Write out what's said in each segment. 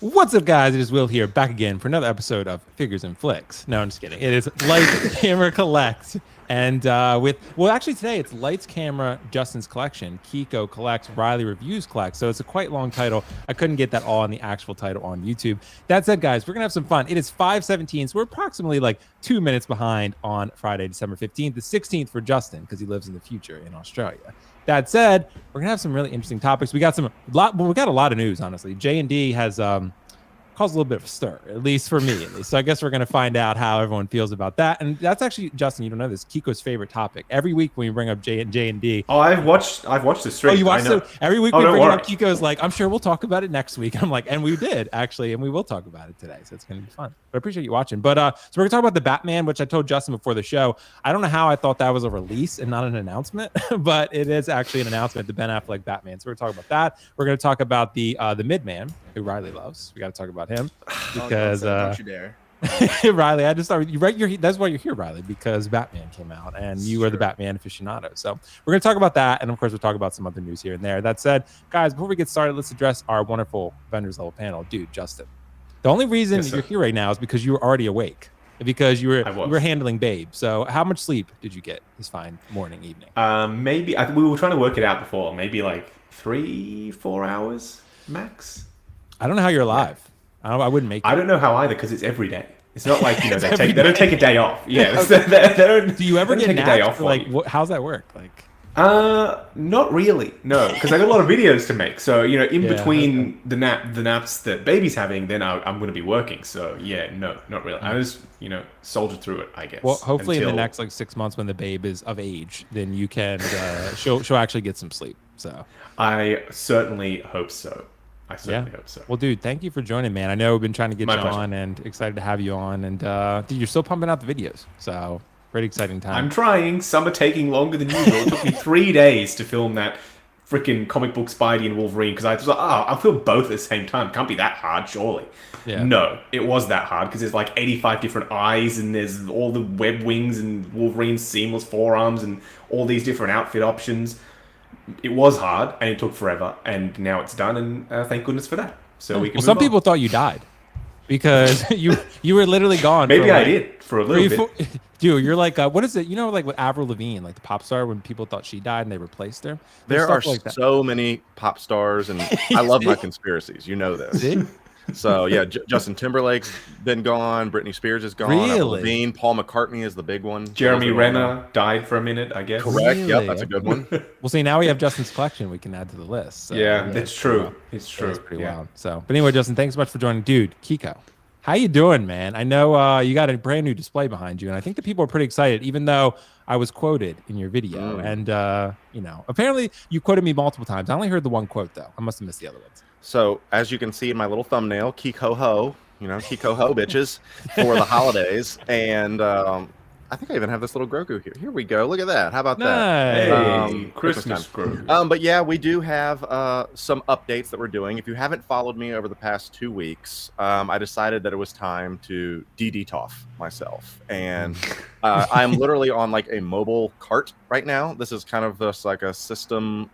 What's up, guys? It is Will here, back again for another episode of Figures and Flicks. No, I'm just kidding. It is Lights, Camera, Collects. And actually today it's Lights, Camera, Justin's Collection, Keco Collects, Riley Reviews Collects. So it's a quite long title. I couldn't get that all in the actual title on YouTube. That said, guys, we're going to have some fun. It is 5:17, so we're approximately like 2 minutes behind on Friday, December 15th, the 16th for Justin, because he lives in the future in Australia. That said, we're going to have some really interesting topics. We got a lot of news, honestly. JND has caused a little bit of a stir, at least for me. So I guess we're going to find out how everyone feels about that. And that's actually, Justin, you don't know this, Keco's favorite topic. Every week when we bring up JND. Oh, I've watched the stream. Oh, you watched it? Every week we bring it up, Keco's like, I'm sure we'll talk about it next week. I'm like, and we did, actually, and we will talk about it today. So it's going to be fun. But I appreciate you watching. But so we're going to talk about the Batman, which I told Justin before the show. I don't know how I thought that was a release and not an announcement, but it is actually an announcement, the Ben Affleck Batman. So we're going to talk about that. We're going to talk about the Midman, who Riley loves. We got to talk about him. Because don't you dare. Riley, I just thought that's why you're here, Riley, because Batman came out and you are the Batman aficionado. So we're going to talk about that, and of course we'll talk about some other news here and there. That said, guys, before we get started, let's address our wonderful vendors level panel. Dude, Justin, the only reason you're here right now is because you were already awake, because you were handling Babe. So how much sleep did you get this fine morning, evening? Maybe we were trying to work it out before. Maybe like 3-4 hours max. I don't know how you're alive. Yeah. I wouldn't make it. I don't know how either, because it's every day. It's not like, they don't take a day off. Yeah. they don't, do you ever get a day off? Like, how's that work? Like, not really. No, because I got a lot of videos to make. So, in between the naps that Baby's having, then I'm going to be working. So, yeah, no, not really. I just, soldier through it, I guess. Well, hopefully in the next 6 months when the babe is of age, then you can, she'll actually get some sleep. So I certainly hope so. I certainly hope so. Well, dude, thank you for joining, man. I know we've been trying to get you on, and excited to have you on. And dude, you're still pumping out the videos, so pretty exciting time. I'm trying. Some are taking longer than usual. It took me 3 days to film that freaking comic book Spidey and Wolverine, because I was like, I'll film both at the same time. Can't be that hard, surely. Yeah. No, it was that hard, because there's like 85 different eyes, and there's all the web wings and Wolverine's seamless forearms and all these different outfit options. It was hard, and it took forever, and now it's done, and thank goodness for that. So we can. Well, some people thought you died because you were literally gone. Maybe I did for a little bit. Dude, you're like, what is it? Like with Avril Lavigne, like the pop star, when people thought she died and they replaced her. There are so many pop stars, and I love my conspiracies. You know this. See? So yeah, Justin Timberlake's been gone. Britney Spears is gone. Really? Lavigne, Paul McCartney is the big one. Jeremy Renner died for a minute, I guess. Correct. Really? Yep, that's a good one. Well, see, now we have Justin's collection we can add to the list. So, yeah, it's true. It's true. It's pretty wild. So, but anyway, Justin, thanks so much for joining. Dude, Keco, how you doing, man? I know you got a brand new display behind you, and I think the people are pretty excited, even though I was quoted in your video. And apparently you quoted me multiple times. I only heard the one quote though. I must have missed the other ones. So as you can see in my little thumbnail, Keco Ho, Keco Ho bitches for the holidays. And I think I even have this little Grogu here. Here we go. Look at that. How about that? Hey, Christmas Grogu. But yeah, we do have some updates that we're doing. If you haven't followed me over the past 2 weeks, I decided that it was time to DDTOF myself. And I'm literally on like a mobile cart right now. This is kind of just like a system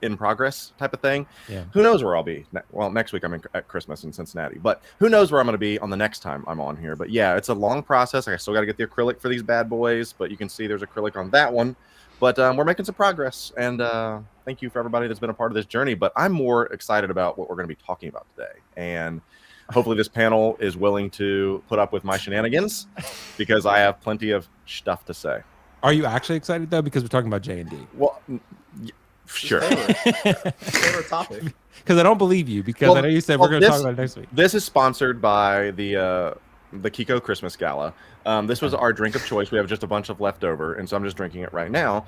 in progress type of thing. Yeah. Who knows where I'll be? Well, next week I'm at Christmas in Cincinnati, but who knows where I'm going to be on the next time I'm on here. But yeah, it's a long process. I still got to get the acrylic for these bad boys, but you can see there's acrylic on that one. But we're making some progress, and thank you for everybody that's been a part of this journey. But I'm more excited about what we're going to be talking about today, and hopefully this panel is willing to put up with my shenanigans, because I have plenty of stuff to say. Are you actually excited though, because we're talking about JND? Well, sure. Favorite topic. Because I don't believe you, because I know you said we're going to talk about it next week. This is sponsored by the Keco Christmas Gala. This was our drink of choice. We have just a bunch of leftover, and so I'm just drinking it right now.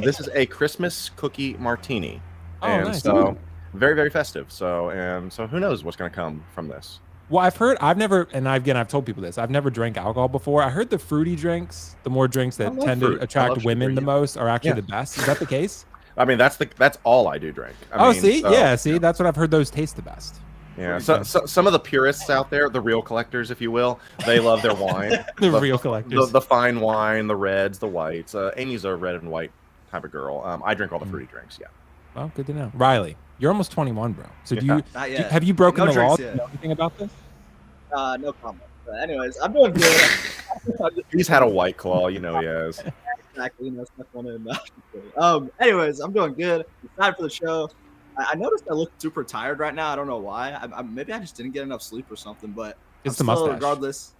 This is a Christmas cookie martini. Oh, and nice. So very, very festive. So who knows what's going to come from this. Well, I've told people this. I've never drank alcohol before. I heard the fruity drinks, the more drinks that tend to attract women the most, are actually the best. Is that the case? I mean, that's all I do drink. See, that's what I've heard. Those taste the best. Yeah, so some of the purists out there, the real collectors, if you will, they love their wine. the real collectors. The fine wine, the reds, the whites. Amy's a red and white type of girl. I drink all the fruity drinks, yeah. Well, good to know. Riley, you're almost 21, bro. So have you broken the law? Do you know anything about this? No comment. But anyways, I'm doing good. He's had a White Claw, you know he has. Exactly, snuck one in. Anyways, I'm doing good. Excited for the show. I noticed I look super tired right now. I don't know why. Maybe I just didn't get enough sleep or something. But it's the mustache. Regardless,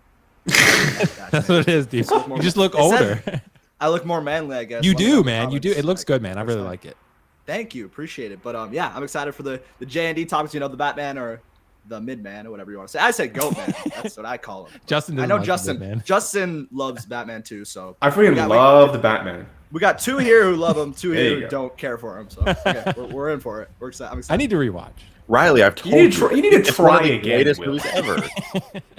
that's what it is, dude. You just look older. I look more manly, I guess. You do, man. You do. It looks good, man. I really like it. Thank you, appreciate it. But I'm excited for the JND topics. The Batman or the Midman or whatever you want to say. I said Goat Man. That's what I call him. Justin, I know Justin. Justin loves Batman too. So I freaking love the Batman. We got 2 here who love him, 2 here who don't care for him. So we're in for it. We're excited. I'm excited. I need to rewatch. Riley, I've told you. You need to try again. Greatest movies ever.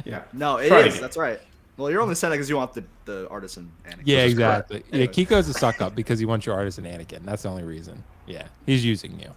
Yeah. No, it is. That's right. Well, you're only saying that because you want the artisan Anakin. Yeah, exactly. Yeah, Keco's a suck up because he wants your artisan Anakin. That's the only reason. Yeah, he's using you.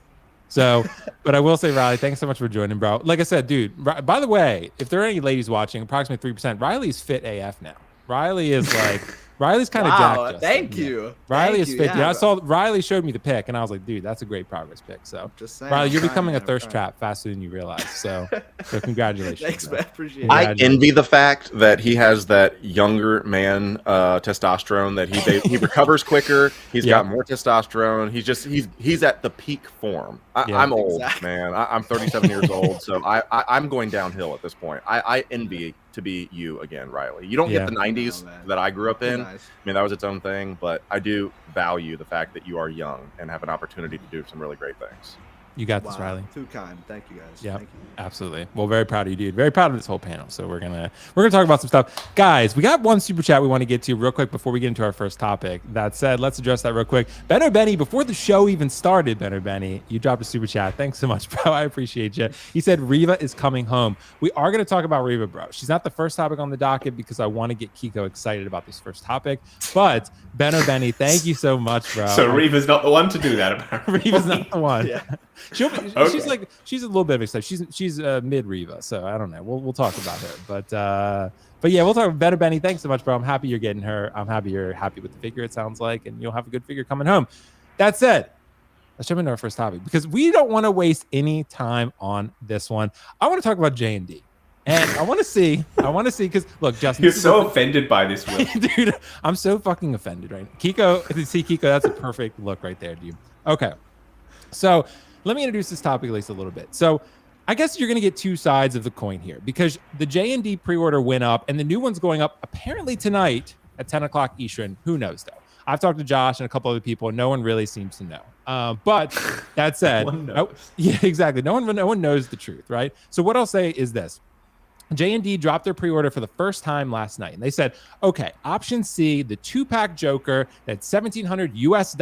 So, but I will say, Riley, thanks so much for joining, bro. Like I said, dude, by the way, if there are any ladies watching, approximately 3%, Riley's fit AF now. Riley is like, Riley's kind of jacked. Thank you. Riley is fit. Yeah, I saw Riley showed me the pic, and I was like, dude, that's a great progress pic. So, just saying, Riley, you're becoming a thirst trap faster than you realize. So congratulations. Thanks, man. Appreciate it. I envy the fact that he has that younger man testosterone, that he recovers quicker. He's got more testosterone. He's at the peak form. I'm old, man. I'm 37 years old, so I'm going downhill at this point. I envy to be you again, Riley. You don't get the 90s that I grew up in. I mean, that was its own thing, but I do value the fact that you are young and have an opportunity to do some really great things. You got this, Riley. Too kind. Thank you, guys. Yeah, thank you. Absolutely. Well, very proud of you, dude. Very proud of this whole panel. So we're gonna talk about some stuff, guys. We got one super chat we want to get to real quick before we get into our first topic. That said, let's address that real quick. Benno Benny, before the show even started, Benno Benny, you dropped a super chat. Thanks so much, bro. I appreciate you. He said Reva is coming home. We are gonna talk about Reva, bro. She's not the first topic on the docket because I want to get Keco excited about this first topic. But Benno Benny, thank you so much, bro. So Reva's not the one to do that, apparently. Reva's not the one. Yeah. She's a little bit of excited. She's mid Reva, so I don't know. We'll talk about her, but yeah, we'll talk about Better Benny. Thanks so much, bro. I'm happy you're getting her. I'm happy you're happy with the figure. It sounds like, and you'll have a good figure coming home. That said, let's jump into our first topic because we don't want to waste any time on this one. I want to talk about JND. And I want to see, because look, Justin, you're so offended by this, Will. Dude, I'm so fucking offended right now. Keco, that's a perfect look right there, dude. Okay, so let me introduce this topic at least a little bit. So I guess you're going to get 2 sides of the coin here because the JND pre-order went up and the new one's going up apparently tonight at 10 o'clock Eastern. Who knows though? I've talked to Josh and a couple other people and no one really seems to know. But that said, yeah, exactly. No one knows the truth, right? So what I'll say is this. JND dropped their pre-order for the first time last night. And they said, okay, option C, the 2-pack Joker at $1,700 US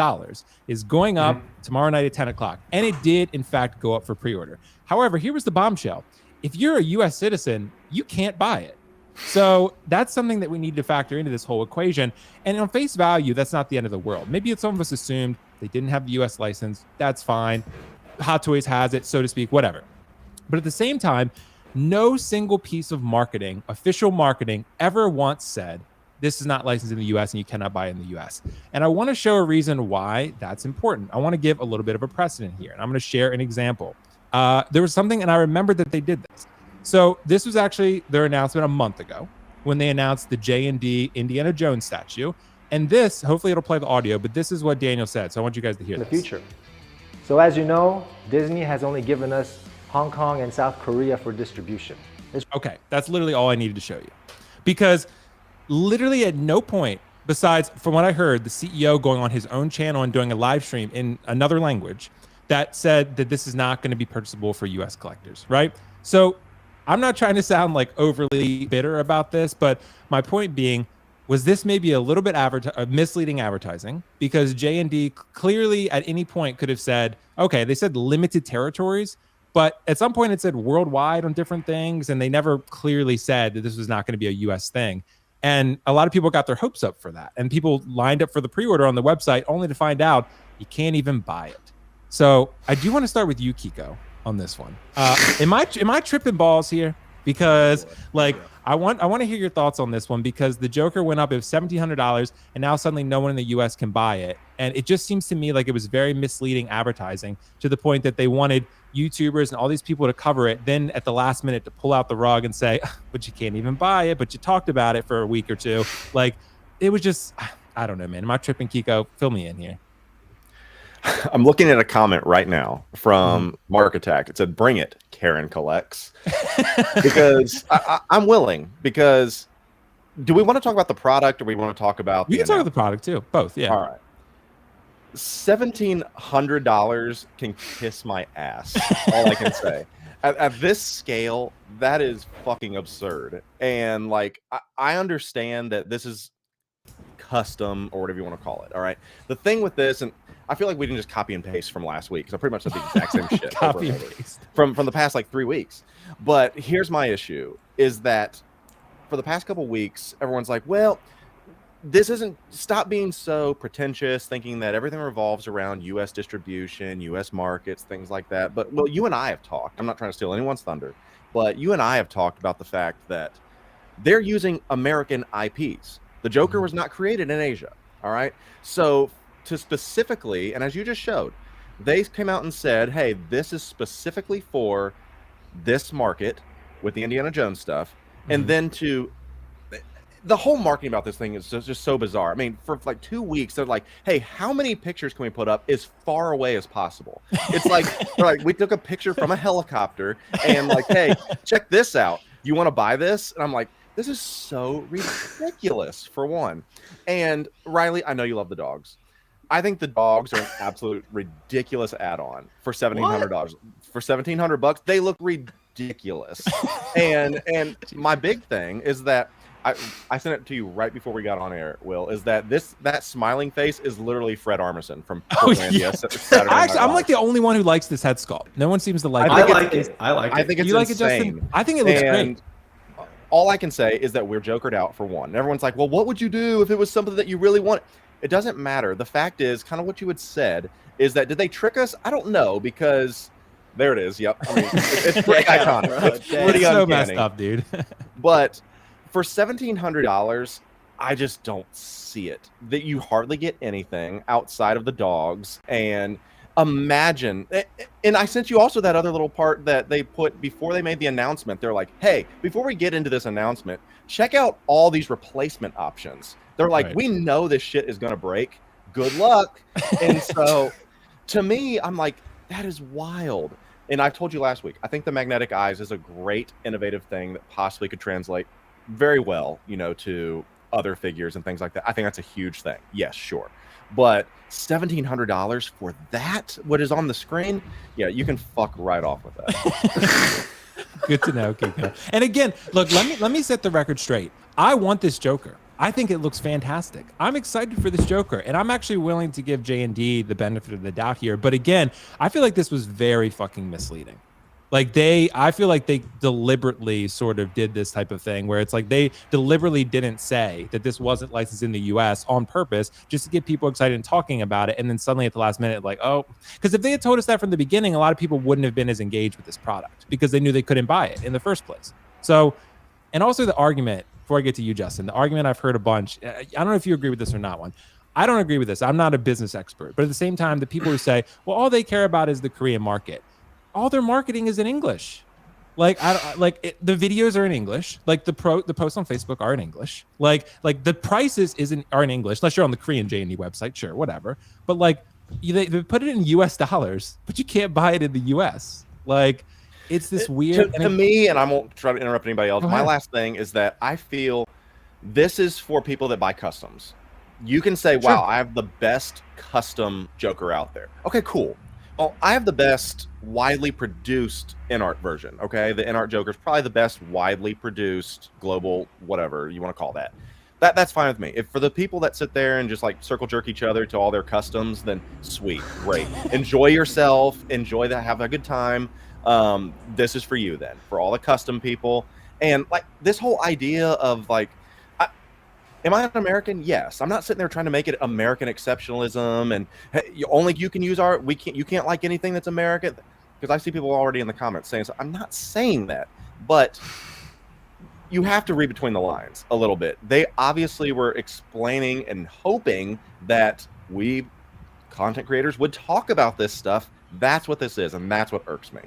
is going up tomorrow night at 10 o'clock. And it did, in fact, go up for pre-order. However, here was the bombshell. If you're a US citizen, you can't buy it. So that's something that we need to factor into this whole equation. And on face value, that's not the end of the world. Maybe some of us assumed they didn't have the US license. That's fine. Hot Toys has it, so to speak, whatever. But at the same time, no single piece of marketing, official marketing, ever once said, this is not licensed in the US and you cannot buy it in the US. And I want to show a reason why that's important. I want to give a little bit of a precedent here. And I'm going to share an example. There was something, and I remembered that they did this. So this was actually their announcement a month ago when they announced the JND Indiana Jones statue. And this, hopefully it'll play the audio, but this is what Daniel said. So I want you guys to hear this. In the future. So as you know, Disney has only given us Hong Kong and South Korea for distribution. Okay, that's literally all I needed to show you. Because literally at no point, besides from what I heard, the CEO going on his own channel and doing a live stream in another language that said that this is not going to be purchasable for US collectors, right? So I'm not trying to sound like overly bitter about this, but my point being, was this maybe a little bit misleading advertising? Because JND clearly at any point could have said, okay, they said limited territories. But at some point it said worldwide on different things, and they never clearly said that this was not going to be a US thing. And a lot of people got their hopes up for that. And people lined up for the pre-order on the website only to find out you can't even buy it. So I do want to start with you, Keco, on this one. Am I tripping balls here? Because like I want to hear your thoughts on this one, because the Joker went up, it was $1,700, and now suddenly no one in the US can buy it. And it just seems to me like it was very misleading advertising, to the point that they wanted YouTubers and all these people to cover it, then at the last minute to pull out the rug and say, but you can't even buy it, but you talked about it for a week or two. Like, it was just, I don't know, man. Am I tripping, Keco? Fill me in here. I'm looking at a comment right now from Mark Attack. It said, "Bring it, Keco Collects," because I'm willing. Because do we want to talk about the product, or we want to talk about? We can talk about the product too. Both, yeah. All right. $1,700 can kiss my ass. All I can say. At this scale, that is fucking absurd. And like, I understand that this is custom or whatever you want to call it. All right. The thing with this, and I feel like we can just copy and paste from last week, because I pretty much said the exact same shit Copy and paste from the past like 3 weeks. But here's my issue: is that for the past couple weeks, everyone's like, well, this isn't, stop being so pretentious, thinking that everything revolves around U.S. distribution, U.S. markets, things like that. But well, you and I have talked. I'm not trying to steal anyone's thunder, but you and I have talked about the fact that they're using American IPs. The Joker was not created in Asia. All right. So to specifically, and as you just showed, they came out and said, hey, this is specifically for this market with the Indiana Jones stuff. And then the whole marketing about this thing is just so bizarre. I mean, for like 2 weeks, they're like, hey, how many pictures can we put up as far away as possible? It's like, we took a picture from a helicopter and like, hey, check this out. You want to buy this? And I'm like, this is so ridiculous, for one. And Riley, I know you love the dogs. I think the dogs are an absolute ridiculous add-on for $1,700. For $1,700, they look ridiculous. and my big thing is that I sent it to you right before we got on air, Will, is that that smiling face is literally Fred Armisen from Portlandia. Actually, I'm like the only one who likes this head sculpt. No one seems to like it. I like it. I think it's you like insane. it, Justin? I think it looks great. All I can say is that we're jokered out, for one. And everyone's like, well, what would you do if it was something that you really want? It doesn't matter. The fact is, kind of what you had said, is that did they trick us? I don't know, because there it is. Yep. I mean, it's pretty iconic. It's pretty so uncanny. Messed up, dude. But for $1,700, I just don't see it. That you hardly get anything outside of the dogs. And imagine, and I sent you also that other little part that they put before they made the announcement. They're like, hey, before we get into this announcement, check out all these replacement options. They're like, we know this shit is going to break. Good luck. And so to me, I'm like, that is wild. And I've told you last week, I think the magnetic eyes is a great innovative thing that possibly could translate very well, to other figures and things like that. I think that's a huge thing. Yes, sure. But $1,700 for that, what is on the screen? Yeah, you can fuck right off with that. Good to know, Keco. And again, look, let me set the record straight. I want this Joker. I think it looks fantastic. I'm excited for this Joker, and I'm actually willing to give JND the benefit of the doubt here. But again, I feel like this was very fucking misleading. Like I feel like they deliberately sort of did this type of thing where it's like they deliberately didn't say that this wasn't licensed in the US on purpose, just to get people excited and talking about it. And then suddenly at the last minute, like, oh, because if they had told us that from the beginning, a lot of people wouldn't have been as engaged with this product because they knew they couldn't buy it in the first place. So, and also the argument, before I get to you, Justin, the argument I've heard a bunch, I don't know if you agree with this or not, one. I don't agree with this. I'm not a business expert, but at the same time, the people who say, well, all they care about is the Korean market. All their marketing is in English. Like, the videos are in English. Like the posts on Facebook are in English. Like the prices are in English, unless you're on the Korean JND website, sure, whatever. But like they put it in US dollars, but you can't buy it in the US. Like it's this weird. To me, and I won't try to interrupt anybody else. My last thing is that I feel this is for people that buy customs. You can say, wow, I have the best custom Joker out there. Okay, cool. Well, I have the best widely produced in-art version, okay? The in-art Joker is probably the best widely produced global, whatever you want to call that. That's fine with me. If for the people that sit there and just like circle jerk each other to all their customs, then sweet, great. Enjoy yourself, enjoy that, have a good time. This is for you then, for all the custom people. And like this whole idea of like, am I an American? Yes. I'm not sitting there trying to make it American exceptionalism and hey, only you can use our. You can't like anything that's American, because I see people already in the comments saying so. I'm not saying that, but you have to read between the lines a little bit. They obviously were explaining and hoping that we content creators would talk about this stuff. That's what this is, and that's what irks me.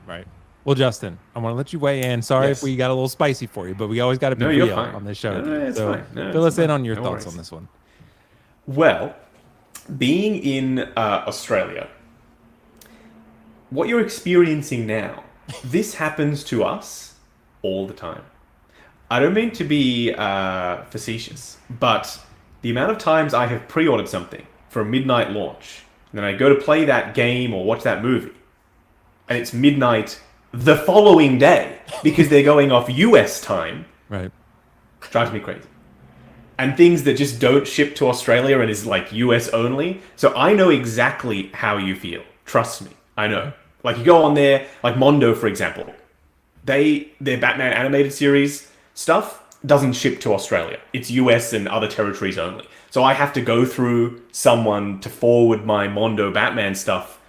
Right. Well, Justin, I want to let you weigh in. Sorry if we got a little spicy for you, but we always got to be real on this show. So fill us in on your thoughts on this one. Well, being in Australia, what you're experiencing now, this happens to us all the time. I don't mean to be facetious, but the amount of times I have pre-ordered something for a midnight launch, and then I go to play that game or watch that movie, and it's midnight the following day because they're going off US time. Right. Drives me crazy. And things that just don't ship to Australia and is like US only. So I know exactly how you feel. Trust me. I know. Like you go on there, like Mondo, for example. Their Batman animated series stuff doesn't ship to Australia. It's US and other territories only. So I have to go through someone to forward my Mondo Batman stuff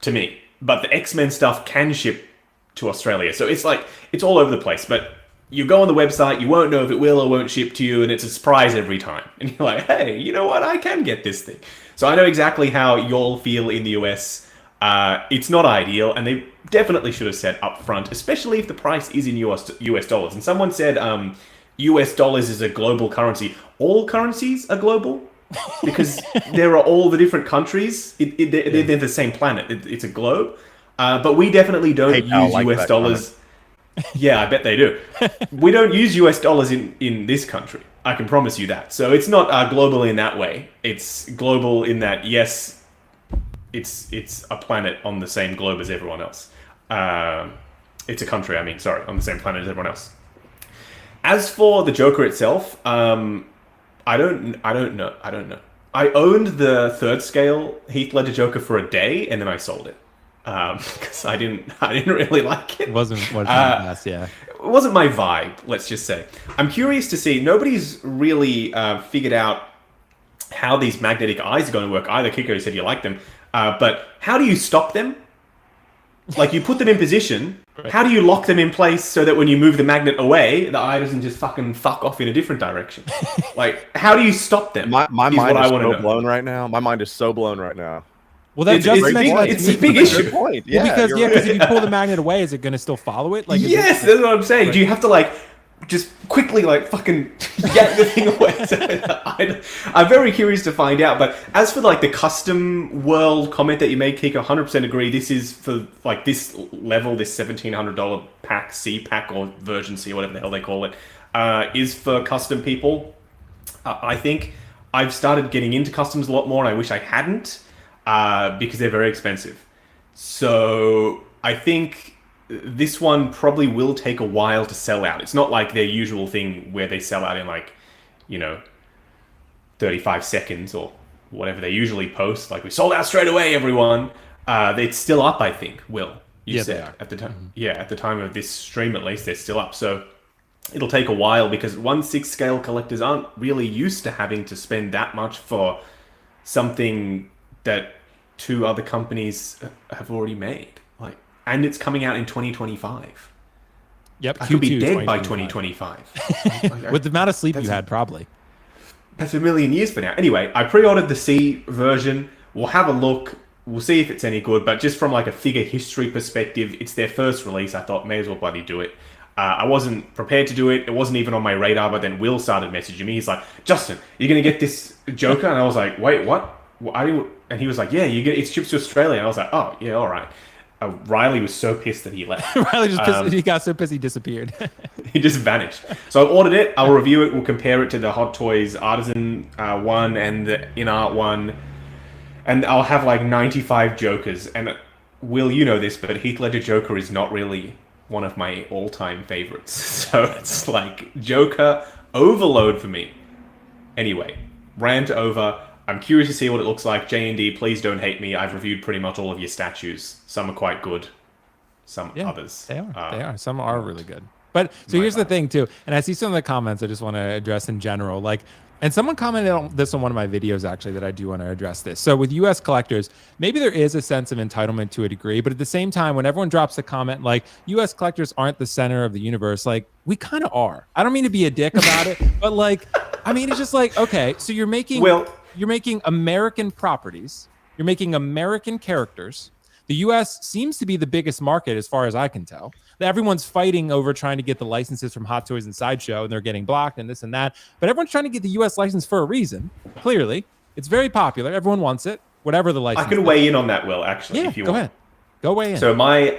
to me. But the X-Men stuff can ship to Australia. So it's like, it's all over the place. But you go on the website, you won't know if it will or won't ship to you, and it's a surprise every time. And you're like, hey, you know what? I can get this thing. So I know exactly how y'all feel in the US. It's not ideal, and they definitely should have said up front, especially if the price is in US dollars. And someone said US dollars is a global currency. All currencies are global because there are all the different countries. They're the same planet. It's a globe. But we definitely don't use US dollars. Yeah, I bet they do. We don't use US dollars in this country. I can promise you that. So it's not global in that way. It's global in that, yes, it's a planet on the same globe as everyone else. It's a country, on the same planet as everyone else. As for the Joker itself, I don't know. I owned the third scale Heath Ledger Joker for a day, and then I sold it. Because I didn't really like it. It wasn't yeah. It wasn't my vibe, let's just say. I'm curious to see. Nobody's really figured out how these magnetic eyes are going to work. Either Keco said you like them, but how do you stop them? Like you put them in position. Right. How do you lock them in place so that when you move the magnet away, the eye doesn't just fucking fuck off in a different direction? Like, how do you stop them? My mind is so blown right now. My mind is so blown right now. Well, it's a big issue. Point. Yeah, because if you pull the magnet away, is it going to still follow it? Like, yes, that's what I'm saying. Right. Do you have to like just quickly like fucking get the thing away? I'm very curious to find out. But as for like the custom world comment that you made, Keco, 100% agree. This is for like this level, this $1,700 pack, C pack or version C, or whatever the hell they call it, is for custom people. I think I've started getting into customs a lot more, and I wish I hadn't. Because they're very expensive. So I think this one probably will take a while to sell out. It's not like their usual thing where they sell out in like, 35 seconds or whatever they usually post. Like, we sold out straight away, everyone. It's still up, I think, Will. You said at the time. Mm-hmm. Yeah, at the time of this stream, at least, they're still up. So it'll take a while because 1/6 scale collectors aren't really used to having to spend that much for something that two other companies have already made, and it's coming out in 2025. Yep, I could be dead by 2025. With the amount of sleep you had, probably. That's a million years for now. Anyway, I pre-ordered the C version. We'll have a look. We'll see if it's any good. But just from like a figure history perspective, it's their first release. I thought may as well bloody do it. I wasn't prepared to do it. It wasn't even on my radar. But then Will started messaging me. He's like, "Justin, you're gonna get this Joker?" And I was like, "Wait, what?" And he was like, "Yeah, it ships to Australia." And I was like, "Oh, yeah, all right." Riley was so pissed that he left. Riley just pissed, he got so pissed he disappeared. He just vanished. So I ordered it. I'll review it. We'll compare it to the Hot Toys Artisan one and the In-Art one. And I'll have like 95 Jokers. And Will, you know this, but Heath Ledger Joker is not really one of my all-time favorites. So it's like Joker overload for me. Anyway, rant over. I'm curious to see what it looks like. JND, please don't hate me. I've reviewed pretty much all of your statues. Some are quite good. some others. They are. Some are really good. But so here's the thing too, and I see some of the comments I just want to address in general. Like, and someone commented on this on one of my videos actually that I do want to address this. So with U.S. collectors, maybe there is a sense of entitlement to a degree, but at the same time, when everyone drops a comment like U.S. collectors aren't the center of the universe, like we kind of are. I don't mean to be a dick about it, but like, I mean, it's just like, okay, so you're making American properties, you're making American characters. The U.S. seems to be the biggest market as far as I can tell. Everyone's fighting over trying to get the licenses from Hot Toys and Sideshow, and they're getting blocked and this and that. But everyone's trying to get the U.S. license for a reason. Clearly, it's very popular. Everyone wants it, whatever the license. I can weigh in on that, Will. Actually, if you want. Go ahead. Go weigh in. So my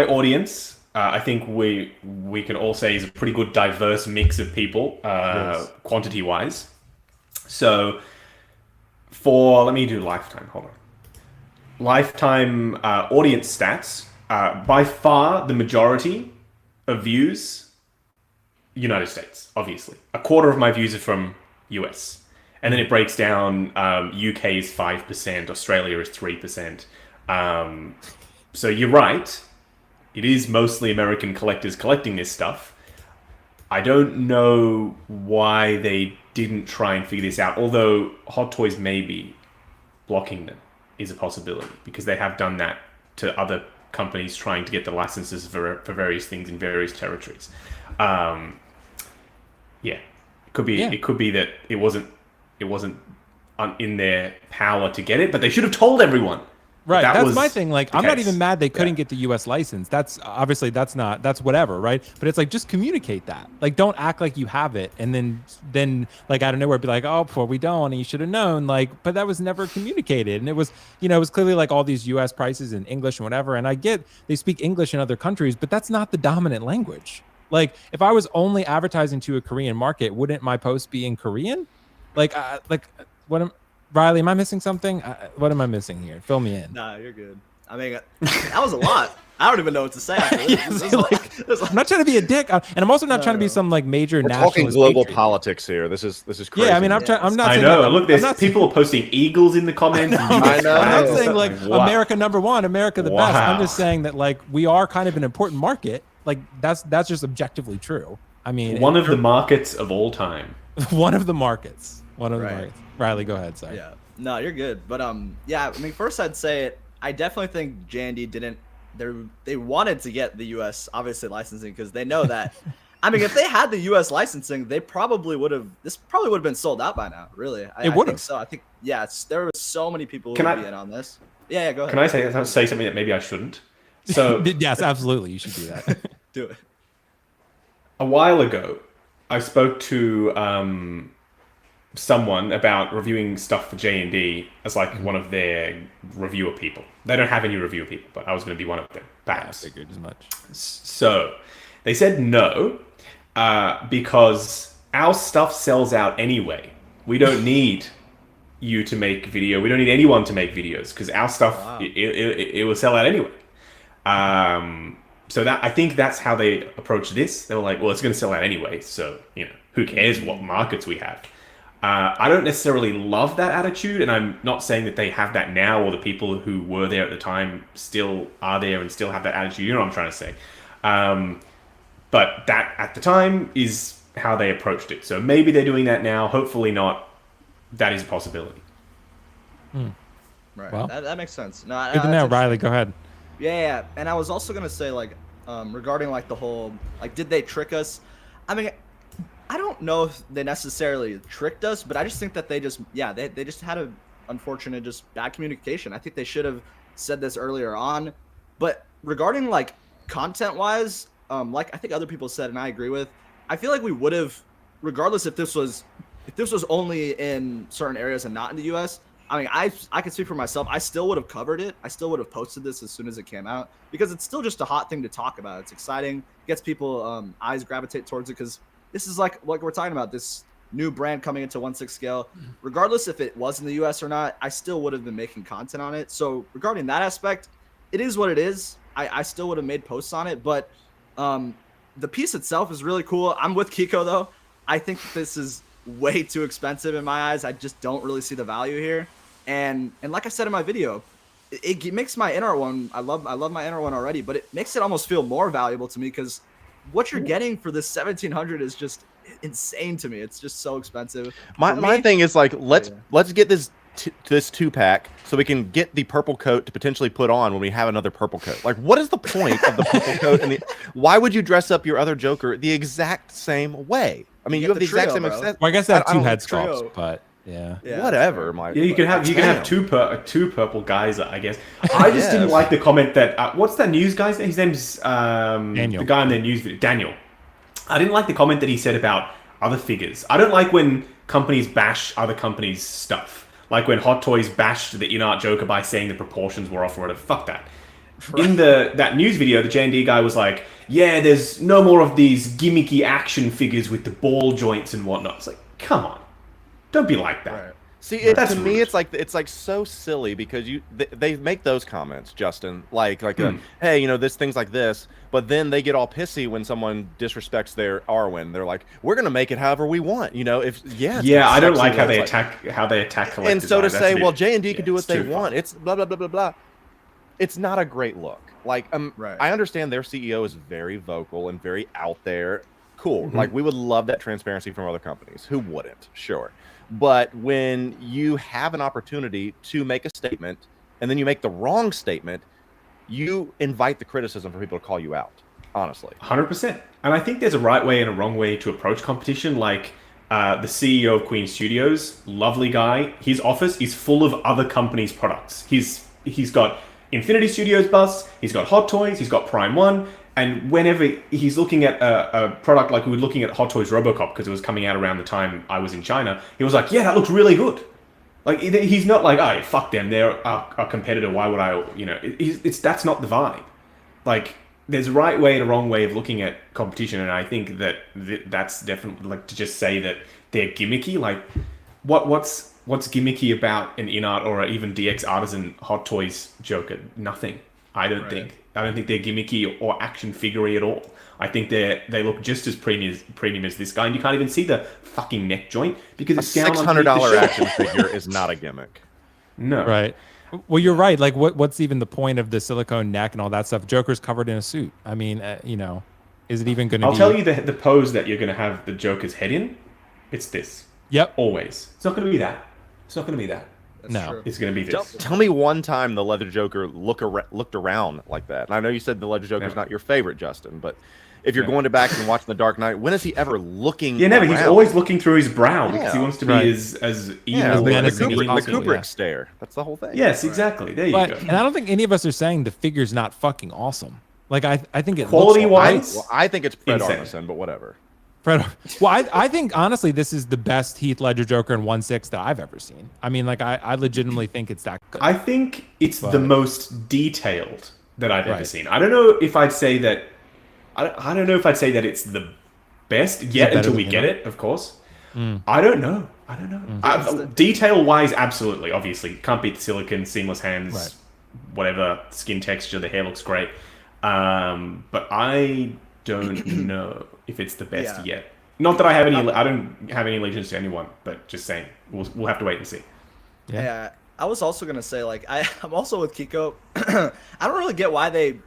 audience, I think we can all say is a pretty good diverse mix of people, quantity wise. So let me do lifetime. Hold on. Lifetime audience stats. By far, the majority of views, United States, obviously. A quarter of my views are from US. And then it breaks down, UK is 5%, Australia is 3%. So you're right. It is mostly American collectors collecting this stuff. I don't know why they didn't try and figure this out, although Hot Toys may be blocking them is a possibility, because they have done that to other companies trying to get the licenses for various things in various territories. It could be that it wasn't in their power to get it, but they should have told everyone. Right, that's my thing. Like, I'm not even mad they couldn't get the U.S. license. That's obviously that's whatever, right? But it's like, just communicate that. Like, don't act like you have it, and then like out of nowhere be like, oh, before we don't, and you should have known. Like, but that was never communicated, and it was clearly like all these U.S. prices in English and whatever. And I get they speak English in other countries, but that's not the dominant language. Like, if I was only advertising to a Korean market, wouldn't my post be in Korean? Riley, am I missing something? What am I missing here? Fill me in. Nah, you're good. I mean, that was a lot. I don't even know what to say. I'm not trying to be a dick, and I'm also not trying to be some like major national. Talking global politics here. This is crazy. Yeah, I mean, I'm not. I know. Look, there's people are posting eagles in the comments. I know. I'm not saying like America #1, America the best. I'm just saying that like we are kind of an important market. Like that's just objectively true. I mean, one of the markets of all time. One of the markets. One of the markets. Riley, go ahead. Sorry. Yeah. No, you're good. But yeah. I mean, first I'd say I definitely think JND didn't. They wanted to get the U.S. obviously licensing because they know that. I mean, if they had the U.S. licensing, they probably would have. This probably would have been sold out by now. Really, I think so. I think there were so many people who would be in on this. Yeah, go ahead. Can I say something that maybe I shouldn't? So yes, absolutely, you should do that. Do it. A while ago, I spoke to someone about reviewing stuff for JND as like one of their reviewer people. They don't have any reviewer people, but I was going to be one of them, perhaps. I figured as much. So they said no, because our stuff sells out anyway. We don't need you to make video. We don't need anyone to make videos because our stuff, it will sell out anyway. So that I think that's how they approach this. They were like, well, it's going to sell out anyway. So, who cares what markets we have? I don't necessarily love that attitude, and I'm not saying that they have that now or the people who were there at the time still are there and still have that attitude. You know what I'm trying to say? But that at the time is how they approached it. So maybe they're doing that now. Hopefully not. That is a possibility. Right. Well, that makes sense. No, good to know. Riley, go ahead. Yeah. And I was also going to say, like, regarding, like, the whole, like, did they trick us? I mean, I don't know if they necessarily tricked us, but I just think that they just had a unfortunate, just bad communication. I think they should have said this earlier on. But regarding like content wise, like I think other people said, and I agree with, I feel like we would have, regardless if this was only in certain areas and not in the US. I mean, I can speak for myself. I still would have covered it. I still would have posted this as soon as it came out because it's still just a hot thing to talk about. It's exciting, gets people eyes gravitate towards it because this is like we're talking about, this new brand coming into 1/6 scale. Regardless if it was in the US or not, I still would have been making content on it. So regarding that aspect, it is what it is. I still would have made posts on it, but the piece itself is really cool. I'm with Keco though. I think this is way too expensive in my eyes. I just don't really see the value here. And like I said in my video, it makes my inner one. I love my inner one already, but it makes it almost feel more valuable to me because what you're getting for this 1700 is just insane to me. It's just so expensive. My thing is like let's get this 2-pack so we can get the purple coat to potentially put on when we have another purple coat. Like, what is the point of the purple coat? And why would you dress up your other Joker the exact same way? I mean, you have the exact same accessory. Well, I guess they have two head sculpts, but yeah. Whatever, Mike. Yeah, you can have two purple guys, I guess. I just didn't like the comment that what's that news guy's name? His name's Daniel. The guy in the news video, Daniel. I didn't like the comment that he said about other figures. I don't like when companies bash other companies' stuff. Like when Hot Toys bashed the in-art Joker by saying the proportions were off or whatever. Fuck that. Right. In that news video, the JND guy was like, yeah, there's no more of these gimmicky action figures with the ball joints and whatnot. It's like, come on. Don't be like that. Right. See, to me, it's like so silly because they make those comments, Justin, like hey, you know, this thing's like this, but then they get all pissy when someone disrespects their Arwen. They're like, we're gonna make it however we want, you know. I don't like how they attack collectors. And so to say, well, JND can do what they want. It's blah blah blah blah blah. It's not a great look. Like, I understand their CEO is very vocal and very out there. Cool. Like, we would love that transparency from other companies. Who wouldn't? Sure. But when you have an opportunity to make a statement and then you make the wrong statement, you invite the criticism for people to call you out, honestly. 100%. And I think there's a right way and a wrong way to approach competition. Like the CEO of Queen Studios, lovely guy. His office is full of other companies' products. He's got Infinity Studios bus, he's got Hot Toys, he's got Prime 1. And whenever he's looking at a product, like we were looking at Hot Toys RoboCop because it was coming out around the time I was in China, he was like, yeah, that looks really good. Like, he's not like, oh, fuck them, they're a competitor, why would I, you know, that's not the vibe. Like, there's a right way and a wrong way of looking at competition, and I think that's definitely, like, to just say that they're gimmicky, like, what's gimmicky about an in-art or even DX Artisan Hot Toys Joker? Nothing, I don't think. I don't think they're gimmicky or action figure-y at all. I think they look just as premium as this guy, and you can't even see the fucking neck joint because it's down $600 action figure is not a gimmick. No. Right. Well, you're right. Like, what's even the point of the silicone neck and all that stuff? Joker's covered in a suit. I mean, you know, is it even going to be... I'll tell you the pose that you're going to have the Joker's head in. It's this. Yep. Always. It's not going to be that. It's not going to be that. No, true. It's going to be this. Tell me one time the Leather Joker looked around like that. And I know you said the Leather Joker's not your favorite, Justin, but if you're going back and watching The Dark Knight, when is he ever looking? Yeah, never. around? He's always looking through his brow because he wants to be as evil. the as Kubrick stare. That's the whole thing. Yes, exactly. There you go. And I don't think any of us are saying the figure's not fucking awesome. Like, I think it quality-wise, I think it's Fred Armisen, but whatever. Well, I think honestly, this is the best Heath Ledger Joker in 1/6 that I've ever seen. I mean, like, I legitimately think it's that good. I think it's the most detailed that I've ever seen. I don't know if I'd say that. I don't know if I'd say that it's the best yet until we get it. Of course, I don't know. Detail-wise, absolutely. Obviously, can't beat the silicone, seamless hands, whatever skin texture. The hair looks great, but I don't know if it's the best yet. Not that I have any. I don't have any allegiance to anyone, but just saying, we'll have to wait and see. Yeah. I was also gonna say, like, I'm also with Keco. I don't really get why they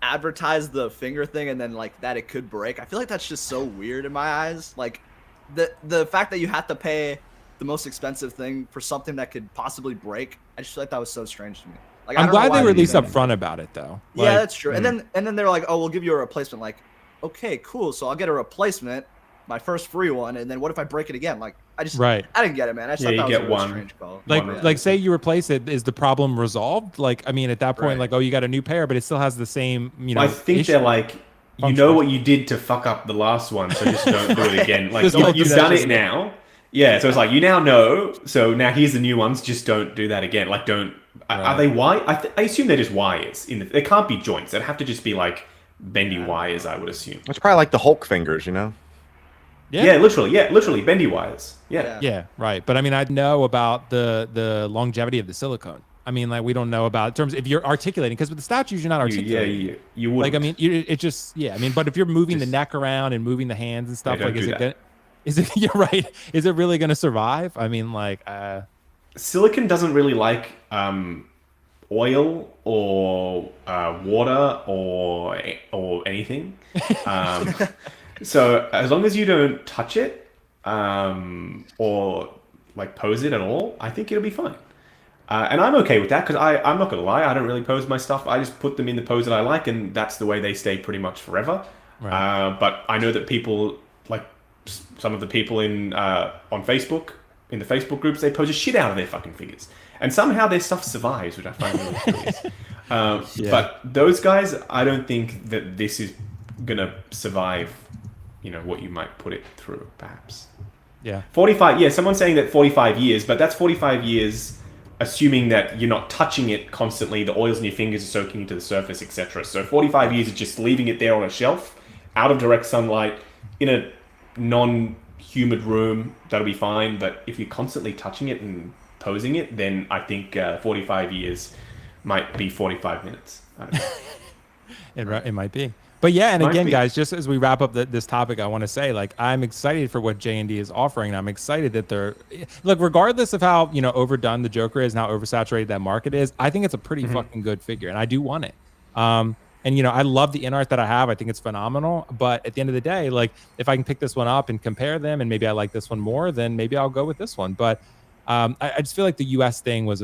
advertise the finger thing and then like that it could break. I feel like that's just so weird in my eyes. Like the fact that you have to pay the most expensive thing for something that could possibly break. I just feel like that was so strange to me. Like, I'm glad they were at least upfront about it, though. Like, yeah, that's true. And then they're like, oh, we'll give you a replacement. Like, okay, cool. So I'll get a replacement, my first free one, and then what if I break it again? Like, I didn't get it, man. I just thought that was a really strange call. Like, say you replace it, is the problem resolved? Like, I mean, at that point, like, oh, you got a new pair, but it still has the same, you know. I think they're like, you know what you did to fuck up the last one, so just don't do it again. Like, you've done it now. Yeah, so it's like, you now know, so now here's the new ones, just don't do that again. Like, don't. Are they wire? I assume they're just wires. They can't be joints. They'd have to just be like bendy wires, I would assume. It's probably like the Hulk fingers, you know? Yeah, literally bendy wires. Yeah, right. But I mean, I know about the longevity of the silicone. I mean, like, we don't know about in terms if you're articulating, because with the statues you're not articulating. You would. Like, I mean, it just I mean, but if you're moving the neck around and moving the hands and stuff, like, is it you're right? Is it really going to survive? I mean, like, silicon doesn't really like oil or water or anything. So as long as you don't touch it or like pose it at all, I think it'll be fine. And I'm okay with that because I'm not gonna lie, I don't really pose my stuff. I just put them in the pose that I like, and that's the way they stay pretty much forever. Right. But I know that people, like some of the people on Facebook, in the Facebook groups, they pose a shit out of their fucking figures, and somehow their stuff survives, which I find really curious. But those guys, I don't think that this is gonna survive. You know what you might put it through, perhaps. Yeah. 45. Yeah, someone's saying that 45 years, but that's 45 years. Assuming that you're not touching it constantly, the oils in your fingers are soaking into the surface, etc. So 45 years is just leaving it there on a shelf, out of direct sunlight, in a non-humid room, that'll be fine. But if you're constantly touching it and posing it, then I think 45 years might be 45 minutes. I don't know. It might be. But yeah, and again, guys, just as we wrap up this topic, I want to say, like, I'm excited for what JND is offering. And I'm excited that look, regardless of how, overdone the Joker is and how oversaturated that market is, I think it's a pretty fucking good figure, and I do want it. And, I love the in art that I have. I think it's phenomenal. But at the end of the day, like, if I can pick this one up and compare them, and maybe I like this one more, then maybe I'll go with this one. But I just feel like the US thing was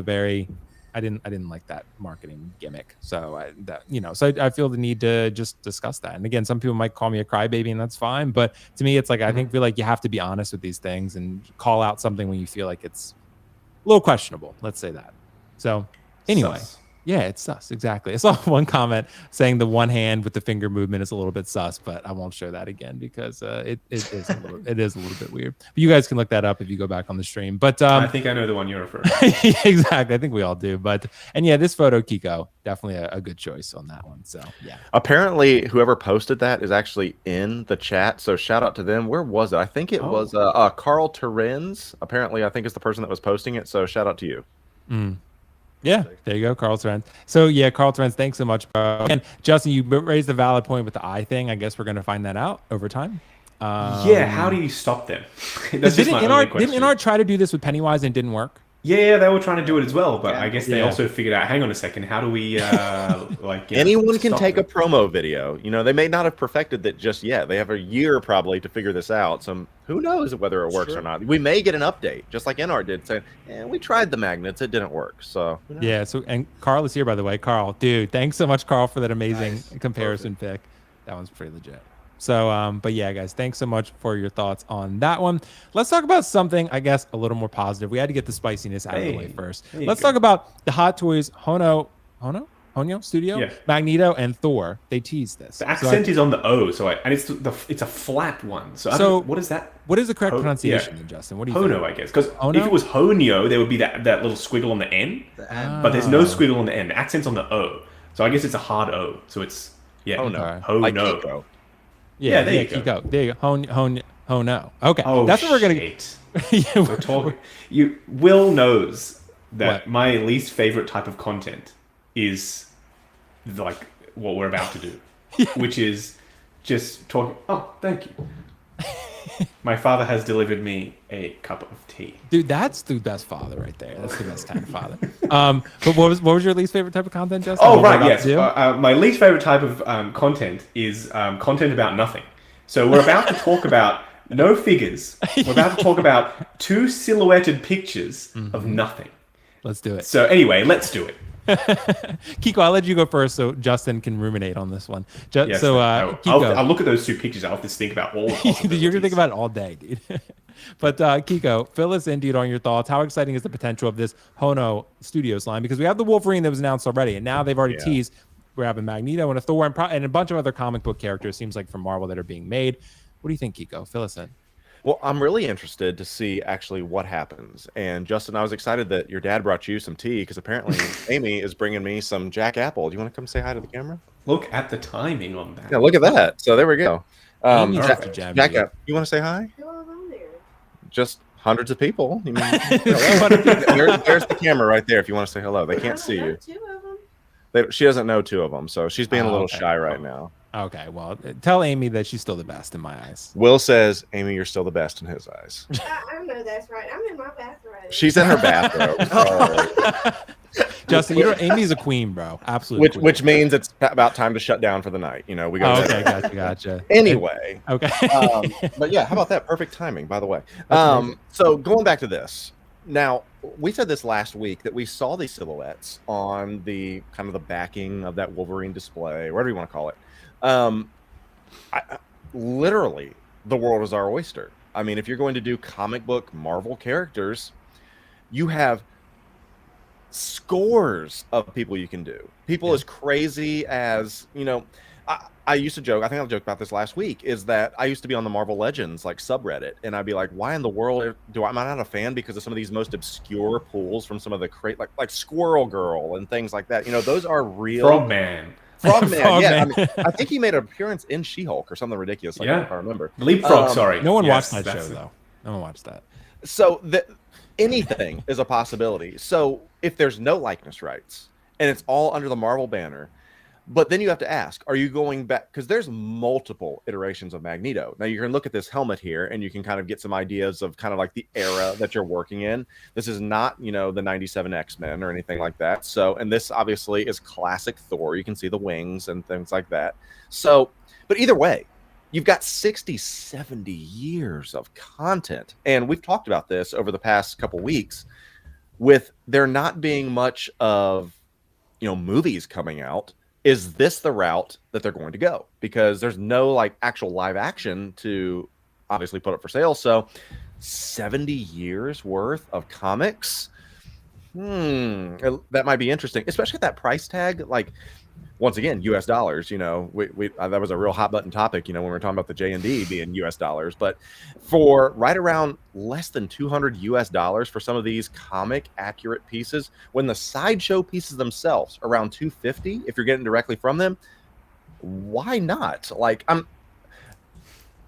I didn't like that marketing gimmick. So I feel the need to just discuss that. And again, some people might call me a crybaby, and that's fine. But to me, it's like, I feel like you have to be honest with these things and call out something when you feel like it's a little questionable. Let's say that. So anyway. Sus. Yeah, it's sus. Exactly. I saw one comment saying the one hand with the finger movement is a little bit sus, but I won't show that again because it is a little bit weird. But you guys can look that up if you go back on the stream. But I think I know the one you're referring to. Exactly. I think we all do. And this photo, Keco, definitely a good choice on that one. So yeah. Apparently, whoever posted that is actually in the chat. So shout out to them. Where was it? I think it was Carl Terenz. Apparently, I think is the person that was posting it. So shout out to you. Yeah, there you go, Carl Trent. So yeah, Carl Trent, thanks so much, bro. And Justin, you raised a valid point with the eye thing. I guess we're going to find that out over time. How do you stop them? That's just my only question. Didn't Inart try to do this with Pennywise and it didn't work? Yeah, they were trying to do it as well, but I guess they also figured out, hang on a second, how do we, anyone can take a promo video. They may not have perfected that just yet. They have a year probably to figure this out. So who knows whether it works or not. We may get an update, just like Inart did, saying, we tried the magnets, it didn't work. So yeah, and Carl is here, by the way. Carl, dude, thanks so much, Carl, for that amazing comparison pick. That one's pretty legit. So, but yeah, guys, thanks so much for your thoughts on that one. Let's talk about something, I guess, a little more positive. We had to get the spiciness out of the way first. Let's talk about the Hot Toys Hono Studio, Magneto, and Thor. They teased this. The accent is on the O, and it's a flat one. So what is that? What is the correct pronunciation, then, Justin? What do you Hono, think? I guess, because if it was Honio, there would be that little squiggle on the N. But there's no squiggle on the N. The accent's on the O, so I guess it's a hard O. So it's Hono. Like Keco. Yeah, there you go. There you go. Hono. Okay, that's what we're gonna get. We're talking. Will knows that my least favorite type of content is like what we're about to do, which is just talking. Oh, thank you. My father has delivered me a cup of tea. Dude, that's the best father right there. That's the best kind of father. But what was your least favorite type of content, Justin? Oh, right, yes. My least favorite type of content is content about nothing. So we're about to talk about no figures. We're about to talk about 2 silhouetted pictures of nothing. Let's do it. So anyway, let's do it. Keco, I'll let you go first so Justin can ruminate on this one. Keco, I'll look at those 2 pictures. I'll have to think about all the possibilities. You're going to think about it all day, dude. But Keco, fill us in, dude, on your thoughts. How exciting is the potential of this Hono Studios line? Because we have the Wolverine that was announced already, and now they've already teased we're having Magneto and a Thor and a bunch of other comic book characters, seems like, from Marvel that are being made. What do you think, Keco? Fill us in. Well, I'm really interested to see actually what happens. And Justin, I was excited that your dad brought you some tea because apparently Amy is bringing me some Jack Apple. Do you want to come say hi to the camera? Look at the timing on that. Yeah, look at that. So there we go. Jack Apple, you want to say hi? Who's on there? Just hundreds of people. You mean, there's the camera right there if you want to say hello. They can't see you. 2 of them. She doesn't know 2 of them, so she's being a little shy right now. Okay, well, tell Amy that she's still the best in my eyes. Will says, Amy, you're still the best in his eyes. I know that's right. I'm in my bathrobe. She's in her bathrobe. Justin, you know, Amy's a queen, bro. Absolutely. Which means it's about time to shut down for the night. You know, we got. Oh, okay, gotcha. Anyway, okay. But yeah, how about that? Perfect timing, by the way. That's So going back to this. Now, we said this last week that we saw these silhouettes on the kind of the backing of that Wolverine display, whatever you want to call it. Literally, the world is our oyster. I mean, if you're going to do comic book Marvel characters, you have scores of people you can do. People as crazy as, you know, I used to joke, I think I joked about this last week, is that I used to be on the Marvel Legends like subreddit, and I'd be like, why in the world am I not a fan because of some of these most obscure pulls from some of the like Squirrel Girl and things like that. You know, those are real. Frogman, yeah. I mean, I think he made an appearance in She-Hulk or something ridiculous like that, if I remember. Leapfrog, sorry. No one watched that show, though. No one watched that. So anything is a possibility. So if there's no likeness rights and it's all under the Marvel banner, but then you have to ask, are you going back? Because there's multiple iterations of Magneto. Now you can look at this helmet here and you can kind of get some ideas of kind of like the era that you're working in. This is not, you know, the 97 X-Men or anything like that. So, and this obviously is classic Thor. You can see the wings and things like that. So, but either way, you've got 60, 70 years of content. And we've talked about this over the past couple weeks with there not being much of, you know, movies coming out. Is this the route that they're going to go? Because there's no like actual live action to obviously put up for sale. So 70 years worth of comics. That might be interesting, especially at that price tag. Like, once again, US dollars, you know, that was a real hot button topic, you know, when we were talking about the JND being US dollars, but for right around less than $200 US for some of these comic accurate pieces, when the Sideshow pieces themselves around $250, if you're getting directly from them, why not? Like,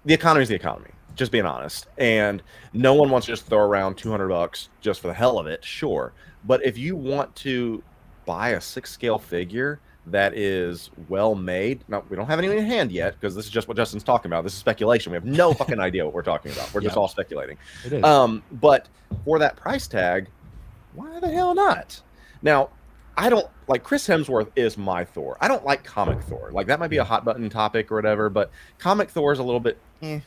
the economy is the economy, just being honest. And no one wants to just throw around $200 just for the hell of it. Sure. But if you want to buy a 6-scale figure that is well made. Now, we don't have anything in hand yet because this is just what Justin's talking about. This is speculation. We have no fucking idea what we're talking about. We're just all speculating. It is. But for that price tag, why the hell not? Now, I don't like Chris Hemsworth is my Thor. I don't like comic Thor. Like, that might be a hot button topic or whatever, but comic Thor is a little bit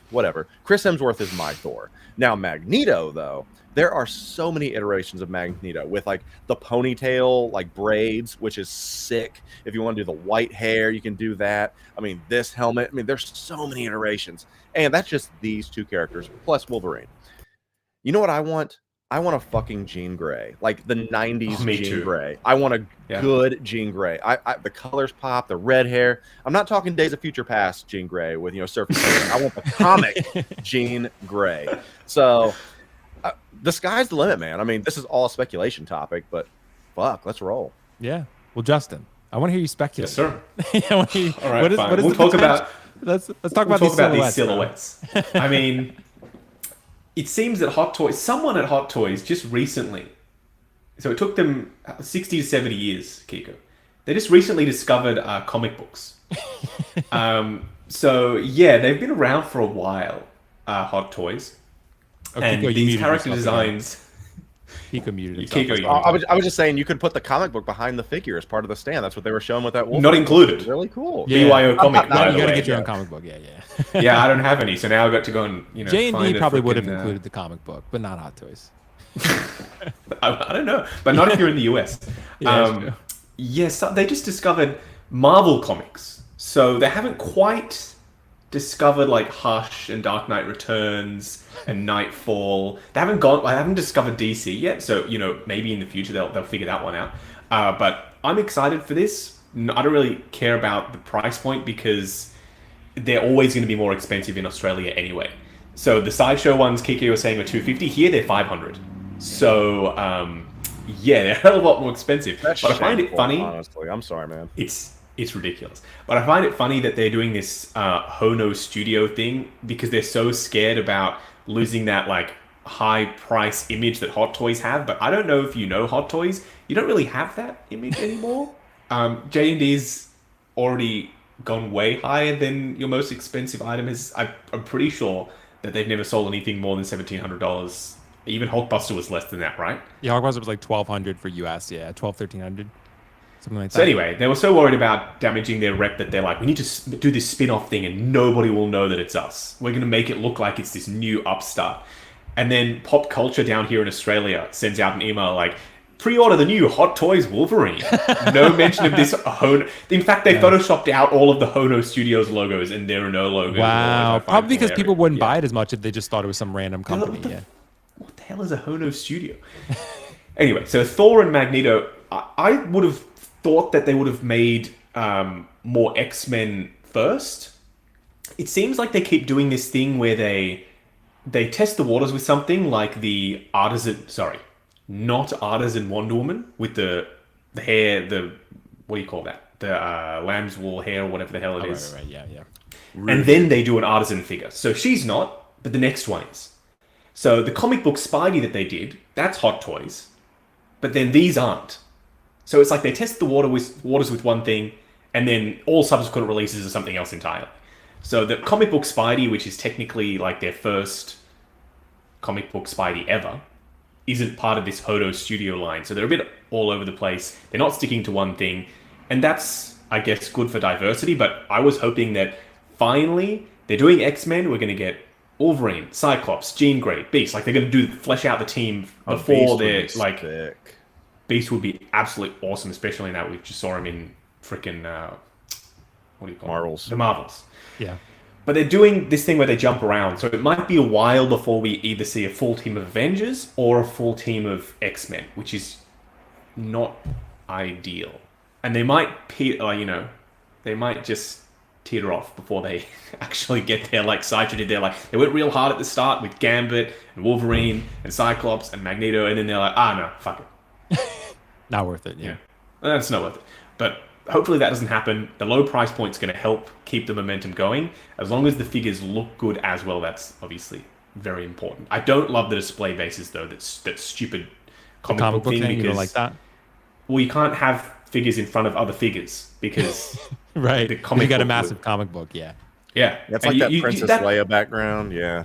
whatever. Chris Hemsworth is my Thor. Now, Magneto, though, there are so many iterations of Magneto with like the ponytail, like braids, which is sick. If you want to do the white hair, you can do that. I mean, this helmet. I mean, there's so many iterations. And that's just these two characters plus Wolverine. You know what I want? I want a fucking Jean Grey, like the 90s Jean Grey. I want a good Jean Grey. The colors pop, the red hair. I'm not talking Days of Future Past Jean Grey with, you know, surface hair. I want the comic Jean Grey. So the sky's the limit, man. I mean, this is all a speculation topic, but fuck, let's roll. Yeah. Well, Justin, I want to hear you speculate. Yes, sir. I want to hear all right, fine. We'll talk about let's talk about these silhouettes. I mean, it seems that someone at Hot Toys just recently, so it took them 60 to 70 years, Keco. They just recently discovered comic books. So yeah, they've been around for a while, Hot Toys. And Keco, these character designs. Keco muted. I was just saying you could put the comic book behind the figure as part of the stand. That's what they were showing with that wolf. Not included. Really cool. Yeah. BYO comic. You gotta get your own comic book. Yeah. Yeah, I don't have any, so now I've got to go and JND probably would have included the comic book, but not Hot Toys. I don't know, but not if you're in the US. Yes, they just discovered Marvel comics, so they haven't quite discovered like Hush and Dark Knight Returns and Nightfall. They haven't discovered DC yet, so maybe in the future they'll figure that one out. But I'm excited for this. I don't really care about the price point because they're always going to be more expensive in Australia anyway. So the Sideshow ones, Kiki was saying, are $250. Here they're $500. So yeah, they're a hell of a lot more expensive. That's but I find it funny. Honestly, I'm sorry, man. It's ridiculous. But I find it funny that they're doing this Hono studio thing because they're so scared about losing that like high price image that Hot Toys have. But I don't know if you know Hot Toys. You don't really have that image anymore. JND's already gone way higher than your most expensive item is. I'm pretty sure that they've never sold anything more than $1,700 Even Hulkbuster was less than that, right? Yeah, Hulkbuster was like 1,200 for US. Yeah, 1,300, something like that. So anyway, they were so worried about damaging their rep that they're like, we need to do this spin-off thing and nobody will know that it's us. We're going to make it look like it's this new upstart. And then Pop Culture down here in Australia sends out an email like, pre-order the new Hot Toys Wolverine. No mention of this Hono. In fact, they photoshopped out all of the Hono Studios logos and there are no logos. Wow. Probably because people wouldn't buy it as much if they just thought it was some random company. What the hell is a Hono studio? Anyway, so Thor and Magneto, I would have thought that they would have made more X-Men first. It seems like they keep doing this thing where they test the waters with something like the not Artisan Wonder Woman with the hair, what do you call that? The lamb's wool hair or whatever the hell it is. Right, yeah. And then they do an Artisan figure. So she's not, but the next one is. So the comic book Spidey that they did, that's Hot Toys. But then these aren't. So it's like they test the waters with one thing, and then all subsequent releases are something else entirely. So the comic book Spidey, which is technically like their first comic book Spidey ever, isn't part of this Hono studio line. So they're a bit all over the place. They're not sticking to one thing. And that's, I guess, good for diversity. But I was hoping that finally they're doing X-Men. We're going to get Wolverine, Cyclops, Jean Grey, Beast. Like they're going to flesh out the team before they're like... Sick. Beast would be absolutely awesome, especially now we just saw him in freaking... what do you call Marvels. The Marvels. Yeah. But they're doing this thing where they jump around, so it might be a while before we either see a full team of Avengers or a full team of X-Men, which is not ideal. And they might, they might just teeter off before they actually get there, like Sideshow did there. Like they went real hard at the start with Gambit and Wolverine and Cyclops and Magneto, and then they're like, no, fuck it. Not worth it. Yeah. That's not worth it. But hopefully that doesn't happen. The low price point's going to help keep the momentum going. As long as the figures look good as well, that's obviously very important. I don't love the display bases though. That stupid comic book thing because you don't like that. Well, you can't have figures in front of other figures because right. The comic you got a book massive comic book. Yeah. That's like that Princess Leia background. Yeah.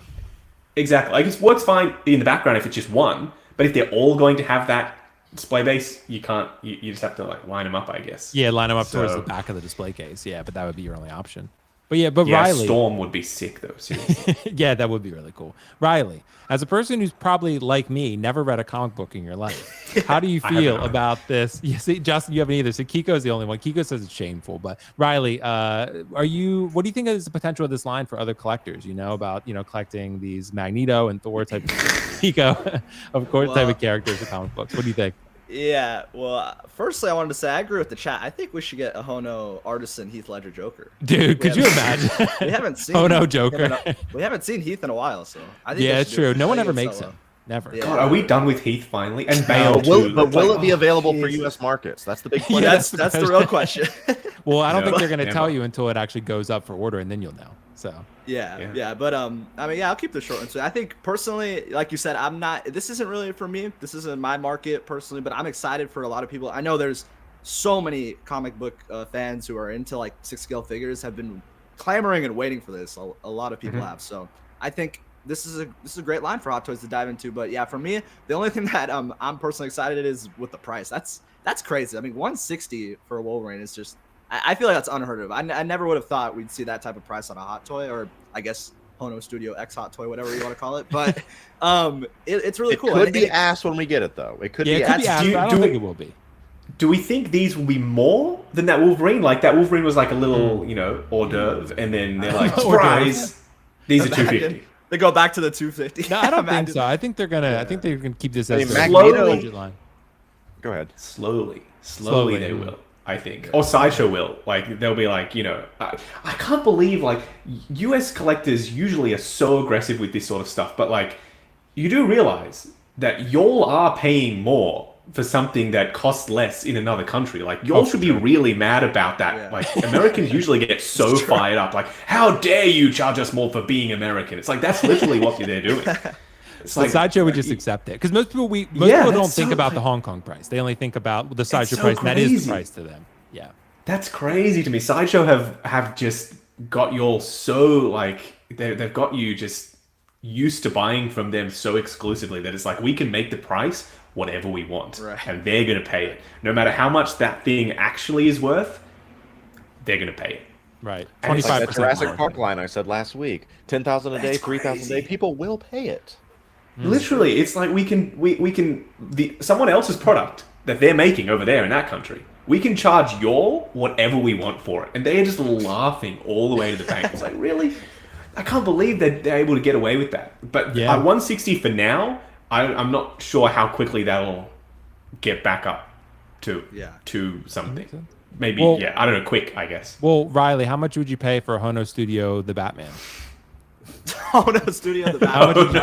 Exactly. Like it works fine in the background if it's just one, but if they're all going to have that display base, you can't. You just have to like line them up, I guess. Yeah, line them up towards the back of the display case. Yeah, but that would be your only option. But Riley, Storm would be sick though. Seriously. Yeah, that would be really cool. Riley, as a person who's probably like me, never read a comic book in your life, how do you feel about this? You see, Justin, you haven't either. So Keco's the only one. Keco says it's shameful. But Riley, what do you think is the potential of this line for other collectors? About collecting these Magneto and Thor type, Keco, of course, type of characters in comic books. What do you think? Yeah, well, firstly, I wanted to say I agree with the chat. I think we should get a Hono artisan Heath Ledger Joker. Dude, could you imagine? We haven't seen Hono Joker. We haven't seen Heath in a while, so I think it's true. No one ever makes him. Never. God, are we done with Heath finally? And Bale too. But will it be available for U.S. markets? That's the big question. That's the real question. Well, I don't think they're going to tell you until it actually goes up for order, and then you'll know. So yeah. But I'll keep this short and sweet. I think personally, like you said, this isn't really for me. This isn't my market personally, but I'm excited for a lot of people. I know there's so many comic book fans who are into like 6-scale figures have been clamoring and waiting for this. A lot of people have. So I think this is a great line for Hot Toys to dive into. But yeah, for me, the only thing that I'm personally excited is with the price. That's crazy. I mean, 160 for a Wolverine is just. I feel like that's unheard of. I never would have thought we'd see that type of price on a Hot Toy, or I guess Hono Studio X Hot Toy, whatever you want to call it. But it's really cool. It could be ass when we get it, though. It could be ass. I don't think it will be. Do we think these will be more than that Wolverine? Like that Wolverine was like a little, hors d'oeuvre, and then they're like, surprise, these are 250. They go back to the 250. No, I don't think so. I think they're gonna keep this as a budget line. Go ahead. Slowly they will. I think, or Sideshow will. Like they'll be like, I can't believe like U.S. collectors usually are so aggressive with this sort of stuff, but like you do realize that y'all are paying more for something that costs less in another country. Like y'all should be really mad about that. Yeah. Like Americans usually get so fired up. Like, how dare you charge us more for being American? It's like that's literally what they're doing. It's like Sideshow would just accept it because most people don't think about the Hong Kong price. They only think about the Sideshow price, and that is the price to them. Yeah, that's crazy to me. Sideshow have just got you all so like they've got you just used to buying from them so exclusively that it's like we can make the price whatever we want, and they're going to pay it. No matter how much that thing actually is worth, they're going to pay it. Right. 25% 25% like that Jurassic more. Park line I said last week. 10,000 a day, 3,000 a day. People will pay it. Literally, it's like we can someone else's product that they're making over there in that country. We can charge y'all whatever we want for it, and they are just laughing all the way to the bank. It's like, really? I can't believe that they're able to get away with that. But at 160 for now, I'm not sure how quickly that'll get back up to something. Maybe, I don't know, quick, I guess. Well, Riley, how much would you pay for a Hono Studio the Batman? Hono Studio the Batman.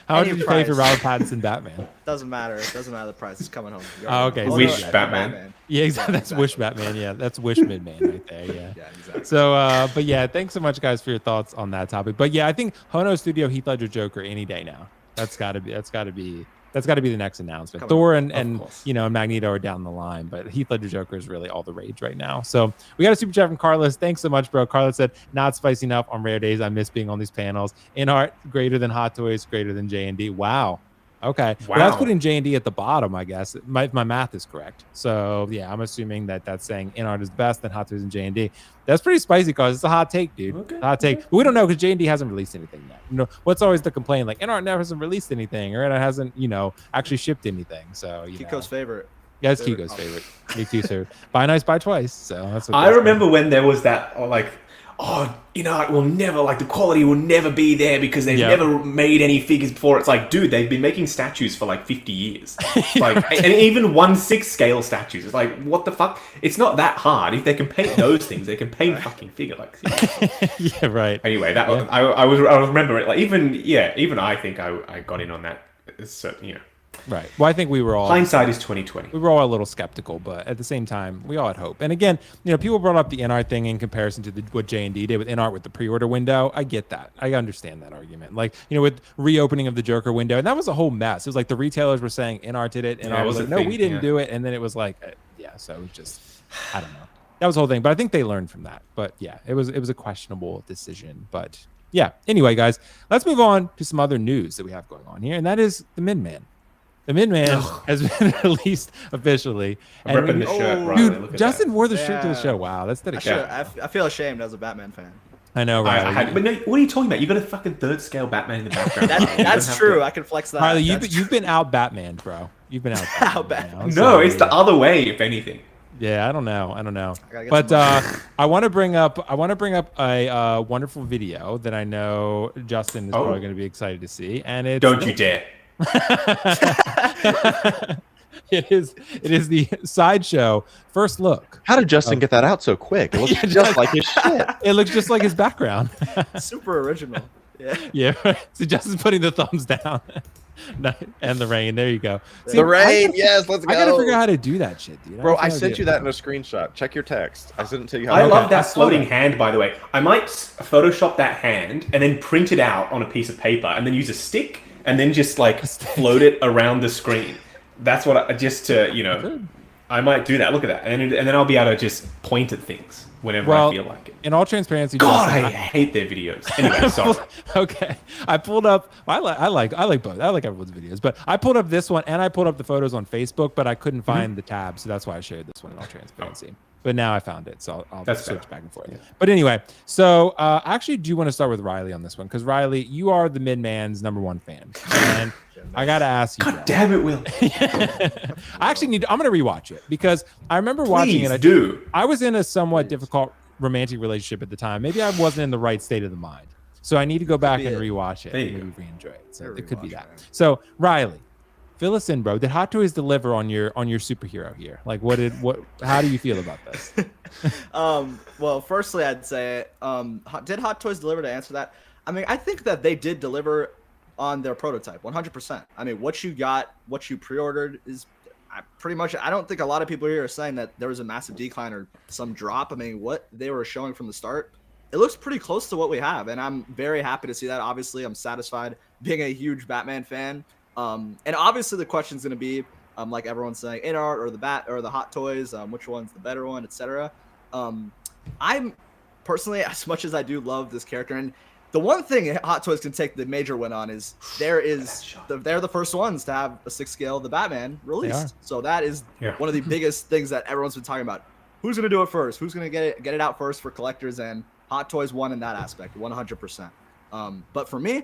How much did you pay for Robert Pattinson Batman? Doesn't matter. It doesn't matter the price. It's coming home. Oh, okay. Wish Batman. Yeah, exactly. That's Wish Batman. Yeah, that's Wish Midman right there. Yeah. Yeah, exactly. So, but yeah, thanks so much, guys, for your thoughts on that topic. But yeah, I think Hono Studio Heath Ledger Joker any day now. That's got to be the next announcement. Thor and Magneto are down the line, but Heath Ledger Joker is really all the rage right now. So we got a super chat from Carlos. Thanks so much, bro. Carlos said, "Not spicy enough on rare days. I miss being on these panels. In art, greater than Hot Toys, greater than JND." Wow. Okay. Wow. Well, that's putting JND at the bottom, I guess. My math is correct. So yeah, I'm assuming that's saying in art is best, then Hot Toys and JND. That's pretty spicy because it's a hot take, dude. Okay. Hot take. But we don't know because JND hasn't released anything yet. You know, what's always the complaint? Like, in art never hasn't released anything, or it hasn't, actually shipped anything. So Kiko's favorite. Yeah, it's Kiko's favorite. Me too, sir. Buy nice, buy twice. So that's what I remember when there was that it will never, the quality will never be there because they've never made any figures before. It's like, dude, they've been making statues for 50 years. And even 1/6 scale statues. It's like, what the fuck? It's not that hard. If they can paint those things, they can paint fucking figure. Yeah, right. Anyway, I remember it. Even I think I got in on that. So, Right. Well, I think we were all hindsight is 2020. We were all a little skeptical, but at the same time, we all had hope. And again, people brought up the in-art thing in comparison to what JND did with in-art with the pre-order window. I get that. I understand that argument. With reopening of the Joker window, and that was a whole mess. It was like the retailers were saying in-art did it, and I was like, no, we didn't do it. And then it was like, so it was just, I don't know. That was the whole thing. But I think they learned from that. But yeah, it was a questionable decision. But yeah. Anyway, guys, let's move on to some other news that we have going on here, and that is the Midman. The Midman has been released officially. I'm ripping the shirt, right? Dude, Justin wore the shirt to the show. Wow, that's dedication. I feel ashamed as a Batman fan. I know, right? But no, what are you talking about? You got a fucking 3rd scale Batman in the background. That's true. I can flex that. Riley, you've been out Batman, bro. You've been out Batman. No, it's the other way, if anything. Yeah, I don't know. But I want to bring up a wonderful video that I know Justin is probably going to be excited to see, and it's Don't you dare. It is the Sideshow first look. How did Justin get that out so quick? It looks just like his shit. It looks just like his background. Super original. Yeah. So Justin's putting the thumbs down. And the rain. There you go. See, the rain. Yes, let's go. I gotta figure out how to do that shit, dude. Bro, I sent you that in a screenshot. Check your text. I didn't tell you how. I love that floating hand, by the way. I might Photoshop that hand and then print it out on a piece of paper and then use a stick and then just float it around the screen. That's what I might do that. Look at that. And then I'll be able to just point at things whenever I feel like it. In all transparency, God, I hate their videos. Anyway, sorry. Okay. I pulled up I like both. I like everyone's videos, but I pulled up this one and I pulled up the photos on Facebook, but I couldn't find the tab, so that's why I shared this one in all transparency. But now I found it, so I'll switch back and forth. Yeah. But anyway, so I actually do want to start with Riley on this one because Riley, you are the Midman's #1 fan, and I gotta ask you. God damn it, Will! I'm gonna rewatch it because I remember watching it. I was in a somewhat difficult romantic relationship at the time. Maybe I wasn't in the right state of the mind, so I need to go back and rewatch it and maybe re-enjoy it. So it could be that. So Riley, fill us in, bro. Did Hot Toys deliver on your superhero here? How do you feel about this? Well, firstly, I'd say, did Hot Toys deliver? To answer that, I mean, I think that they did deliver on their prototype, 100%. I mean, what you got, what you pre-ordered is pretty much. I don't think a lot of people here are saying that there was a massive decline or some drop. I mean, what they were showing from the start, it looks pretty close to what we have, and I'm very happy to see that. Obviously, I'm satisfied being a huge Batman fan. And obviously the question is going to be, like everyone's saying, in art or the Hot Toys, which one's the better one, etc. I'm personally, as much as I do love this character, and the one thing Hot Toys can take the major win on is they're the first ones to have a 6 scale of the Batman released. So that is one of the biggest things that everyone's been talking about. Who's gonna do it first? Who's gonna get it out first for collectors? And Hot Toys won in that aspect, 100%. But for me,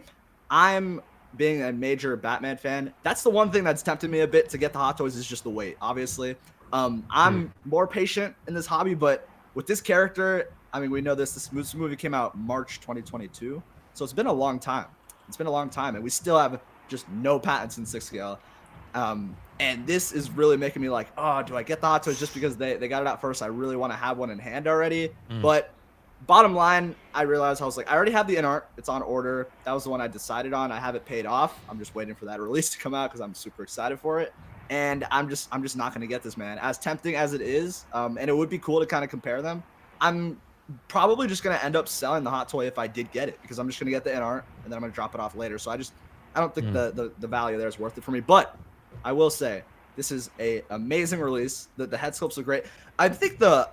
I'm being a major Batman fan. That's the one thing that's tempted me a bit to get the Hot Toys is just the weight. Obviously, I'm more patient in this hobby, but with this character, I mean, we know this movie came out March 2022, so it's been a long time. It's been a long time, and we still have just no patents in 6 scale. And this is really making me like, oh, do I get the Hot Toys just because they got it out first? I really want to have one in hand already. But bottom line, I realized I was like, I already have the in-art. It's on order. That was the one I decided on. I have it paid off. I'm just waiting for that release to come out because I'm super excited for it. And I'm just not going to get this, man. As tempting as it is, and it would be cool to kind of compare them, I'm probably just going to end up selling the Hot Toy if I did get it because I'm just going to get the in-art and then I'm going to drop it off later. So I don't think the value there is worth it for me. But I will say this is a amazing release. The head sculpts are great. I think the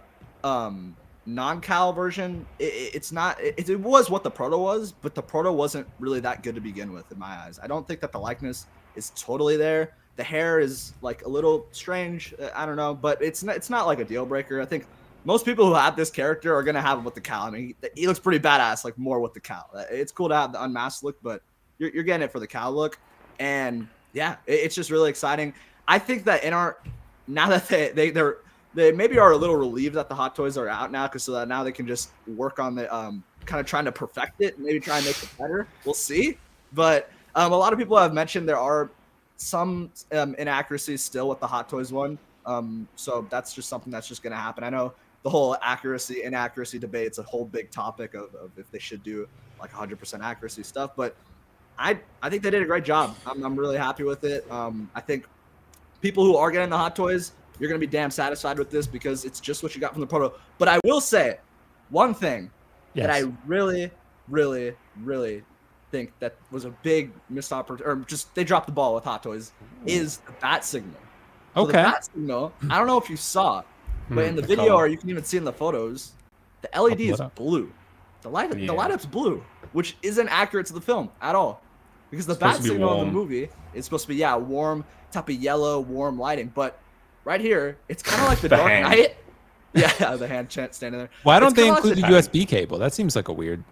non-cal version, it was what the proto was, but the proto wasn't really that good to begin with in my eyes. I don't think that the likeness is totally there. The hair is like a little strange. I don't know, but it's not like a deal breaker. I think most people who have this character are gonna have it with the cowl. I mean, he looks pretty badass, like more with the cowl. It's cool to have the unmasked look, but you're getting it for the cowl look. And yeah, it's just really exciting. I think that in art, now that they maybe are a little relieved that the Hot Toys are out now, because so that now they can just work on the kind of trying to perfect it, maybe try and make it better. We'll see. But a lot of people have mentioned there are some inaccuracies still with the Hot Toys one. So that's just something that's just going to happen. I know the whole inaccuracy debate, it's a whole big topic of if they should do like 100% accuracy stuff. But I think they did a great job. I'm really happy with it. I think people who are getting the Hot Toys, you're going to be damn satisfied with this because it's just what you got from the proto. But I will say one thing that I really, really, really think that was a big missed opportunity, or just they dropped the ball with Hot Toys, is the bat signal. So the bat signal, I don't know if you saw it, but in the video, or you can even see in the photos, the LED is blue. The light up's blue, which isn't accurate to the film at all. Because the bat signal in the movie is supposed to be, warm, type of yellow, warm lighting. But right here, it's kind of like the Dark Knight. Yeah, the hand standing there. Why don't they include the USB cable? That seems like a weird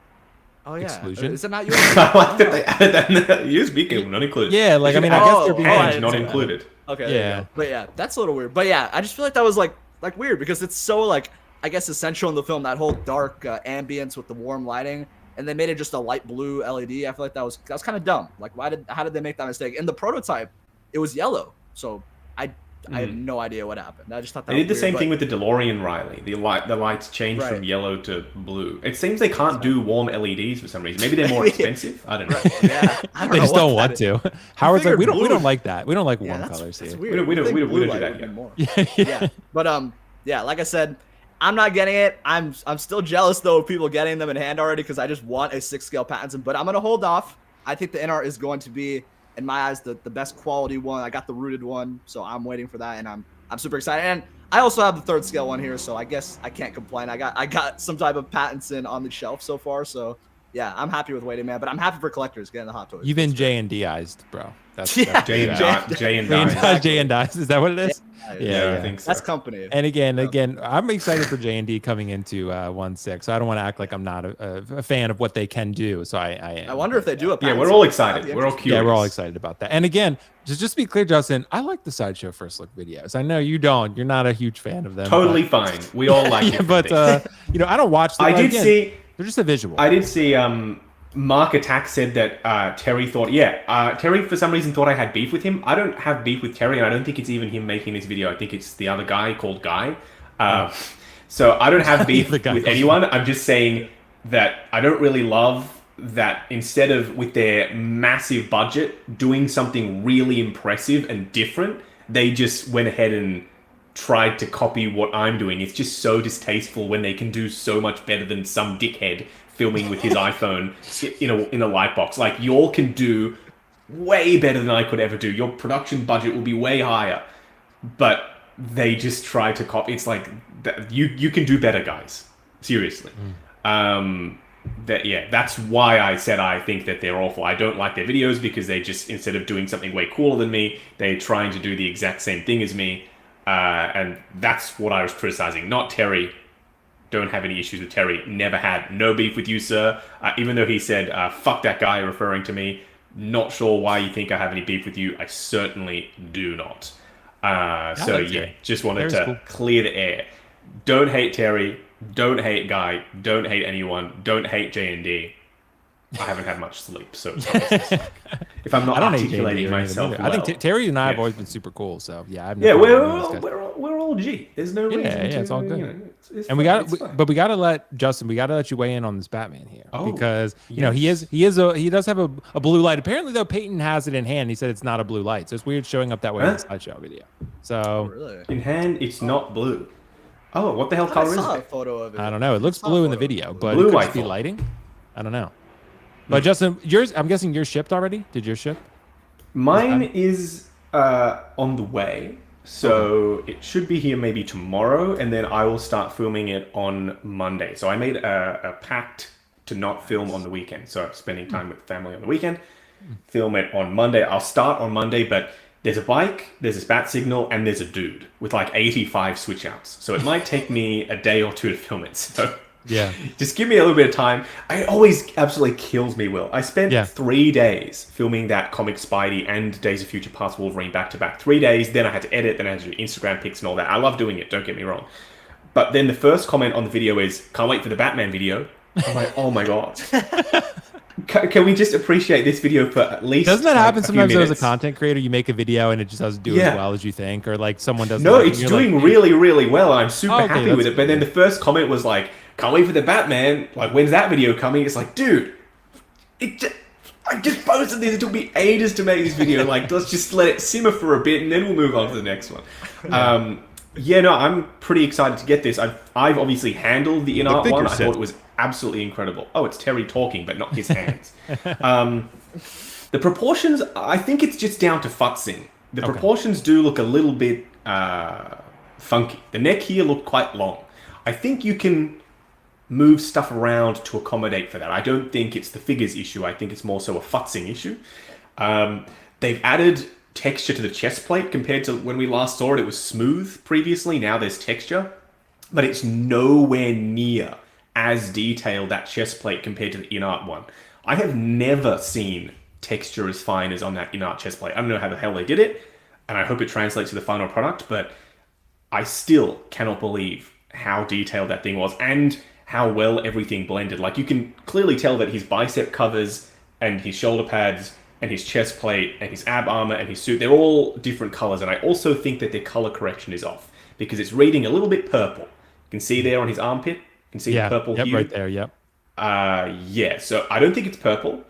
exclusion. Is it not USB? I like that they added that in the USB cable, not included. Yeah, like, I mean, I guess they're being hand not included. Okay. Yeah. But yeah, that's a little weird. But yeah, I just feel like that was like weird because it's so like, I guess, essential in the film, that whole dark ambience with the warm lighting. And they made it just a light blue LED. I feel like that was kind of dumb. Like, how did they make that mistake? In the prototype, it was yellow. So I have no idea what happened. I just thought that they did the same thing with the DeLorean, Riley. The lights changed from yellow to blue. It seems they can't do warm LEDs for some reason. Maybe they're more expensive. I don't know. Yeah, they just don't want to. Howard's like, we don't like that. We don't like warm colors here. We don't do that yet. Yeah. But like I said, I'm not getting it. I'm still jealous though of people getting them in hand already because I just want a 6 scale Pattinson. But I'm gonna hold off. I think the in-art is going to be, in my eyes, the best quality one. I got the rooted one, so I'm waiting for that, and I'm super excited. And I also have the 3rd scale one here, so I guess I can't complain. I got some type of Pattinson on the shelf so far, so yeah, I'm happy with waiting, man. But I'm happy for collectors getting the Hot Toys. You've been JND-ized, bro. That's JND. Is that what it is? Yeah, I think so. That's company. And again, I'm excited for JND coming into 1.6. So I don't want to act like I'm not a fan of what they can do. So I wonder if they do a Pattinson. Yeah, we're all excited. We're all curious. Yeah, we're all excited about that. And again, just to be clear, Justin, I like the Sideshow first look videos. I know you don't. You're not a huge fan of them. Totally fine. We all like it. But I don't watch them. They're just a visual. I did see Mark Attack said that Terry thought, Terry for some reason thought I had beef with him. I don't have beef with Terry, and I don't think it's even him making this video. I think it's the other guy called Guy. So I don't have beef with anyone. I'm just saying that I don't really love that instead of, with their massive budget, doing something really impressive and different, they just went ahead and tried to copy what I'm doing. It's just so distasteful when they can do so much better than some dickhead filming with his iPhone in a light box. Like, y'all can do way better than I could ever do. Your production budget will be way higher, but they just try to copy. It's like, you can do better, guys. Seriously. that's why I said I think that they're awful. I don't like their videos because they just, instead of doing something way cooler than me, they're trying to do the exact same thing as me. And that's what I was criticizing, not Terry. Don't have any issues with Terry. Never had. No beef with you, sir. Even though he said, fuck that guy, referring to me. Not sure why you think I have any beef with you. I certainly do not. So yeah, just wanted to clear the air. Don't hate Terry. Don't hate Guy. Don't hate anyone. Don't hate JND. I haven't had much sleep, so if I'm not articulating myself, I think Terry and I have always been super cool. So yeah, I've we're all G. There's no reason. Yeah, it's all good. You know, it's and fun, we got to let Justin. We got to let you weigh in on this Batman here because you know he does have a blue light. Apparently, though, Peyton has it in hand. He said it's not a blue light, so it's weird showing up that way in the Sideshow video. So really? In hand, it's not blue. Oh, what the hell color is it? A photo of it. I don't know. It looks blue in the video, but it could be lighting. I don't know. But Justin, I'm guessing yours shipped already? Did yours ship? Mine is on the way. So it should be here maybe tomorrow, and then I will start filming it on Monday. So I made a pact to not film on the weekend. So I'm spending time with family on the weekend. Film it on Monday. I'll start on Monday, but there's a bike, there's a bat signal, and there's a dude with like 85 switch outs. So it might take me a day or two to film it. So yeah, just give me a little bit of time. It always absolutely kills me, Will. I spent 3 days filming that comic Spidey and Days of Future Past Wolverine back to back. 3 days, then I had to edit, then I had to do Instagram pics and all that. I love doing it, don't get me wrong. But then the first comment on the video is, can't wait for the Batman video. I'm like, oh my God. Can we just appreciate this video for at least? Doesn't that happen sometimes as a content creator? You make a video and it just doesn't do as well as you think, or like someone doesn't. No, it's doing really, really well. I'm super happy with it. But then the first comment was like, can't wait for the Batman. Like, when's that video coming? It's like, dude, I just posted this. It took me ages to make this video. Like, let's just let it simmer for a bit and then we'll move on to the next one. I'm pretty excited to get this. I've obviously handled the in-art one. I thought it was absolutely incredible. Oh, it's Terry talking, but not his hands. The proportions, I think it's just down to futzing. The proportions do look a little bit funky. The neck here looked quite long. I think you can move stuff around to accommodate for that. I don't think it's the figures issue. I think it's more so a futzing issue. They've added texture to the chest plate compared to when we last saw it. It was smooth previously. Now there's texture, but it's nowhere near as detailed, that chest plate, compared to the in-art one. I have never seen texture as fine as on that in-art chest plate. I don't know how the hell they did it, and I hope it translates to the final product, but I still cannot believe how detailed that thing was and how well everything blended. Like, you can clearly tell that his bicep covers and his shoulder pads and his chest plate and his ab armor and his suit, they're all different colors, and I also think that their color correction is off because it's reading a little bit purple. You can see there on his armpit. You can see the purple hue. Right there, so I don't think it's purple.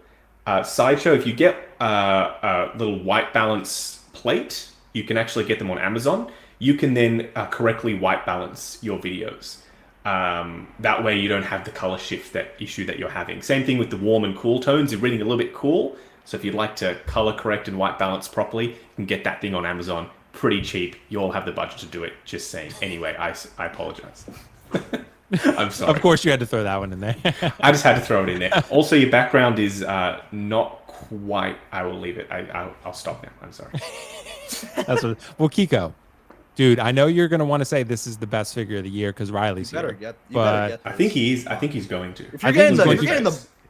Sideshow, if you get a little white balance plate, you can actually get them on Amazon. You can then correctly white balance your videos. That way you don't have the color shift issue that you're having. Same thing with the warm and cool tones. They're reading a little bit cool. So if you'd like to color correct and white balance properly, you can get that thing on Amazon. Pretty cheap. You all have the budget to do it. Just saying. Anyway, I apologize. I'm sorry. Of course you had to throw that one in there. I just had to throw it in there. Also, your background is not quite... I will leave it. I'll stop now. I'm sorry. Well, Keco, dude, I know you're going to want to say this is the best figure of the year because Riley's here. You better get I think he's going to.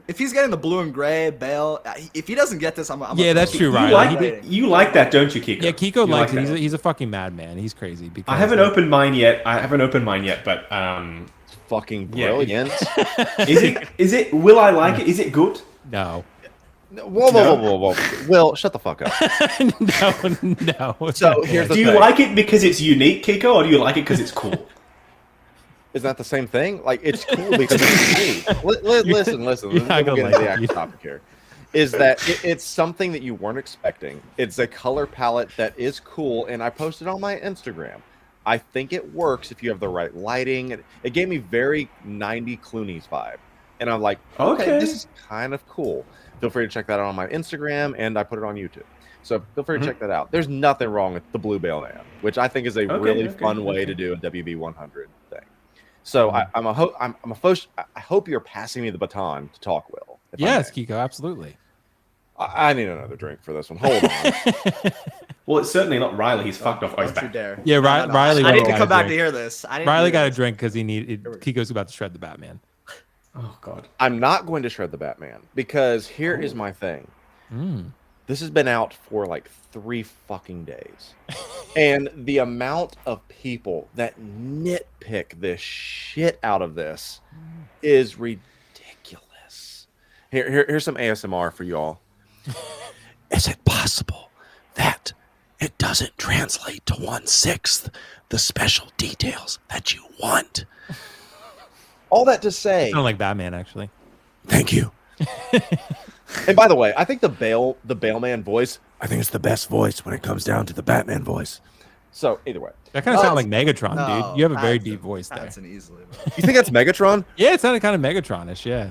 If he's getting the blue and gray Bale, if he doesn't get this, I'm that's true, Riley. You like that, don't you, Keco? Yeah, Keco likes it. He's a fucking madman. He's crazy. I haven't opened mine yet. but fucking brilliant. Is it? Will I like it? Is it good? No. Whoa. Will, shut the fuck up. No. So here's the thing. Do you like it because it's unique, Keco, or do you like it because it's cool? Is that the same thing? Like, it's cool because it's unique. Listen. We'll get into the actual topic here. Is that it's something that you weren't expecting. It's a color palette that is cool, and I posted on my Instagram. I think it works if you have the right lighting. It gave me very 90 Clooney's vibe. And I'm like, okay, this is kind of cool. Feel free to check that out on my Instagram, and I put it on YouTube. So feel free to check that out. There's nothing wrong with the Blue Bale Man, which I think is a really fun way to do a WB100 thing. So I hope you're passing me the baton to talk, Will. Yes, Keco, absolutely. I need another drink for this one. Hold on. Well, it's certainly not Riley. He's fucked off. Oh, he's Don't you back. dare. Yeah, No. Riley. I need to got come a back drink. to hear this. Riley got a drink because Kiko's about to shred the Batman. Oh God. I'm not going to shred the Batman because here is my thing. This has been out for like 3 fucking days. And the amount of people that nitpick this shit out of this is ridiculous. Here's some ASMR for y'all. Is it possible that it doesn't translate to 1/6 the special details that you want? All that to say, Sound like Batman, actually. thank you. And by the way, I think the Bailman voice, I think it's the best voice when it comes down to the Batman voice. So either way, That kind of sounded like Megatron, No, dude. You have a very Pattinson- deep voice there. Pattinson easily. you think that's Megatron? Yeah, it sounded kind of Megatron-ish, yeah.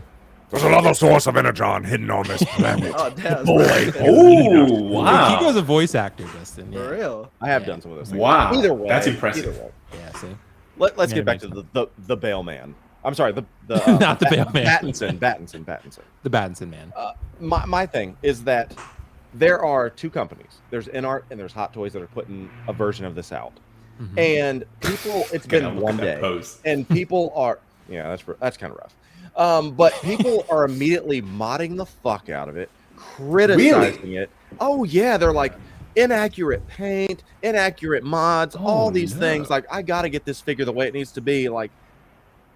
There's another source of energon hidden on this planet. Oh damn. Boy. Oh wow. Kiko's a voice actor, Justin. Yeah. For real. I have done some of those things. Wow. Either way, That's impressive. either way. Yeah, see? Let's Yeah, get back to makes the Bailman. I'm sorry, the Not the Bailman. Battinson. The Battinson man. My thing is that there are 2 companies. There's InArt and there's Hot Toys that are putting a version of this out. And people, it's been one day, and people are, yeah, that's kind of rough. But people are immediately modding the fuck out of it, criticizing it. Oh yeah, they're like inaccurate paint, inaccurate mods, all these things. Like, I gotta get this figure the way it needs to be. Like,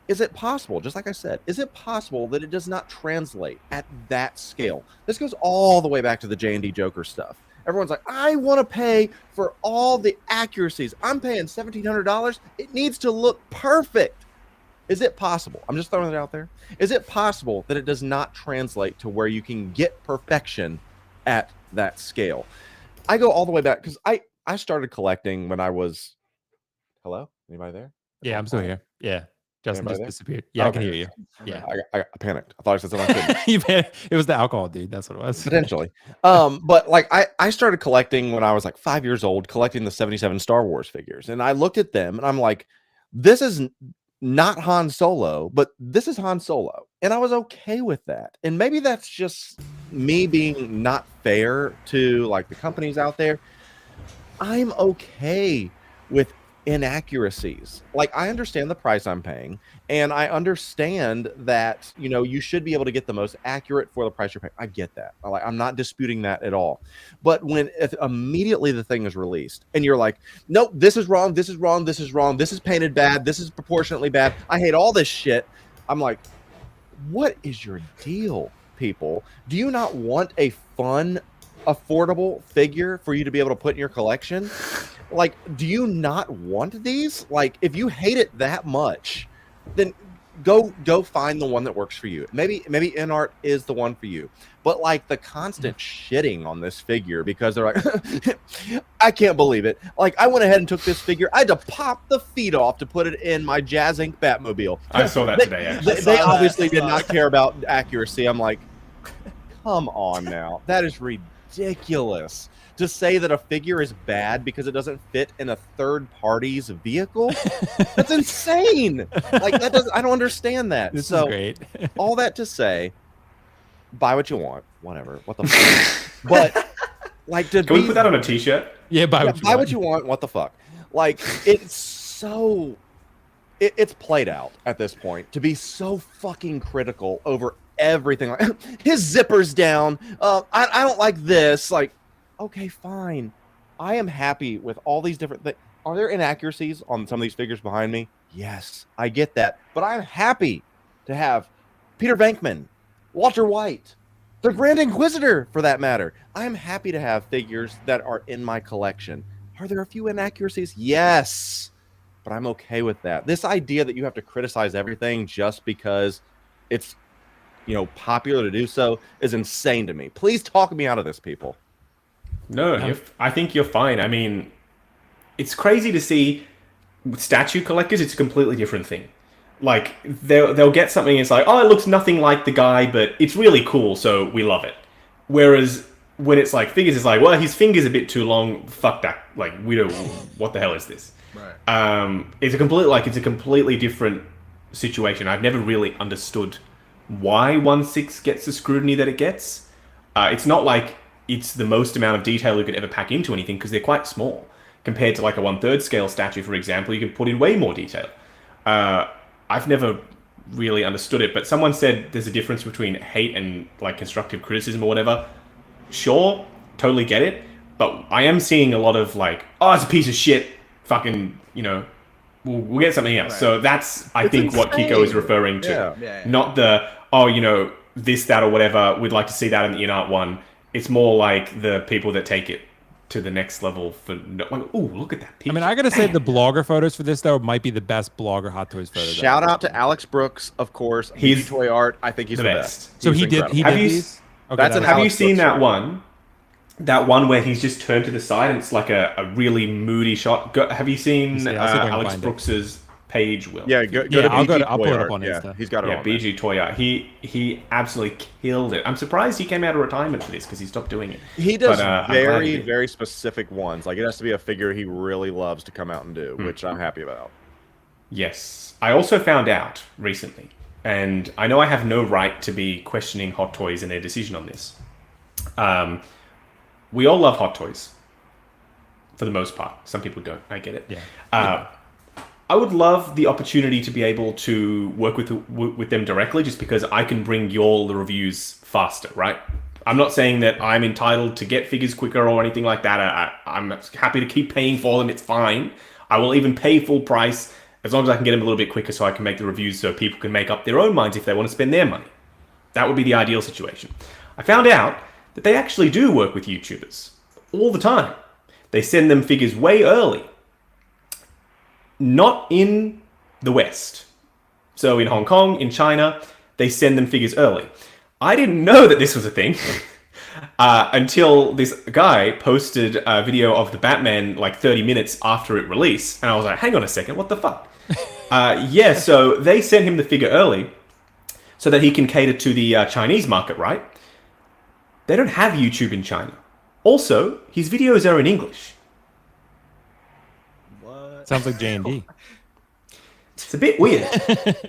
is it possible, just like I said, is it possible that it does not translate at that scale? This goes all the way back to the JND Joker stuff. Everyone's like, I want to pay for all the accuracies. I'm paying $1,700. It needs to look perfect. Is it possible? I'm just throwing it out there. Is it possible that it does not translate to where you can get perfection at that scale? I go all the way back because I started collecting when I was... Hello? Anybody there? Yeah, I'm still here. Yeah. Justin Anybody just there? disappeared. Yeah, Okay. I can hear you. Yeah. I panicked. I thought I said something I couldn't. It was the alcohol, dude. That's what it was. Potentially. But like I started collecting when I was like 5 years old, collecting the 77 Star Wars figures. And I looked at them and I'm like, this is not Han Solo, but this is Han Solo. And I was okay with that. And maybe that's just me being not fair to like the companies out there. I'm okay with inaccuracies. Like, I understand the price I'm paying, and I understand that, you know, you should be able to get the most accurate for the price you're paying. I get that. I'm not disputing that at all. But when immediately the thing is released and you're like, nope, this is wrong, this is wrong, this is wrong, this is painted bad, this is proportionately bad, I hate all this shit. I'm like, what is your deal, people? Do you not want a fun, affordable figure for you to be able to put in your collection? Like, do you not want these? Like, if you hate it that much, then go find the one that works for you. Maybe InArt is the one for you. But like the constant shitting on this figure because they're like, I can't believe it. Like, I went ahead and took this figure. I had to pop the feet off to put it in my Jazz Inc. Batmobile. I saw that today, actually. They obviously did not care about accuracy. I'm like, come on now. That is ridiculous. To say that a figure is bad because it doesn't fit in a third party's vehicle, that's insane. Like, that doesn't, I don't understand that. This so is great. all that to say, buy what you want, whatever. What the fuck? But like, to Can we put that on a t-shirt? Yeah, buy what you want. What the fuck? Like, it's so it's played out at this point to be so fucking critical over everything. Like, his zipper's down. I don't like this. Like, okay, fine. I am happy with all these different things. Are there inaccuracies on some of these figures behind me? Yes, I get that. But I'm happy to have Peter Venkman, Walter White, the Grand Inquisitor, for that matter. I'm happy to have figures that are in my collection. Are there a few inaccuracies? Yes. But I'm okay with that. This idea that you have to criticize everything just because it's, you know, popular to do so is insane to me. Please talk me out of this, people. No, I think you're fine. I mean, it's crazy to see with statue collectors, it's a completely different thing. Like, they'll get something, it's like, oh, it looks nothing like the guy, but it's really cool, so we love it. Whereas when it's like figures, it's like, well, his finger's a bit too long, fuck that. Like, we don't, what the hell is this? Right. It's a completely different situation. I've never really understood why 1/6 gets the scrutiny that it gets. It's not like it's the most amount of detail you could ever pack into anything, because they're quite small compared to like a 1/3 scale statue, for example. You can put in way more detail. I've never really understood it, but someone said there's a difference between hate and like constructive criticism or whatever. Sure, totally get it, but I am seeing a lot of like, oh, it's a piece of shit, fucking, you know, we'll get something else. Right. So that's, I think, insane. What Keco is referring to. Yeah. Not the, oh, you know, this, that, or whatever, we'd like to see that in the in-art one. It's more like the people that take it to the next level for, like, oh, look at that picture. I mean, I gotta say the blogger photos for this, though, might be the best blogger Hot Toys photos. Shout out to Alex Brooks, of course. He's toy art. I think he's the best. So he did these? Okay, have you seen that one? That one where he's just turned to the side and it's like a really moody shot. Have you seen Alex Brooks's page, Will? Yeah, go to I'll pull it up on Insta. He's got it on BG Toy Art. He absolutely killed it. I'm surprised he came out of retirement for this because he stopped doing it. He does very specific ones. Like, it has to be a figure he really loves to come out and do, which I'm happy about. Yes. I also found out recently, and I know I have no right to be questioning Hot Toys and their decision on this. We all love Hot Toys, for the most part. Some people don't. I get it. Yeah. I would love the opportunity to be able to work with them directly, just because I can bring you all the reviews faster, right? I'm not saying that I'm entitled to get figures quicker or anything like that. I'm happy to keep paying for them. It's fine. I will even pay full price as long as I can get them a little bit quicker so I can make the reviews so people can make up their own minds if they want to spend their money. That would be the ideal situation. I found out that they actually do work with YouTubers all the time. They send them figures way early. Not in the West. So in Hong Kong, in China, they send them figures early. I didn't know that this was a thing until this guy posted a video of the Batman like 30 minutes after it released. And I was like, hang on a second, what the fuck? So they sent him the figure early so that he can cater to the Chinese market, right? They don't have YouTube in China. Also, his videos are in English. What? Sounds like JND. It's a bit weird.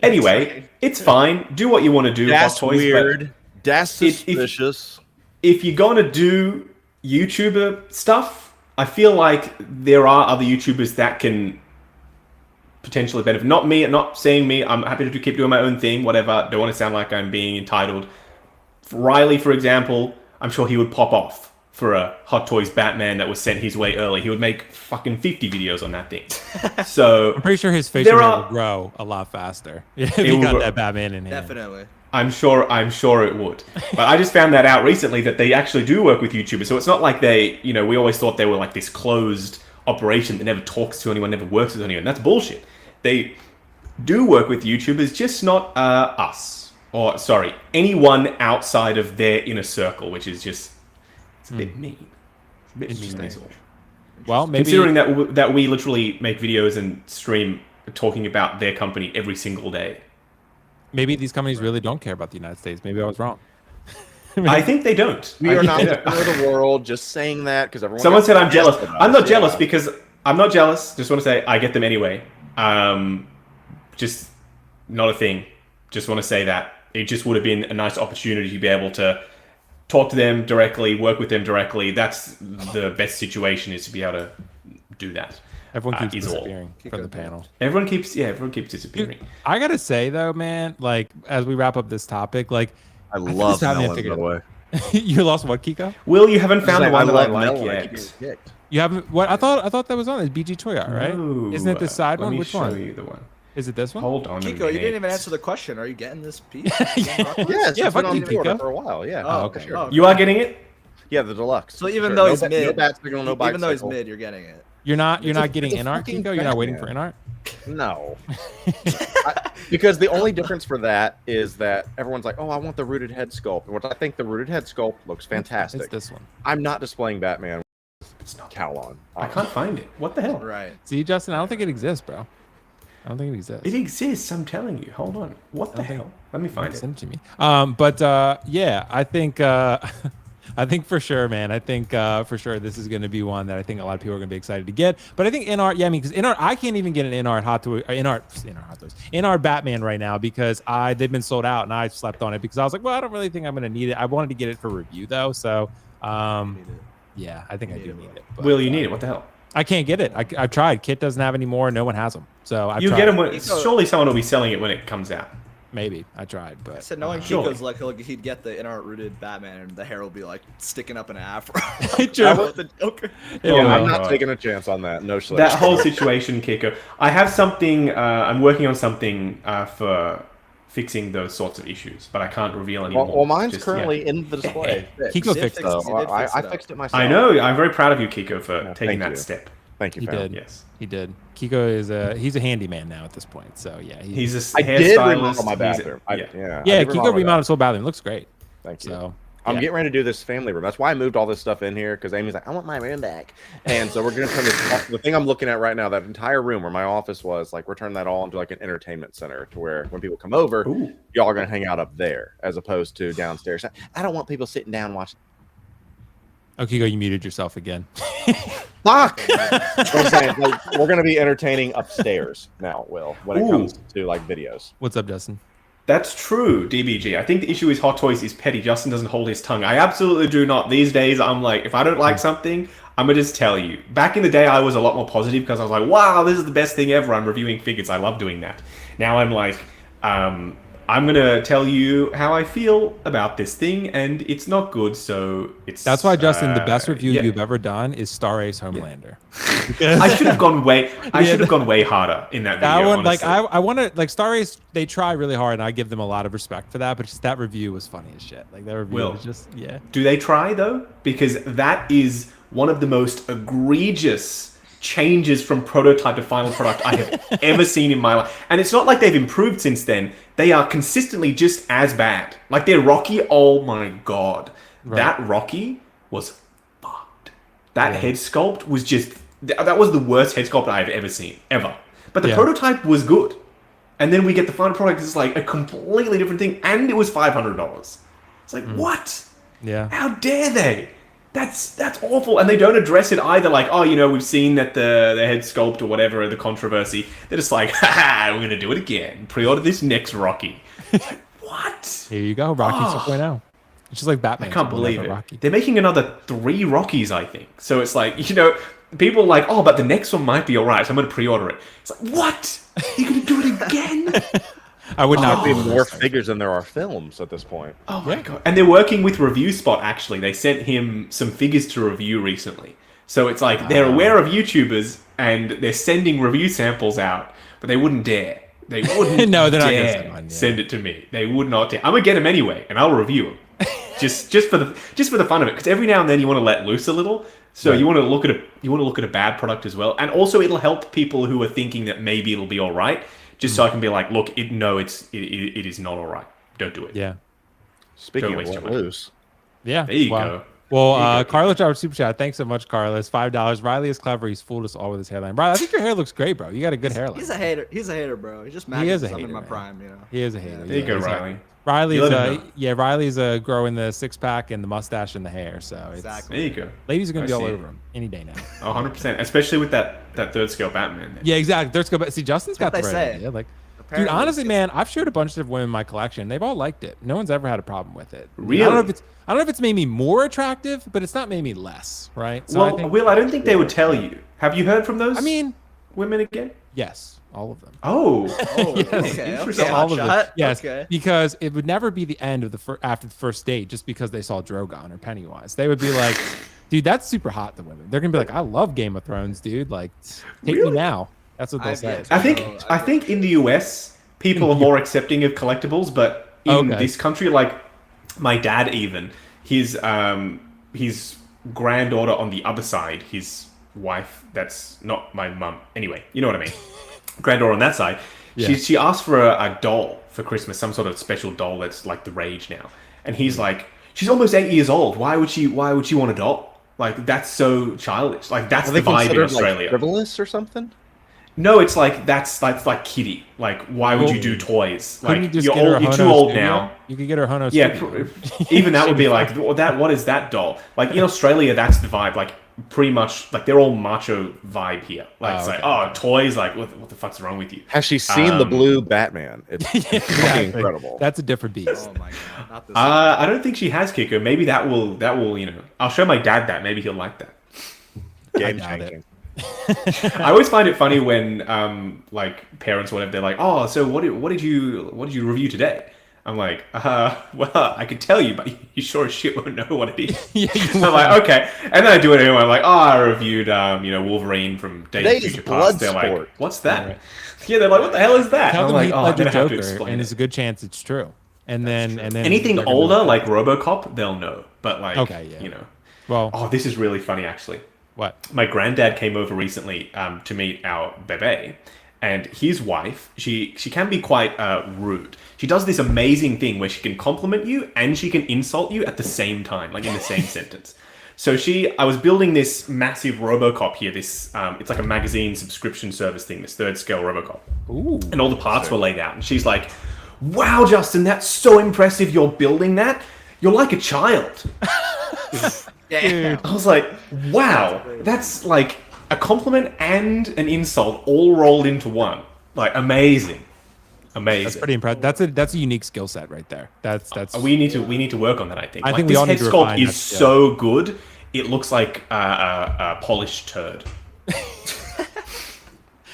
Anyway, it's fine. Do what you want to do. That's Hot Toys, weird. That's suspicious. If you're going to do YouTuber stuff, I feel like there are other YouTubers that can potentially benefit. Not me, not saying me. I'm happy to keep doing my own thing, whatever. Don't want to sound like I'm being entitled. Riley, for example, I'm sure he would pop off for a Hot Toys Batman that was sent his way early. He would make fucking 50 videos on that thing. So I'm pretty sure his facial hair will grow a lot faster if he got that Batman in here. Definitely. I'm sure it would. But I just found that out recently that they actually do work with YouTubers. So it's not like they, you know, we always thought they were like this closed operation that never talks to anyone, never works with anyone. That's bullshit. They do work with YouTubers, just not us. Or, sorry, anyone outside of their inner circle, which is just, it's a bit mean. It's a bit interesting. Well, maybe... Considering that we literally make videos and stream talking about their company every single day. Maybe these companies really don't care about the United States. Maybe I was wrong. I think they don't. We are not the end of the world, just saying that, because everyone... Someone said I'm jealous. I'm not jealous because... I'm not jealous. Just want to say I get them anyway. Just not a thing. Just want to say that. It just would have been a nice opportunity to be able to talk to them directly, work with them directly. That's the best situation, is to be able to do that. Everyone keeps disappearing from the panel. Everyone keeps disappearing. Dude, I gotta say though, man, like as we wrap up this topic, like I love melon, by the way. You lost what, Keco? Will, you haven't found the one that I like yet. You haven't? What? I thought that was on. It's BG Toy Art, right? No, isn't it the side one? Which one? Let me show you the one. Is it this one? Hold on. Keco, you didn't even answer the question. Are you getting this piece? It's been on Florida for a while. Yeah. Oh, okay. Sure. Okay. You are getting it? Yeah, the deluxe. So even though he's mid, no bat signal, no bike even though he's cycle. mid, you're getting it. You're not getting in art, Keco? You're not waiting for in art? No. Because the only difference for that is that everyone's like, oh, I want the rooted head sculpt. And I think the rooted head sculpt looks fantastic. It's this one. I'm not displaying Batman. It's not cowl on. I can't find it. What the hell? Right. See, Justin, I don't think it exists, bro. I don't think it exists. It exists, I'm telling you. Hold on. What the hell? Let me find it. Send it to me. Yeah, I think I think for sure, man. I think for sure this is going to be one that I think a lot of people are going to be excited to get. But I think in art, yeah, I mean, because in art, I can't even get an in art Hot Toys, in art Batman right now because they've been sold out and I slept on it because I was like, well, I don't really think I'm going to need it. I wanted to get it for review though, so yeah, I think I do need it. But, Will, you need it? What the hell? I can't get it. I've tried. Kit doesn't have any more. No one has them. So I've You tried. get them when surely someone will be selling it when it comes out. Maybe I tried, but I said knowing Keco's like he'd get the in-art rooted Batman and the hair will be like sticking up in an afro. I'm not taking a chance on that. No shit. That whole situation, Keco. I have something. I'm working on something for fixing those sorts of issues, but I can't reveal any more. Well, mine's currently in the display. Kiko fixed it. I fixed it myself. I know. I'm very proud of you, Keco, for taking that step. Thank you. He did. Yes, he did. Kiko is he's a handyman now at this point. So yeah, he's a I did remodel hairstylist. my bathroom. Yeah, Kiko remodeled his whole bathroom. Looks great. Thank you. So I'm getting ready to do this family room. That's why I moved all this stuff in here because Amy's like, I want my room back. And so we're going to turn this, the thing I'm looking at right now, that entire room where my office was, like, we're turning that all into like an entertainment center to where when people come over, y'all are going to hang out up there as opposed to downstairs. I don't want people sitting down watching. Oh, Kiko, you muted yourself again. Fuck! I'm saying, like, we're going to be entertaining upstairs now, Will, when it comes to like videos. What's up, Justin? That's true, DBG. I think the issue is Hot Toys is petty. Justin doesn't hold his tongue. I absolutely do not. These days, I'm like, if I don't like something, I'm going to just tell you. Back in the day, I was a lot more positive because I was like, wow, this is the best thing ever. I'm reviewing figures. I love doing that. Now I'm like, I'm going to tell you how I feel about this thing, and it's not good, so it's... That's why, Justin, the best review you've ever done is Star Ace Homelander. I should have gone way harder in that video, that one, honestly. like, I want to... Like, Star Ace, they try really hard, and I give them a lot of respect for that, but just that review was funny as shit. Like, that review was just... Yeah. Do they try, though? Because that is one of the most egregious changes from prototype to final product I have ever seen in my life. And it's not like they've improved since then. They are consistently just as bad. Like their Rocky, oh my god. Right. That Rocky was fucked. That head sculpt was just... That was the worst head sculpt I've ever seen. Ever. But the prototype was good. And then we get the final product. It's like a completely different thing. And it was $500. It's like, what? Yeah. How dare they? That's awful, and they don't address it either. Like, oh, you know, we've seen that the head sculpt or whatever, the controversy. They're just like, ha, we're gonna do it again. Pre-order this next Rocky. Like, what? Here you go, Rocky 2.0. It's just like Batman. I can't believe it. Rocky. They're making another 3 Rockies, I think. So it's like, you know, people are like, oh, but the next one might be alright, so I'm gonna pre-order it. It's like, what? You're gonna do it again? I would not be more figures than there are films at this point. Oh my god! And they're working with Review Spot. Actually, they sent him some figures to review recently. So it's like they're aware of YouTubers and they're sending review samples out, but they wouldn't dare. They wouldn't. No, they're dare not gonna send it to me. They would not dare. I'm gonna get them anyway, and I'll review them. just for the fun of it, because every now and then you want to let loose a little. So you want to look at a bad product as well, and also it'll help people who are thinking that maybe it'll be all right. Just so I can be like, look, it is not all right. Don't do it. Yeah. Speaking of let loose. Yeah. There you go. Well, Carlos dropped super chat. Thanks so much, Carlos. $5. Riley is clever. He's fooled us all with his hairline. Riley, I think your hair looks great, bro. You got a good hairline. He's a hater. He's a hater, bro. He's just mad because I'm in my prime, you know. He is a hater. There you go, Riley. Riley's growing the 6-pack and the mustache and the hair. So exactly. There you go. Ladies are gonna be all over him any day now. 100%, especially with that third scale Batman. There. Yeah, exactly. Third scale. See, Justin's got the right idea. Like, dude, honestly, man, I've showed a bunch of women in my collection. They've all liked it. No one's ever had a problem with it. Really? I don't know if it's made me more attractive, but it's not made me less, right? So well, Will, I don't think they would tell you. Have you heard from those? Women again? Yes. All of them. Oh, yes. Interesting. All of them. Yes, okay. Because it would never be the end of after the first date just because they saw Drogon or Pennywise. They would be like, dude, that's super hot, the women. They're going to be like, I love Game of Thrones, dude. Like, take me now. That's what they'll say. I think in the US, people are more accepting of collectibles, but in this country, like my dad even, his granddaughter on the other side, his wife, that's not my mum. Anyway, you know what I mean. Granddaughter on that side, she asked for a doll for Christmas, some sort of special doll that's like the rage now. And he's like, she's almost 8 years old. Why would she want a doll? Like, that's so childish. Like, that's the vibe in Australia. Like, frivolous or something? No, it's like that's like Kitty. Like, why would you do toys? Couldn't Like, you just you're get her a old, you're Hono too old studio? now. You could get her Hono Yeah, studio. even that would be like, fine. what is that doll? Like in Australia, that's the vibe. Like pretty much, like they're all macho vibe here. Like it's like, oh, toys. Like what the fuck's wrong with you? Has she seen the blue Batman? It's Exactly. incredible. That's a different beast. Oh my god, not this. I don't think she has Keco. Maybe that will I'll show my dad that. Maybe he'll like that. Game doubt changing. I always find it funny when like parents or whatever, they're like, oh, so what did you review today? I'm like, well, I could tell you, but you sure as shit won't know what it is. I'm like, okay. And then I do it anyway. I'm like, oh, I reviewed Wolverine from Days of Today's Future Past. They're Bloodsport. like, what's that? Yeah, they're like, what the hell is that? Tell I'm them like, Heath oh, I'm Ledger gonna have to Joker, explain and it. it's a good chance it's true. And then Anything they're gonna older, be like RoboCop, they'll know. But like, Okay, yeah. Well, Oh, this is really funny, actually. what? My granddad came over recently to meet our bebe, and his wife, she can be quite rude. She does this amazing thing where she can compliment you and she can insult you at the same time, like in the same sentence. So I was building this massive RoboCop here. This it's like a magazine subscription service thing. This third scale RoboCop, Ooh. and all the parts were laid out. And she's like, "Wow, Justin, that's so impressive. You're building that. You're like a child." Dude. I was like, wow, that's like a compliment and an insult all rolled into one. Like, amazing. That's pretty impressive. That's a unique skill set right there. That's We need to work on that, I think. I Like, think we this all head need to sculpt refine is that skill. so good, it looks like a polished turd.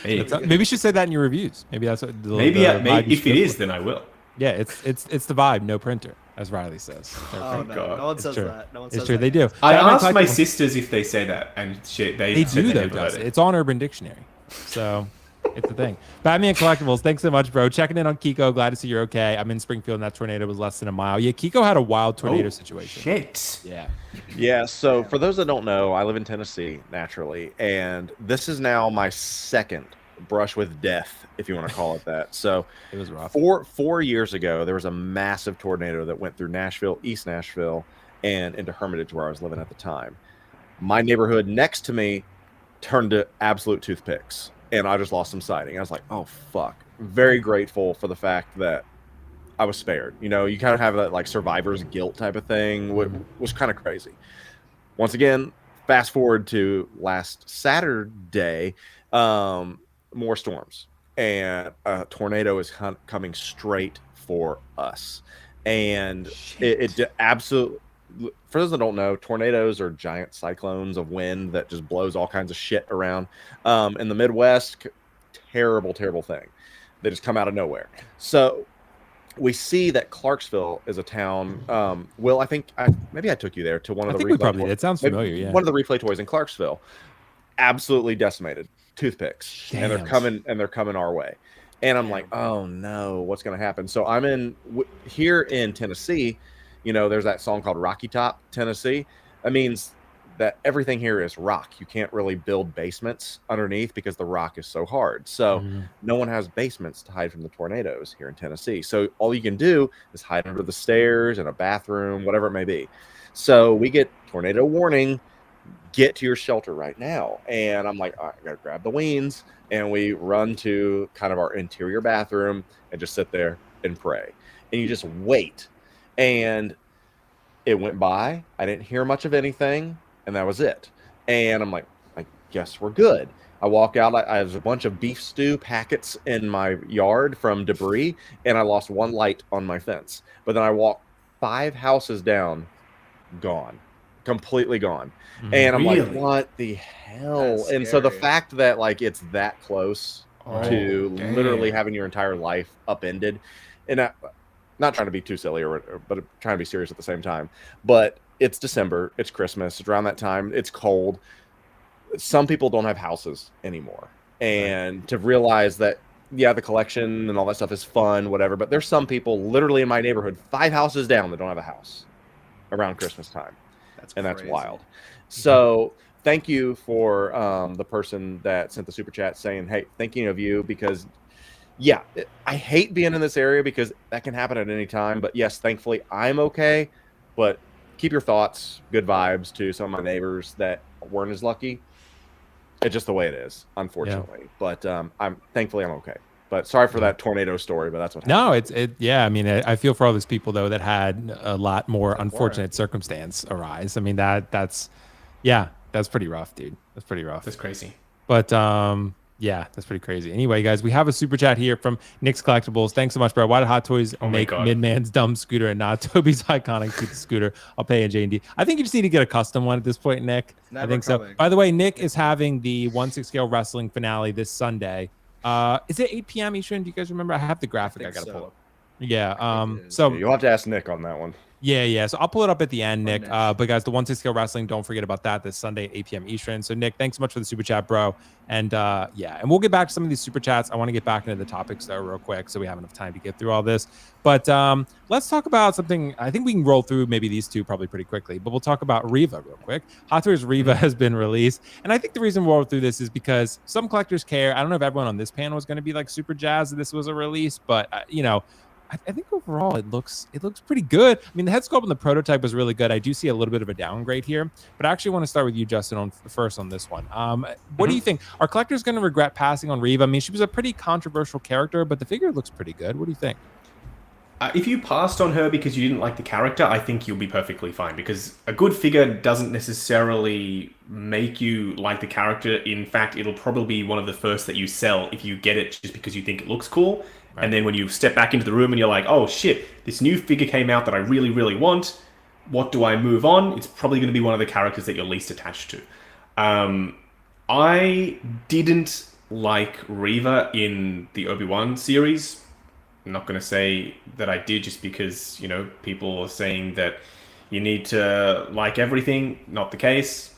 maybe you should say that in your reviews. Maybe that's what Maybe vibe you if it should is, put. then I will. Yeah, it's the vibe, no printer, as Riley says. Oh no, God. no one It's says true. that. No one It's says true. that. They do. I Batman asked my Collectibles- sisters if they say that, and They said do though, never heard Dustin. it. It's on Urban Dictionary. So it's the thing. Batman Collectibles, thanks so much, bro. Checking in on Keco. Glad to see you're okay. I'm in Springfield and that tornado was less than a mile. Yeah, Keco had a wild tornado situation. Shit. Yeah. Yeah, so for those that don't know, I live in Tennessee naturally, and this is now my second brush with death, if you want to call it that. So It was rough. 4 years ago, there was a massive tornado that went through Nashville, East Nashville, and into Hermitage, where I was living at the time. My neighborhood next to me turned to absolute toothpicks, and I just lost some siding. I was like, oh, fuck. Very grateful for the fact that I was spared. You know, you kind of have that like survivor's guilt type of thing, which was kind of crazy. Once again, fast forward to last Saturday, more storms, and a tornado is coming straight for us. And it absolutely, for those that don't know, tornadoes are giant cyclones of wind that just blows all kinds of shit around. In the Midwest, terrible thing. They just come out of nowhere. So we see that Clarksville is a town. Will, I think maybe I took you there to one of I the think we replay probably toys. did. It sounds Maybe familiar, yeah. One of the replay toys in Clarksville, absolutely decimated, toothpicks, and they're coming our way. And I'm like, oh no, what's going to happen? So I'm here in Tennessee. You know, there's that song called Rocky Top, Tennessee. That means that everything here is rock. You can't really build basements underneath because the rock is so hard. So no one has basements to hide from the tornadoes here in Tennessee. So all you can do is hide under the stairs, in a bathroom, whatever it may be. So we get tornado warning, get to your shelter right now. And I'm like, all right, I gotta grab the weens. And we run to kind of our interior bathroom and just sit there and pray. And you just wait. And it went by. I didn't hear much of anything. And that was it. And I'm like, I guess we're good. I walk out. I have a bunch of beef stew packets in my yard from debris. And I lost one light on my fence. But then I walked 5 houses down, gone. Completely gone. And I'm like, what the hell? That's And so the scary. fact that like it's that close to literally having your entire life upended, and not trying to be too silly but trying to be serious at the same time. But it's December, it's Christmas, it's around that time, it's cold. Some people don't have houses anymore. And to realize that, yeah, the collection and all that stuff is fun, whatever, but there's some people literally in my neighborhood, 5 houses down, that don't have a house around Christmas time. That's crazy. wild. So thank you for the person that sent the super chat saying, hey, thinking of you, because yeah, I hate being in this area because that can happen at any time. But yes, thankfully I'm okay. But keep your thoughts, good vibes to some of my neighbors that weren't as lucky. It's just the way it is, unfortunately. But I'm thankfully I'm okay. But sorry for that tornado story, but that's what happened. No, yeah. I mean, I feel for all those people though that had a lot more unfortunate circumstance arise. I mean, that's pretty rough, dude. That's pretty rough. That's crazy. But yeah, that's pretty crazy. Anyway, guys, we have a super chat here from Nick's Collectibles. Thanks so much, bro. Why did Hot Toys make Midman's dumb scooter and not Toby's iconic cute scooter? I'll pay in JND. I think you just need to get a custom one at this point, Nick. I think so. By the way, Nick is having the 1/6 scale wrestling finale this Sunday. Is it 8 p.m. Eastern? Do you guys remember? I have the graphic I gotta pull up. Yeah. So you'll have to ask Nick on that one. Yeah. So I'll pull it up at the end, Nick. But guys, the 1/6 scale wrestling, don't forget about that this Sunday at 8 p.m. Eastern. So Nick, thanks so much for the super chat, bro. And and we'll get back to some of these super chats. I want to get back into the topics though real quick so we have enough time to get through all this. But let's talk about something. I think we can roll through maybe these two probably pretty quickly, but we'll talk about Reva real quick. Hot Toys Reva has been released. And I think the reason we'll roll through this is because some collectors care. I don't know if everyone on this panel is going to be like super jazzed that this was a release, but I think overall it looks pretty good. I mean, the head sculpt on the prototype was really good. I do see a little bit of a downgrade here, but I actually want to start with you, Justin, first on this one. What do you think? Are collectors going to regret passing on Reva? I mean, she was a pretty controversial character, but the figure looks pretty good. What do you think? If you passed on her because you didn't like the character, I think you'll be perfectly fine, because a good figure doesn't necessarily make you like the character. In fact, it'll probably be one of the first that you sell if you get it just because you think it looks cool. Right. And then when you step back into the room and you're like, oh shit, this new figure came out that I really, really want. What do I move on? It's probably going to be one of the characters that you're least attached to. I didn't like Reva in the Obi-Wan series. I'm not going to say that I did just because, people are saying that you need to like everything. Not the case.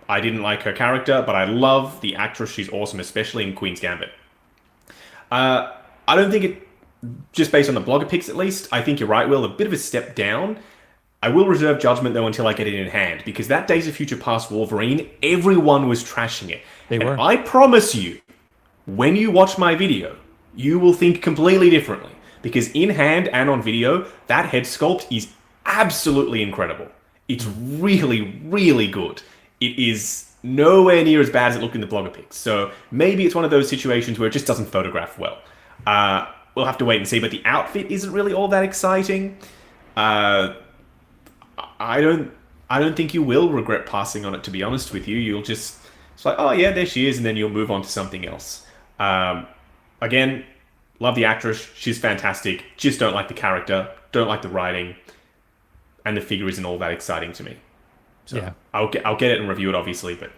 I didn't like her character, but I love the actress. She's awesome, especially in Queen's Gambit. I don't think it, just based on the blogger picks at least, I think you're right, Will, a bit of a step down. I will reserve judgment, though, until I get it in hand, because that Days of Future Past Wolverine, everyone was trashing it. They were. I promise you, when you watch my video, you will think completely differently, because in hand and on video, that head sculpt is absolutely incredible. It's really, really good. It is nowhere near as bad as it looked in the blogger pics. So maybe it's one of those situations where it just doesn't photograph well. We'll have to wait and see, but the outfit isn't really all that exciting. I don't think you will regret passing on it, to be honest with you. You'll it's like, oh yeah, there she is, and then you'll move on to something else. Again, love the actress. She's fantastic. Just don't like the character. Don't like the writing. And the figure isn't all that exciting to me. So yeah. I'll get it and review it, obviously, but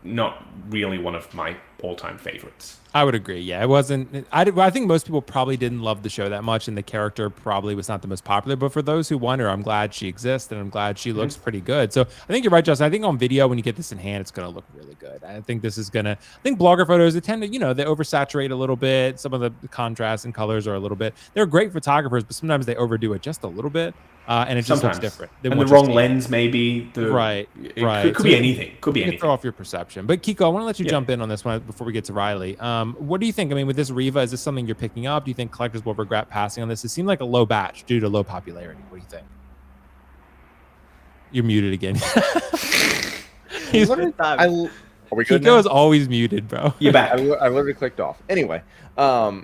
not really one of my all-time favorites. I would agree. Yeah, it wasn't. I think most people probably didn't love the show that much, and the character probably was not the most popular. But for those who wonder, I'm glad she exists, and I'm glad she looks pretty good. So I think you're right, Justin. I think on video, when you get this in hand, it's going to look really good. I think this is going to. I think blogger photos, they tend to, they oversaturate a little bit. Some of the contrasts and colors are a little bit. They're great photographers, but sometimes they overdo it just a little bit. And it just looks different. And the wrong lens, maybe. Right. It could be anything. Could be anything. Throw off your perception. But Keco, I want to let you jump in on this one before we get to Riley. What do you think? I mean, with this Reva, is this something you're picking up? Do you think collectors will regret passing on this? It seemed like a low batch due to low popularity. What do you think? You're muted again. Are we good Keco now? is always muted, bro. You're back. I literally clicked off. Anyway, I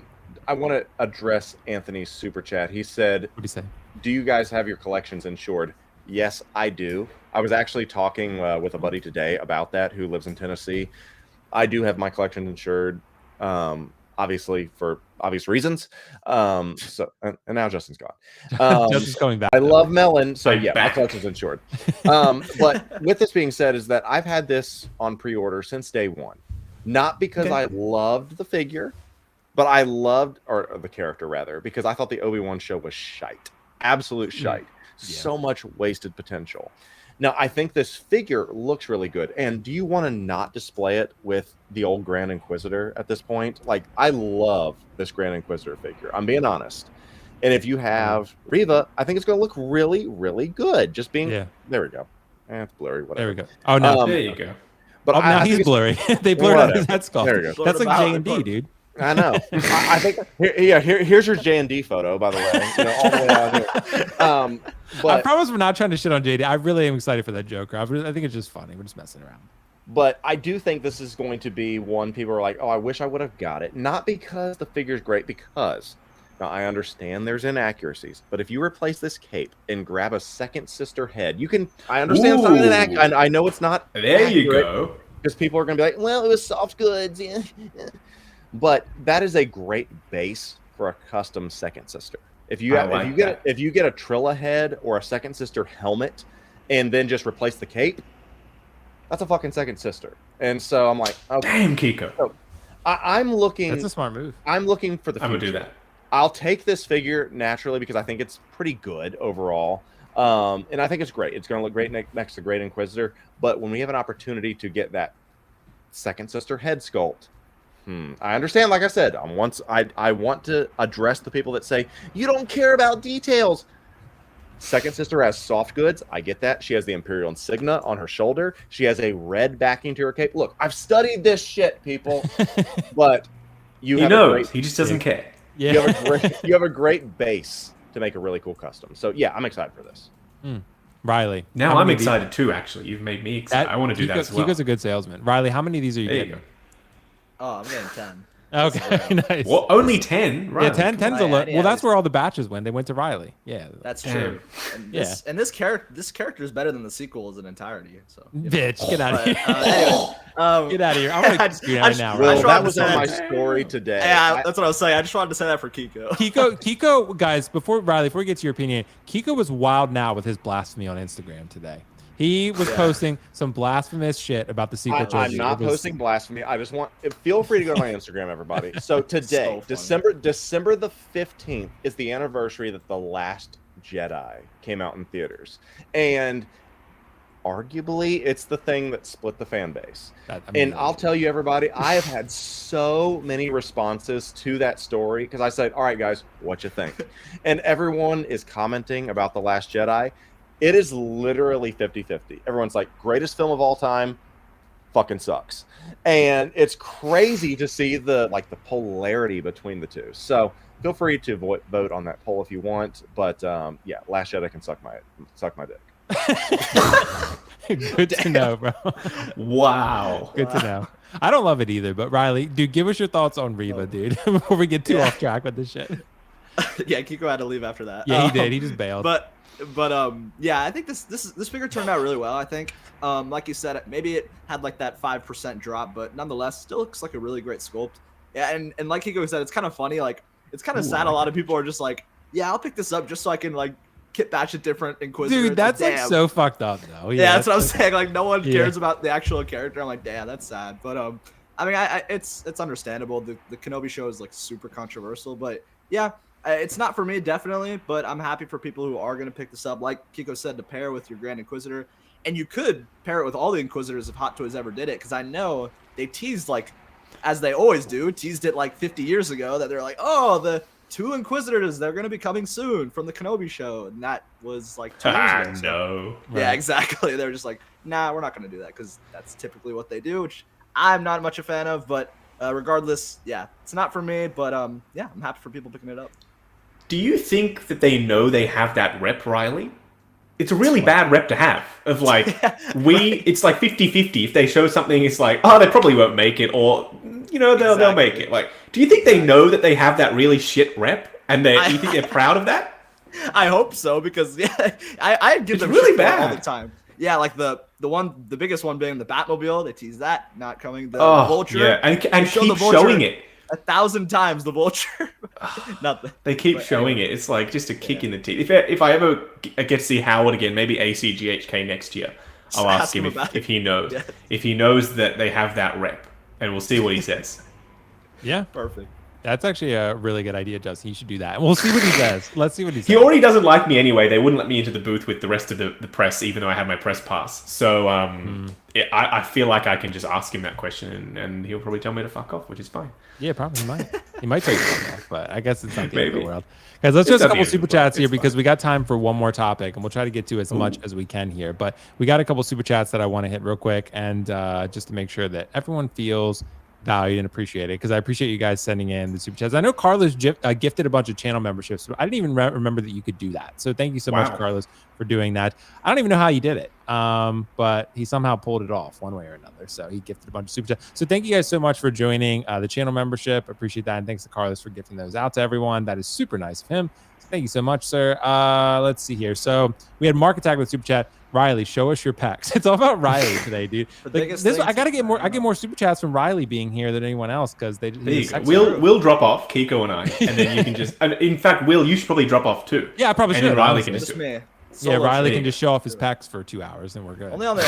want to address Anthony's super chat. He said, what do you say? Do you guys have your collections insured? Yes, I do. I was actually talking with a buddy today about that who lives in Tennessee. I do have my collection insured, obviously for obvious reasons. And now Justin's gone. Justin's coming back. I love Melon, so my collection's insured. But with this being said, is that I've had this on pre-order since day one. Not because I loved the figure, but I loved, or the character rather, because I thought the Obi-Wan show was shite. Absolute shite. So much wasted potential. Now, I think this figure looks really good. And do you want to not display it with the old Grand Inquisitor at this point? Like, I love this Grand Inquisitor figure. I'm being honest. And if you have Reva, I think it's going to look really, really good. Just being, there we go. It's blurry, whatever. There we go. Oh, no. There you go. But now he's blurry. They blurred out his head sculpt. There you go. That's like JND, dude. I know. I think here's your JND photo, by the way. All the way out here. But I promise we're not trying to shit on JD. I really am excited for that Joker. I think it's just funny. We're just messing around. But I do think this is going to be one people are like, oh, I wish I would have got it. Not because the figure's great, because now I understand there's inaccuracies. But if you replace this cape and grab a second sister head, you can. I understand it's not an inaccurate. I know it's not. There you go. Because people are going to be like, well, it was soft goods. Yeah. But that is a great base for a custom second sister. If you get a Trilla head or a second sister helmet, and then just replace the cape, that's a fucking second sister. And so I'm like, okay. Damn, Keco. So I'm looking. That's a smart move. I'm looking for the future. I'm gonna do that. I'll take this figure naturally because I think it's pretty good overall. And I think it's great. It's going to look great next to Great Inquisitor. But when we have an opportunity to get that second sister head sculpt, I understand. Like I said, I want to address the people that say you don't care about details. Second sister has soft goods. I get that. She has the Imperial insignia on her shoulder. She has a red backing to her cape. Look, I've studied this shit, people. But he knows. He just doesn't care. Yeah. You have a great base to make a really cool custom. So yeah, I'm excited for this. Riley. Now I'm excited too. Actually, you've made me excited. I want to do that as well. Keco's a good salesman. Riley, how many of these are you There getting? you go. Oh, I'm getting 10. Okay, nice. Well, only 10. Right. Yeah, 10's a lot. Yeah, Well, that's where all the batches went. They went to Riley. Yeah, That's true. And Yeah. this character is better than the sequel as an entirety. So bitch, get out of here. Anyway, Get out of here. I'm gonna screen right now. Well, Riley. that was on my story today. Yeah, that's what I was saying. I just wanted to say that for Keco. Kiko, guys, before we get to your opinion, Kiko was wild now with his blasphemy on Instagram today. He was posting some blasphemous shit about the sequel trilogy. I'm not posting blasphemy. I just want. Feel free to go to my Instagram, everybody. So today, December the 15th is the anniversary that The Last Jedi came out in theaters, and arguably it's the thing that split the fan base. I'll tell you, everybody, I have had so many responses to that story because I said, all right, guys, what you think? And everyone is commenting about The Last Jedi. It is literally 50-50. Everyone's like, greatest film of all time, fucking sucks. And it's crazy to see the polarity between the two. So feel free to vote on that poll if you want. But yeah, Last Jedi can suck my dick. Good to know, bro. Wow. Good to know. I don't love it either, but Riley, dude, give us your thoughts on Reva, dude, before we get too off track with this shit. Yeah, Keco had to leave after that. Yeah, he did. He just bailed. But yeah, I think this figure turned out really well. I think, like you said, maybe it had like that 5% drop, but nonetheless, still looks like a really great sculpt. Yeah, and like Keco said, it's kind of funny. Like, it's kind of sad. A lot of people are just like, yeah, I'll pick this up just so I can like kit batch a different Inquisitor. Dude, that's like so fucked up though. Yeah, that's what I'm saying. Like, no one cares about the actual character. I'm like, damn, that's sad. But I mean, it's understandable. The Kenobi show is like super controversial, but yeah. It's not for me, definitely, but I'm happy for people who are going to pick this up. Like Keco said, to pair with your Grand Inquisitor. And you could pair it with all the Inquisitors if Hot Toys ever did it, because I know they teased, like, as they always do, teased it like 50 years ago, that they're like, oh, the 2 Inquisitors, they're going to be coming soon from the Kenobi show. And that was like 2 years ago. No. Yeah, exactly. They're just like, nah, we're not going to do that, because that's typically what they do, which I'm not much a fan of. But regardless, yeah, it's not for me. But yeah, I'm happy for people picking it up. Do you think that they know they have that rep, Riley? It's a really bad rep to have. Of like, it's like 50-50. If they show something, it's like, oh, they probably won't make it, or, you know, they'll make it. Like, do you think they know that they have that really shit rep, and do you think they're proud of that? I hope so, because yeah, I give them really shit bad all the time. Yeah, like the biggest one being the Batmobile. They tease that not coming. The Vulture. Yeah, and keep showing it 1,000 times. The Vulture. Nothing. They keep showing it. It's like just a kick in the teeth. If I ever get to see Howard again, maybe ACGHK next year, I'll ask him if he knows. Yeah. If he knows that they have that rep, and we'll see what he says. Yeah, perfect. That's actually a really good idea, Justin. He should do that. We'll see what he says. Let's see what he says. He already doesn't like me anyway. They wouldn't let me into the booth with the rest of the press, even though I have my press pass. So I feel like I can just ask him that question, and he'll probably tell me to fuck off, which is fine. Yeah, probably he might. He might tell you to fuck off, but I guess it's not the end of the world. Guys, let's just a couple super chats here because we got time for one more topic, and we'll try to get to as much as we can here. But we got a couple super chats that I want to hit real quick, and just to make sure that everyone feels value and appreciate it because I appreciate you guys sending in the super chats. I know Carlos gifted a bunch of channel memberships, but I didn't even remember that you could do that. So thank you so much, Carlos, for doing that. I don't even know how you did it, but he somehow pulled it off one way or another. So he gifted a bunch of super chats. So thank you guys so much for joining the channel membership. Appreciate that, and thanks to Carlos for gifting those out to everyone. That is super nice of him. So thank you so much, sir. Let's see here. So we had Mark Attack with super chat. Riley, show us your pecs. It's all about Riley today, dude. Like, this, I gotta get more. I get more super chats from Riley being here than anyone else because they. We'll drop off, Keco and I, and then you can just. In fact, Will, you should probably drop off too. Yeah, I probably should. And then Riley can just. Yeah, Riley can just show off his pecs for 2 hours, and we're good. Only on the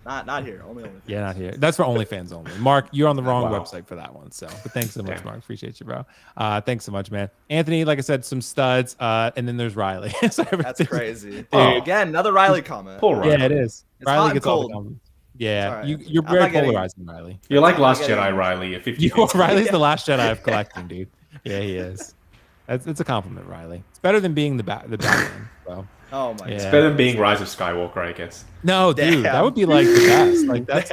not here. Only on the Yeah, not here. That's for OnlyFans only. Mark, you're on the wrong website for that one. So, but thanks so much, Mark. Appreciate you, bro. Thanks so much, man. Anthony, like I said, some studs, and then there's Riley. So that's crazy. Again, another Riley comment. Poor Riley. Yeah, it is. It's Riley hot gets and all cold. the comments. Yeah, Right. you're very polarizing, Riley. You're like Last Jedi, Riley. A 50. Riley's the last Jedi of collecting, dude. Yeah, he is. It's a compliment, Riley. It's better than being the Batman. So. Oh my! It's better than being Rise of Skywalker, I guess. No, dude, that would be like the best. Like that's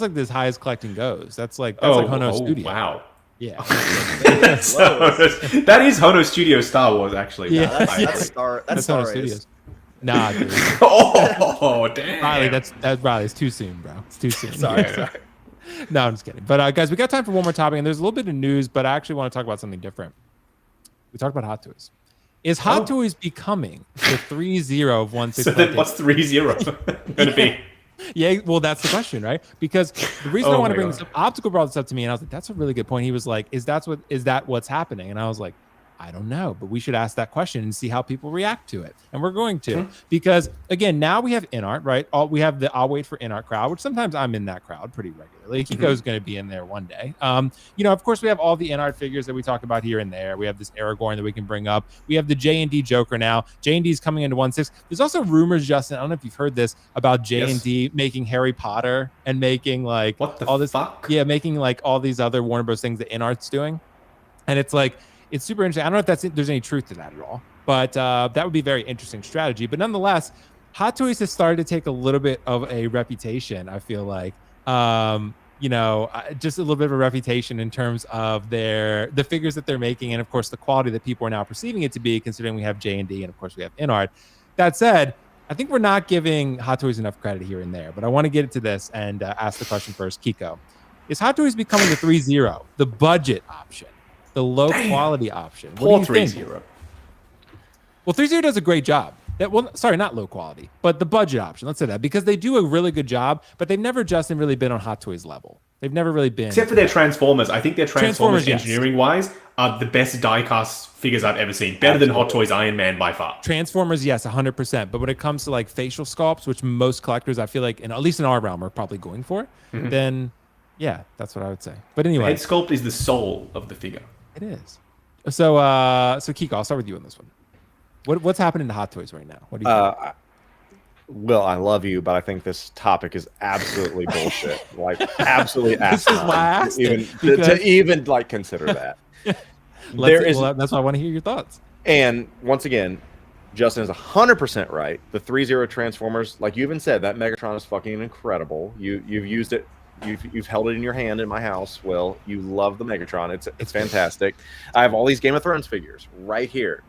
like as high as collecting goes. That's like Hono Studio. Wow. Yeah. That is Hono Studio Star Wars, actually. Yeah, that's Hono Studios. Nah, dude. Oh, damn. Riley, that's Riley. It's too soon, bro. It's too soon. sorry. No, I'm just kidding. But guys, we got time for one more topic, and there's a little bit of news, but I actually want to talk about something different. We talked about Hot Toys. Is Hot Toys becoming the 3-0 of 1/6? So then what's 3-0 going to be? Yeah, well, that's the question, right? Because the reason I want to bring this up, Optical brought this up to me, and I was like, that's a really good point. He was like, is that what's happening? And I was like, I don't know, but we should ask that question and see how people react to it. And we're going to, because again, now we have InArt, right? We have the I'll wait for InArt crowd, which sometimes I'm in that crowd pretty regularly. Kiko's going to be in there one day. Of course, we have all the InArt figures that we talk about here and there. We have this Aragorn that we can bring up. We have the JND Joker now. JND is coming into 1/6. There's also rumors, Justin, I don't know if you've heard this, about JND making Harry Potter and making like all this fuck? Yeah, making like all these other Warner Bros. Things that InArt's doing. And it's like, it's super interesting. I don't know if there's any truth to that at all, but that would be a very interesting strategy. But nonetheless, Hot Toys has started to take a little bit of a reputation, I feel like, just a little bit of a reputation in terms of the figures that they're making, and of course the quality that people are now perceiving it to be, considering we have JND and of course we have InArt. That said, I think we're not giving Hot Toys enough credit here and there, but I want to get into this and ask the question first. Keco, is Hot Toys becoming the 3-0, the budget option, the low quality option? What do you think? 3-0. Well, 3-0 does a great job. Not low quality, but the budget option. Let's say that, because they do a really good job, but they've never, Justin, really been on Hot Toys level. They've never really been. Except for their Transformers. I think their Transformers engineering-wise are the best die-cast figures I've ever seen. Better than Hot Toys Iron Man by far. Transformers, yes, 100%. But when it comes to like facial sculpts, which most collectors, I feel like, at least in our realm, are probably going for, then yeah, that's what I would say. But anyway. The head sculpt is the soul of the figure. It is. So Keco, I'll start with you on this one. What's happening to Hot Toys right now? What do you think? Will, I love you, but I think this topic is absolutely bullshit. Like, absolutely asinine. This is why I asked to even like consider that. That's why I want to hear your thoughts. And once again, Justin is 100% right. The 3-0 Transformers, like you even said, that Megatron is fucking incredible. You've used it. You've held it in your hand in my house, Will. You love the Megatron. It's fantastic. I have all these Game of Thrones figures right here.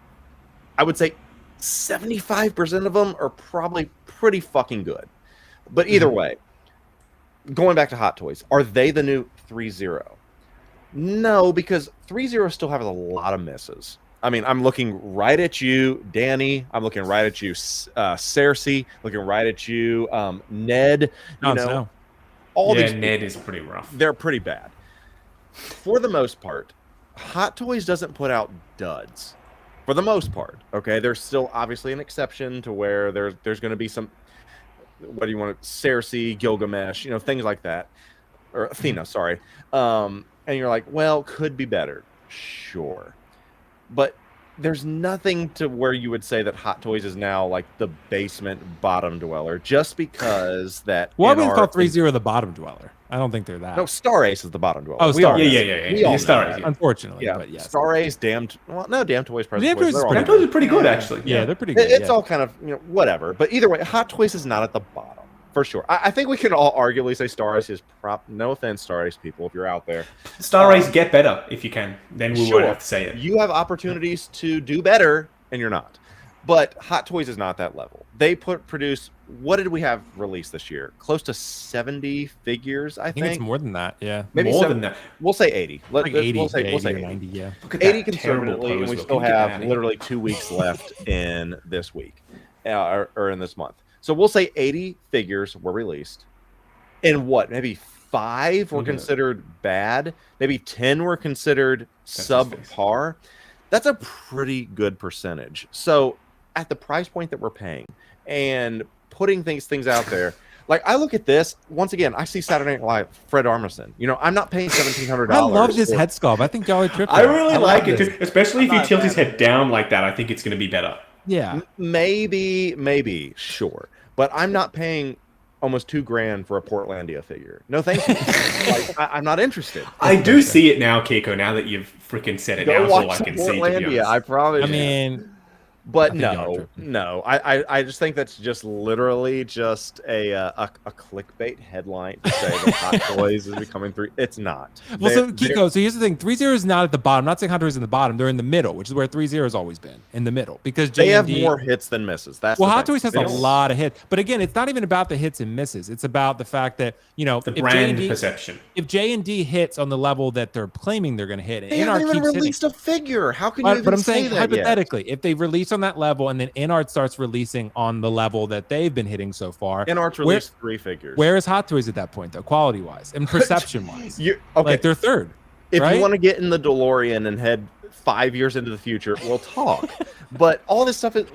I would say 75% of them are probably pretty fucking good. But either way, going back to Hot Toys, are they the new 3-0? No, because 3-0 still has a lot of misses. I mean, I'm looking right at you, Danny. I'm looking right at you, Cersei. Looking right at you, Ned. Ned is pretty rough. They're pretty bad. For the most part, Hot Toys doesn't put out duds. For the most part, okay? There's still obviously an exception to where there's going to be some, what do you want, Cersei, Gilgamesh, things like that. Or Athena, sorry. And you're like, well, could be better. Sure. But there's nothing to where you would say that Hot Toys is now like the basement bottom dweller, just because that. Well, I wouldn't call 3-0 the bottom dweller. I don't think they're that. No, Star Ace is the bottom dweller. Oh, Star Ace. Yeah. Star Ace. Unfortunately, yeah. But yes. Star Ace, Damn Toys, Present Toys. Toys. Damn Toys are pretty good, actually. Yeah, they're pretty good. It's all kind of whatever. But either way, Hot Toys is not at the bottom. for sure. I think we can all arguably say Star Race is no offense, Star Race people, if you're out there. Star Race, get better if you can. Then we won't have to say it. You have opportunities to do better, and you're not. But Hot Toys is not that level. They produce, what did we have released this year? Close to 70 figures, I think. It's more than that, yeah. Maybe more than that. We'll say 80. Like 80, we'll say 80 or 90, yeah. Look at 80 that conservatively, and we pose, still Will. Can you get that have out of literally 2 weeks left in this week, or in this month. So we'll say 80 figures were released. And what, maybe 5 were considered bad? Maybe 10 were considered subpar? That's a pretty good percentage. So at the price point that we're paying and putting things out there, like I look at this, once again, I see Saturday Night Live, Fred Armisen. You know, I'm not paying $1,700. I love this head sculpt. I think y'all are tripping. I really like it too, especially if you tilt his bad. head down like that. I think it's going to be better. Yeah. Maybe, sure. But I'm not paying almost $2,000 for a Portlandia figure. No, thank you. Like, I'm not interested. I do see it now, Keiko, now that you've freaking said it. Go Now it's watch all I some can see, to be Portlandia, honest. I promise. I mean, but I think no. I just think that's just literally just a clickbait headline to say that Hot Toys is becoming three. It's not. well, so Keco, so here's the thing: Threezero is not at the bottom. I'm not saying Hot Toys is in the bottom; they're in the middle, which is where Threezero has always been, in the middle, because they have JND more hits than misses. That's well, the Hot thing. Toys has They a don't- lot of hits, but again, it's not even about the hits and misses. It's about the fact that The brand perception. If JND hits on the level that they're claiming they're going to hit, and They haven't Inart even keeps released a figure. How can you hitting, even but I'm say saying that yet? hypothetically, if they release on that level and then Inart starts releasing on the level that they've been hitting so far, Inart's released 3 figures. where is Hot Toys at that point, though, quality wise and perception wise? Okay. Like they're third. If right? you want to get in the DeLorean and head 5 years into the future, we'll talk. But all this stuff is.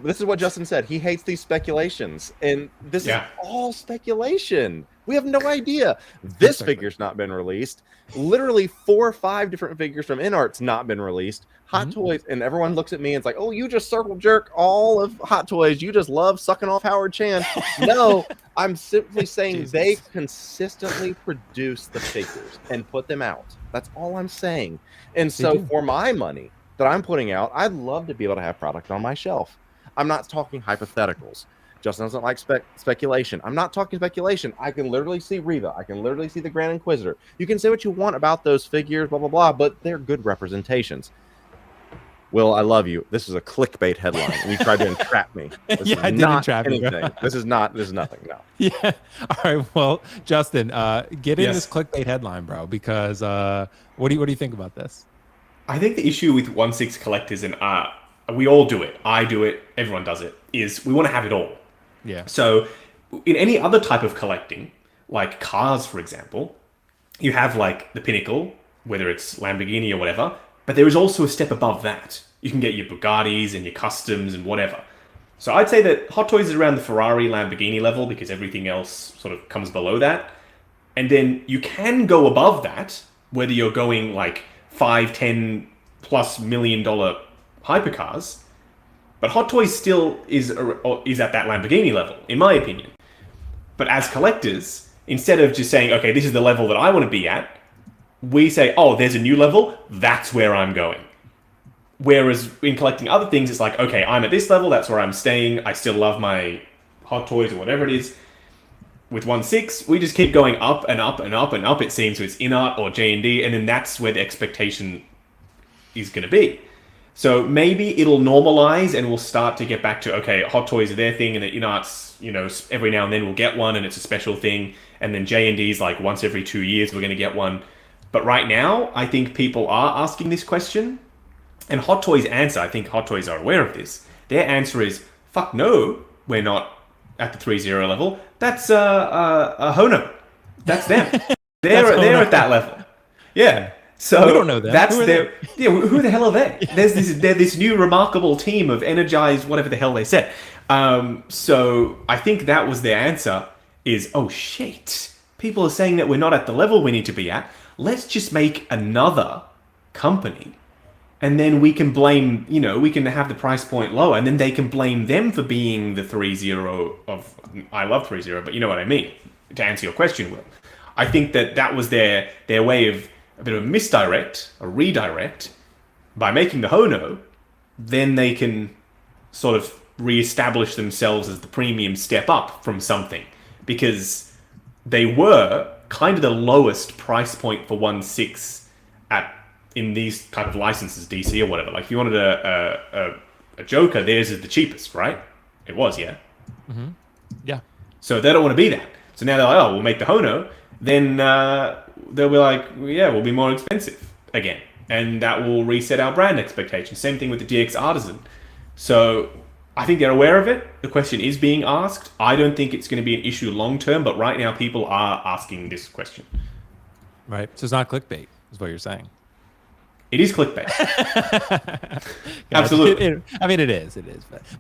This is what Justin said. He hates these speculations, and this is all speculation. We have no idea. This figure's not been released. Literally 4 or 5 different figures from Inart's not been released. Hot Toys, and everyone looks at me and it's like, "Oh, you just circle jerk all of Hot Toys. You just love sucking off Howard Chan." No, I'm simply saying they consistently produce the figures and put them out. That's all I'm saying. And so for my money that I'm putting out, I'd love to be able to have product on my shelf. I'm not talking hypotheticals. Justin doesn't like speculation. I'm not talking speculation. I can literally see Reva. I can literally see the Grand Inquisitor. You can say what you want about those figures, blah, blah, blah, but they're good representations. Will, I love you. This is a clickbait headline. You tried to entrap me. This Yeah, I is did not entrap you. anything. This is nothing. No. Yeah. All right. Well, Justin, get in this clickbait headline, bro, because what do you think about this? I think the issue with 1/6 collectors, and we all do it, I do it, everyone does it, is we want to have it all. Yeah. So in any other type of collecting, like cars, for example, you have like the pinnacle, whether it's Lamborghini or whatever, but there is also a step above that. You can get your Bugattis and your customs and whatever. So I'd say that Hot Toys is around the Ferrari, Lamborghini level because everything else sort of comes below that. And then you can go above that, whether you're going like 5, 10 plus $1 million hypercars. But Hot Toys still is at that Lamborghini level, in my opinion. But as collectors, instead of just saying, okay, this is the level that I want to be at, we say, oh, there's a new level, that's where I'm going. Whereas in collecting other things, it's like, okay, I'm at this level, that's where I'm staying, I still love my Hot Toys or whatever it is. With 1/6, we just keep going up and up and up and up, it seems, so it's Inart or JND, and then that's where the expectation is going to be. So maybe it'll normalize and we'll start to get back to, okay, Hot Toys are their thing, and then Inart's, every now and then we'll get one and it's a special thing, and then JND's like once every 2 years we're going to get one. But right now, I think people are asking this question, and Hot Toys' answer, I think Hot Toys are aware of this, their answer is, fuck no, we're not at the Threezero level. That's a Hono. That's them. They're at that level. Yeah. So we don't know them. That's who their. Yeah, who the hell are they? They're this new remarkable team of energized whatever the hell they said. So I think that was their answer. Is oh shit, people are saying that we're not at the level we need to be at. Let's just make another company, and then we can blame. We can have the price point lower, and then they can blame them for being the Threezero of. I love Threezero, but you know what I mean. To answer your question, Will, I think that was their way of. A bit of a misdirect, a redirect, by making the Hono, then they can sort of re-establish themselves as the premium step up from something. because they were kind of the lowest price point for 1/6 in these type of licenses, DC or whatever. Like if you wanted a Joker, theirs is the cheapest, right? It was, yeah. Mm-hmm. Yeah. So they don't want to be that. So now they're like, oh, we'll make the Hono. Then they'll be like, yeah, we'll be more expensive again. And that will reset our brand expectations. Same thing with the GX Artisan. So I think they're aware of it. The question is being asked. I don't think it's going to be an issue long term, but right now people are asking this question. Right. So it's not clickbait, is what you're saying. It is clickbait. Absolutely. I mean, it is.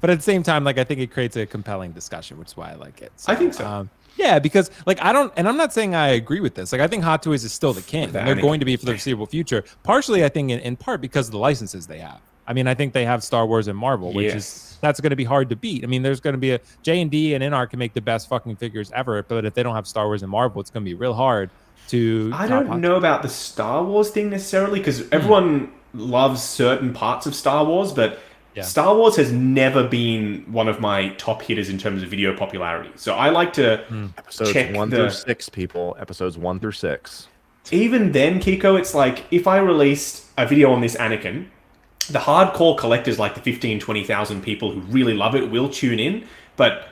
But at the same time, like, I think it creates a compelling discussion, which is why I like it. So, I think so. Yeah, because like and I'm not saying I agree with this. Like I think Hot Toys is still the king, and they're going to be for the foreseeable future. Partially, I think in part because of the licenses they have. I mean, I think they have Star Wars and Marvel, which is that's going to be hard to beat. I mean, there's going to be a JND and NR can make the best fucking figures ever, but if they don't have Star Wars and Marvel, it's going to be real hard to. I don't know about the Star Wars thing necessarily because everyone loves certain parts of Star Wars, but. Yeah. Star Wars has never been one of my top hitters in terms of video popularity. So I like to episodes check 1 through 6, people. Episodes 1 through 6. Even then, Keco, it's like if I released a video on this Anakin, the hardcore collectors, like the 15, 20,000 people who really love it, will tune in. But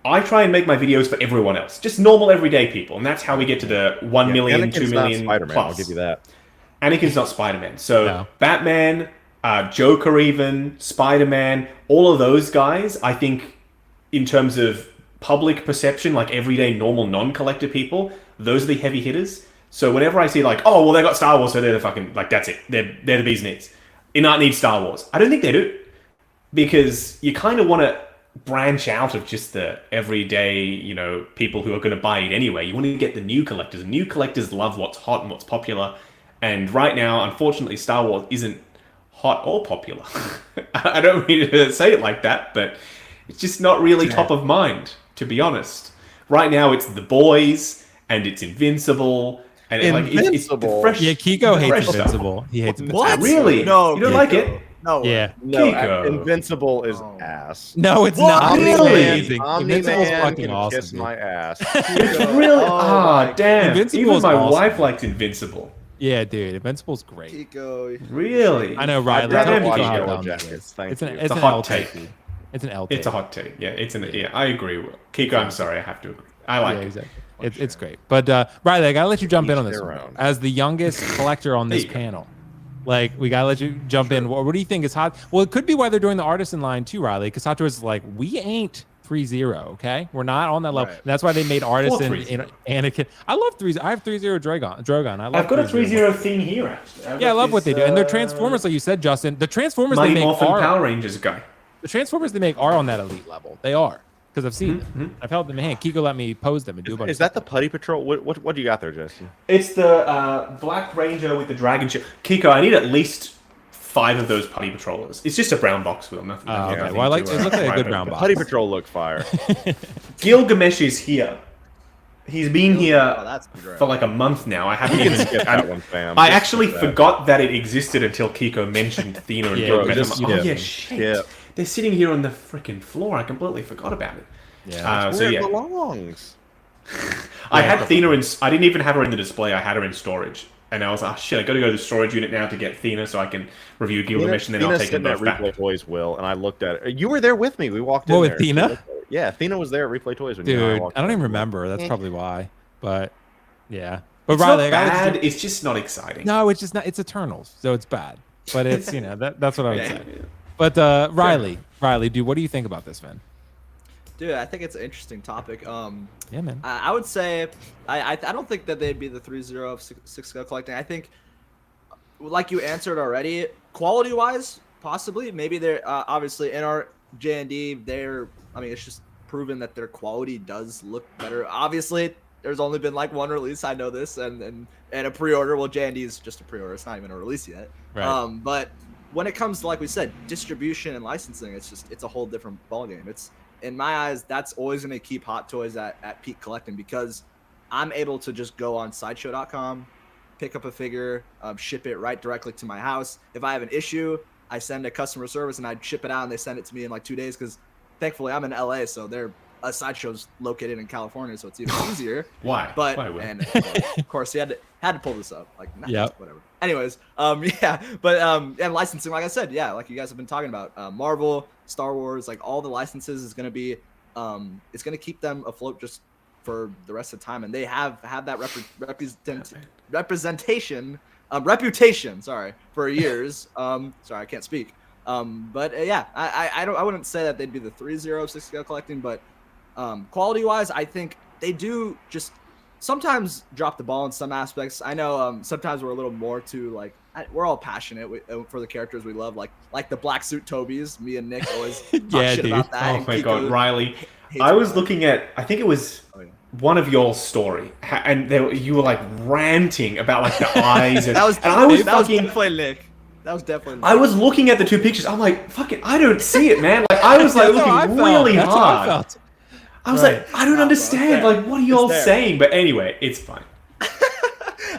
I try and make my videos for everyone else, just normal everyday people, and that's how we get to the 1 million, Anakin's 2 million not Spider-Man, plus. I'll give you that. Anakin's not Spider-Man. So Batman. Joker, even Spider-Man, all of those guys, I think, in terms of public perception, like everyday normal non-collector people, those are the heavy hitters. So whenever I see like, oh well, they got Star Wars, so they're the fucking like that's it, they're the bee's knees. Inart needs Star Wars. I don't think they do, because you kind of want to branch out of just the everyday, people who are going to buy it anyway. You want to get the new collectors. And new collectors love what's hot and what's popular. And right now, unfortunately, Star Wars isn't hot or popular. I don't mean to say it like that, but it's just not really top of mind, to be honest. Right now, it's The Boys and it's Invincible. And it's the fresh. Yeah, Keco hates Invincible. He hates Invincible. What? Really? No, you don't like it? No. Yeah. No, Keco. Invincible is ass. No, it's not. Really? Amazing. Invincible's Omni-Man fucking can awesome. kiss my ass. It's really? Damn. Invincible Even my awesome. wife likes Invincible. Yeah, dude, Invincible's great. Keco. Really? I know, Riley. Damn, Tell Keco. people how Yellow dumb it Jackets. is. Thank It's you. an It's a L hot take. take. It's an L take. It's a hot take. Yeah, I agree. Keiko, I'm sorry, I have to agree. I like it. Exactly. It's great. But Riley, I gotta let you jump in on this one. own. As the youngest collector on this panel. Like, we gotta let you jump in. What do you think is hot? Well, it could be why they're doing the artisan line too, Riley, because Hot Toys is like, we ain't Threezero, okay? We're not on that level. Right. And that's why they made artisan Threezero. in Anakin. I love Threezero. I have Threezero Drogon. I love I've got a Threezero. 3-0 thing here, actually. Yeah, I love what they do. And their Transformers, like you said, Justin, the Transformers they Mighty make Morphin are Power Rangers guy. the Transformers they make are on that elite level. They are. Because I've seen them. I've held them in hand. Keco let me pose them and do a bunch Is that the Putty Patrol? What do you got there, Jesse? It's the Black Ranger with the dragon ship. Keiko, I need at least 5 of those Putty Patrollers. It's just a brown box wheel. Nothing. Okay. nothing Well, I like to, it. Looks like a good private. brown box. Putty Patrol look fire. Gilgamesh is here. He's been here that's great. for like a month now. I haven't You can even. skip that one, fam. I Just actually skip that. forgot that it existed until Keiko mentioned Athena and Yeah, Gilgamesh. just I'm like, oh skip. yeah, shit. Skip. They're sitting here on the freaking floor. I completely forgot about it. Yeah. So Where yeah, it belongs. I had Athena in. I didn't even have her in the display. I had her in storage, and I was like, oh, shit, I got to go to the storage unit now to get Athena so I can review Gilgamesh, and then I'll Thena's take them sitting both at back. Replay Toys, Will, and I looked at it. You were there with me. We walked in What, with there. Thena? Yeah, Athena was there at Replay Toys when you and I Dude, walked I don't in. even remember. That's probably why. But yeah. But It's Riley, not I gotta bad. It's just not exciting. No, it's just not. It's Eternals, so it's bad. But it's that's what I would Yeah. say. But Riley, dude, what do you think about this, man? Dude, I think it's an interesting topic. Yeah, man. I would say I don't think that they'd be the 3-0 of six scale collecting. I think, like you answered already, quality wise, possibly. Maybe they're obviously in our JND. I mean, it's just proven that their quality does look better. Obviously, there's only been like one release. I know this, and a pre-order. Well, JND is just a pre-order. It's not even a release yet. Right. But when it comes to, like we said, distribution and licensing, it's a whole different ballgame. In my eyes, that's always going to keep Hot Toys at peak collecting, because I'm able to just go on Sideshow.com, pick up a figure, ship it right directly to my house. If I have an issue, I send a customer service and I ship it out, and they send it to me in like 2 days, because thankfully I'm in LA, so they're Sideshow's located in California, so it's even easier. Why? But Why, Will? and of course he had to pull this up. Like, whatever. Anyways, and licensing, like I said, like you guys have been talking about, Marvel, Star Wars, like all the licenses is gonna be, it's gonna keep them afloat just for the rest of the time, and they have that reputation for years. Sorry, I can't speak. I wouldn't say that they'd be the Threezero of 6-scale collecting, but quality wise, I think they do just sometimes drop the ball in some aspects. I know sometimes we're a little more too like we're all passionate for the characters we love, like the black suit Tobies. Me and Nick always talk shit about that. Oh my god, Riley! I was looking at, I think it was one of your story, and you were like ranting about like the eyes, and was definitely Nick. That was definitely Nick. I was looking at the two pictures. I'm like, fucking, I don't see it, man. Like I was like looking really hard. I was like, I don't understand. Like, what are you all saying? But anyway, it's fine.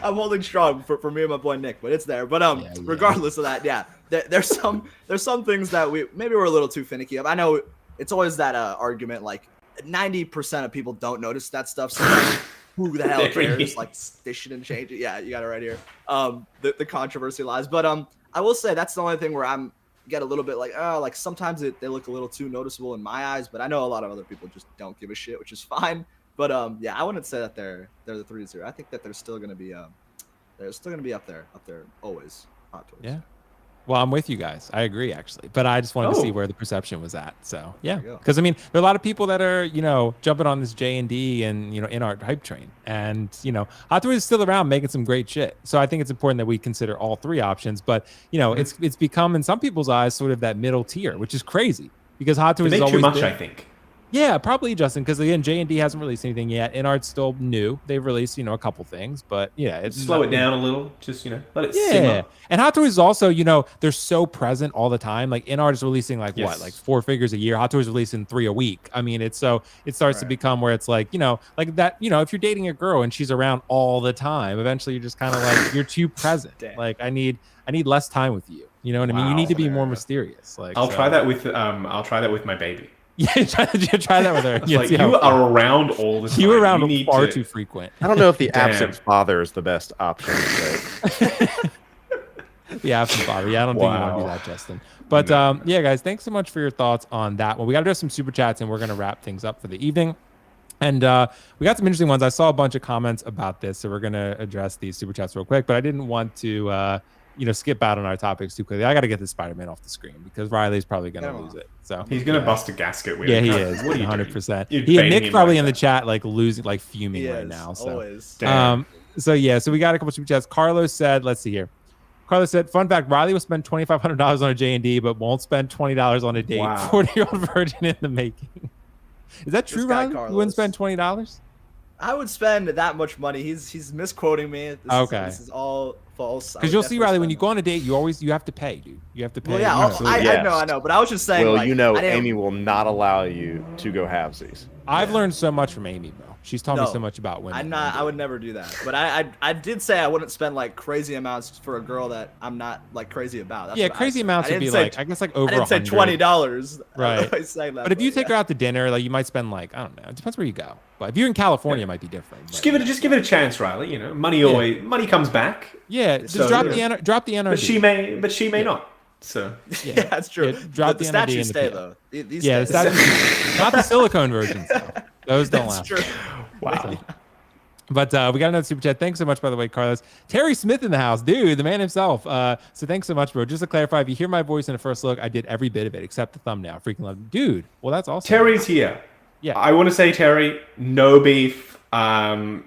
I'm holding strong for me and my boy Nick, but it's there. But regardless of that, there's some things that we're a little too finicky of. I know it's always that argument, like 90% of people don't notice that stuff. So like, who the hell cares? Like, they shouldn't change it. Yeah, you got it right here. The controversy lies. But I will say that's the only thing where I'm get a little bit like sometimes they look a little too noticeable in my eyes, but I know a lot of other people just don't give a shit, which is fine. But I wouldn't say that they're the 3-0. I think that they're still gonna be up there always. Hot Toys. Yeah. Well, I'm with you guys. I agree, actually. But I just wanted to see where the perception was at. So, yeah. Because, I mean, there are a lot of people that are, jumping on this JND and, in-art hype train. And, Hot Toys is still around making some great shit. So I think it's important that we consider all three options. But, it's become, in some people's eyes, sort of that middle tier, which is crazy. Because Hot Toys is always too much, I think. Yeah, probably, Justin, because again, J&D hasn't released anything yet. InArt's still new. They've released, a couple things, but yeah, it's slow it down a little. Just let it simmer. And Hot Toys is also, they're so present all the time. Like InArt is releasing like 4 figures a year. Hot Toys is releasing 3 a week. I mean, it starts to become where it's like, like that. If you're dating a girl and she's around all the time, eventually you're just kind of like you're too present. Damn. Like I need less time with you. You know what I mean? You need to be more mysterious. Like I'll try that with my baby. Yeah, try that with her. Like you are around all the time. You around far too frequent. I don't know if the absent father is the best option. The absent father. Yeah, I don't think you want to do that, Justin. But yeah, guys, thanks so much for your thoughts on that. Well, we got to do some super chats, and we're going to wrap things up for the evening. And we got some interesting ones. I saw a bunch of comments about this, so we're going to address these super chats real quick. But I didn't want to skip out on our topics too quickly. I got to get the Spider-Man off the screen because Riley's probably going to lose it. So he's going to bust a gasket with it. Yeah, he is. 100%. Nick's probably in the chat, like losing, like fuming right now. So, always. So we got a couple super chats. Carlos said, let's see here. Carlos said, fun fact, Riley will spend $2,500 on a J&D, but won't spend $20 on a date. Wow. 40-year-old virgin in the making. Is that true, Riley? You wouldn't spend $20? I would spend that much money. He's misquoting me. This is all false. Because you'll see, Riley, when you go on a date, you have to pay, dude. You have to pay. Well, yeah, I know. But I was just saying. Well, Amy will not allow you to go halvesies. I've learned so much from Amy, bro. She's taught me so much about women. I would never do that. But I did say I wouldn't spend like crazy amounts for a girl that I'm not like crazy about. That's crazy amounts would be like, I guess like over. I didn't say $20. Right. But if you take her out to dinner, like you might spend like, I don't know. It depends where you go. But if you're in California, it might be different. Just give it a chance, Riley. Money comes back. Yeah, just drop the NRD. But she may not. So yeah, that's true. Drop the statues stay though. The statues, not the silicone versions. Though. Those don't last. True. Wow. So. But we got another super chat. Thanks so much, by the way, Carlos. Terry Smith in the house, dude, the man himself. So thanks so much, bro. Just to clarify, if you hear my voice in the first look, I did every bit of it except the thumbnail. Freaking love it. Dude. Well, that's awesome. Terry's here. Yeah. I want to say, Terry, no beef. I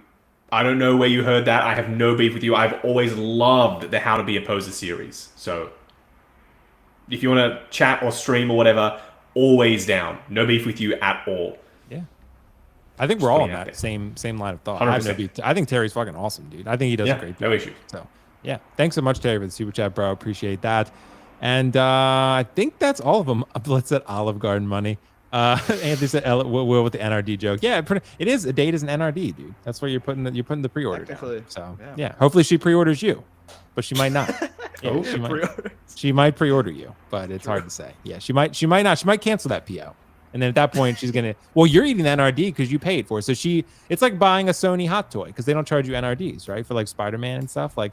don't know where you heard that. I have no beef with you. I've always loved the How to Be a Poser series. So if you want to chat or stream or whatever, always down. No beef with you at all. Yeah. I think we're all on that same line of thought. I have no beef. I think Terry's fucking awesome, dude. I think he does a great job. No issue. So yeah. Thanks so much, Terry, for the super chat, bro. Appreciate that. And I think that's all of them. Let's set Olive Garden money. Anthony said Will with the NRD joke. Yeah, it is. A date is an NRD, dude. That's where you're putting the pre-order down. So yeah, hopefully she pre-orders you, but she might not. She might pre-order you, but it's hard to say. Yeah, she might not. She might cancel that PO And then at that point, she's gonna. Well, you're eating the NRD because you paid for it. So it's like buying a Sony hot toy because they don't charge you NRDs, right? For like Spider-Man and stuff, like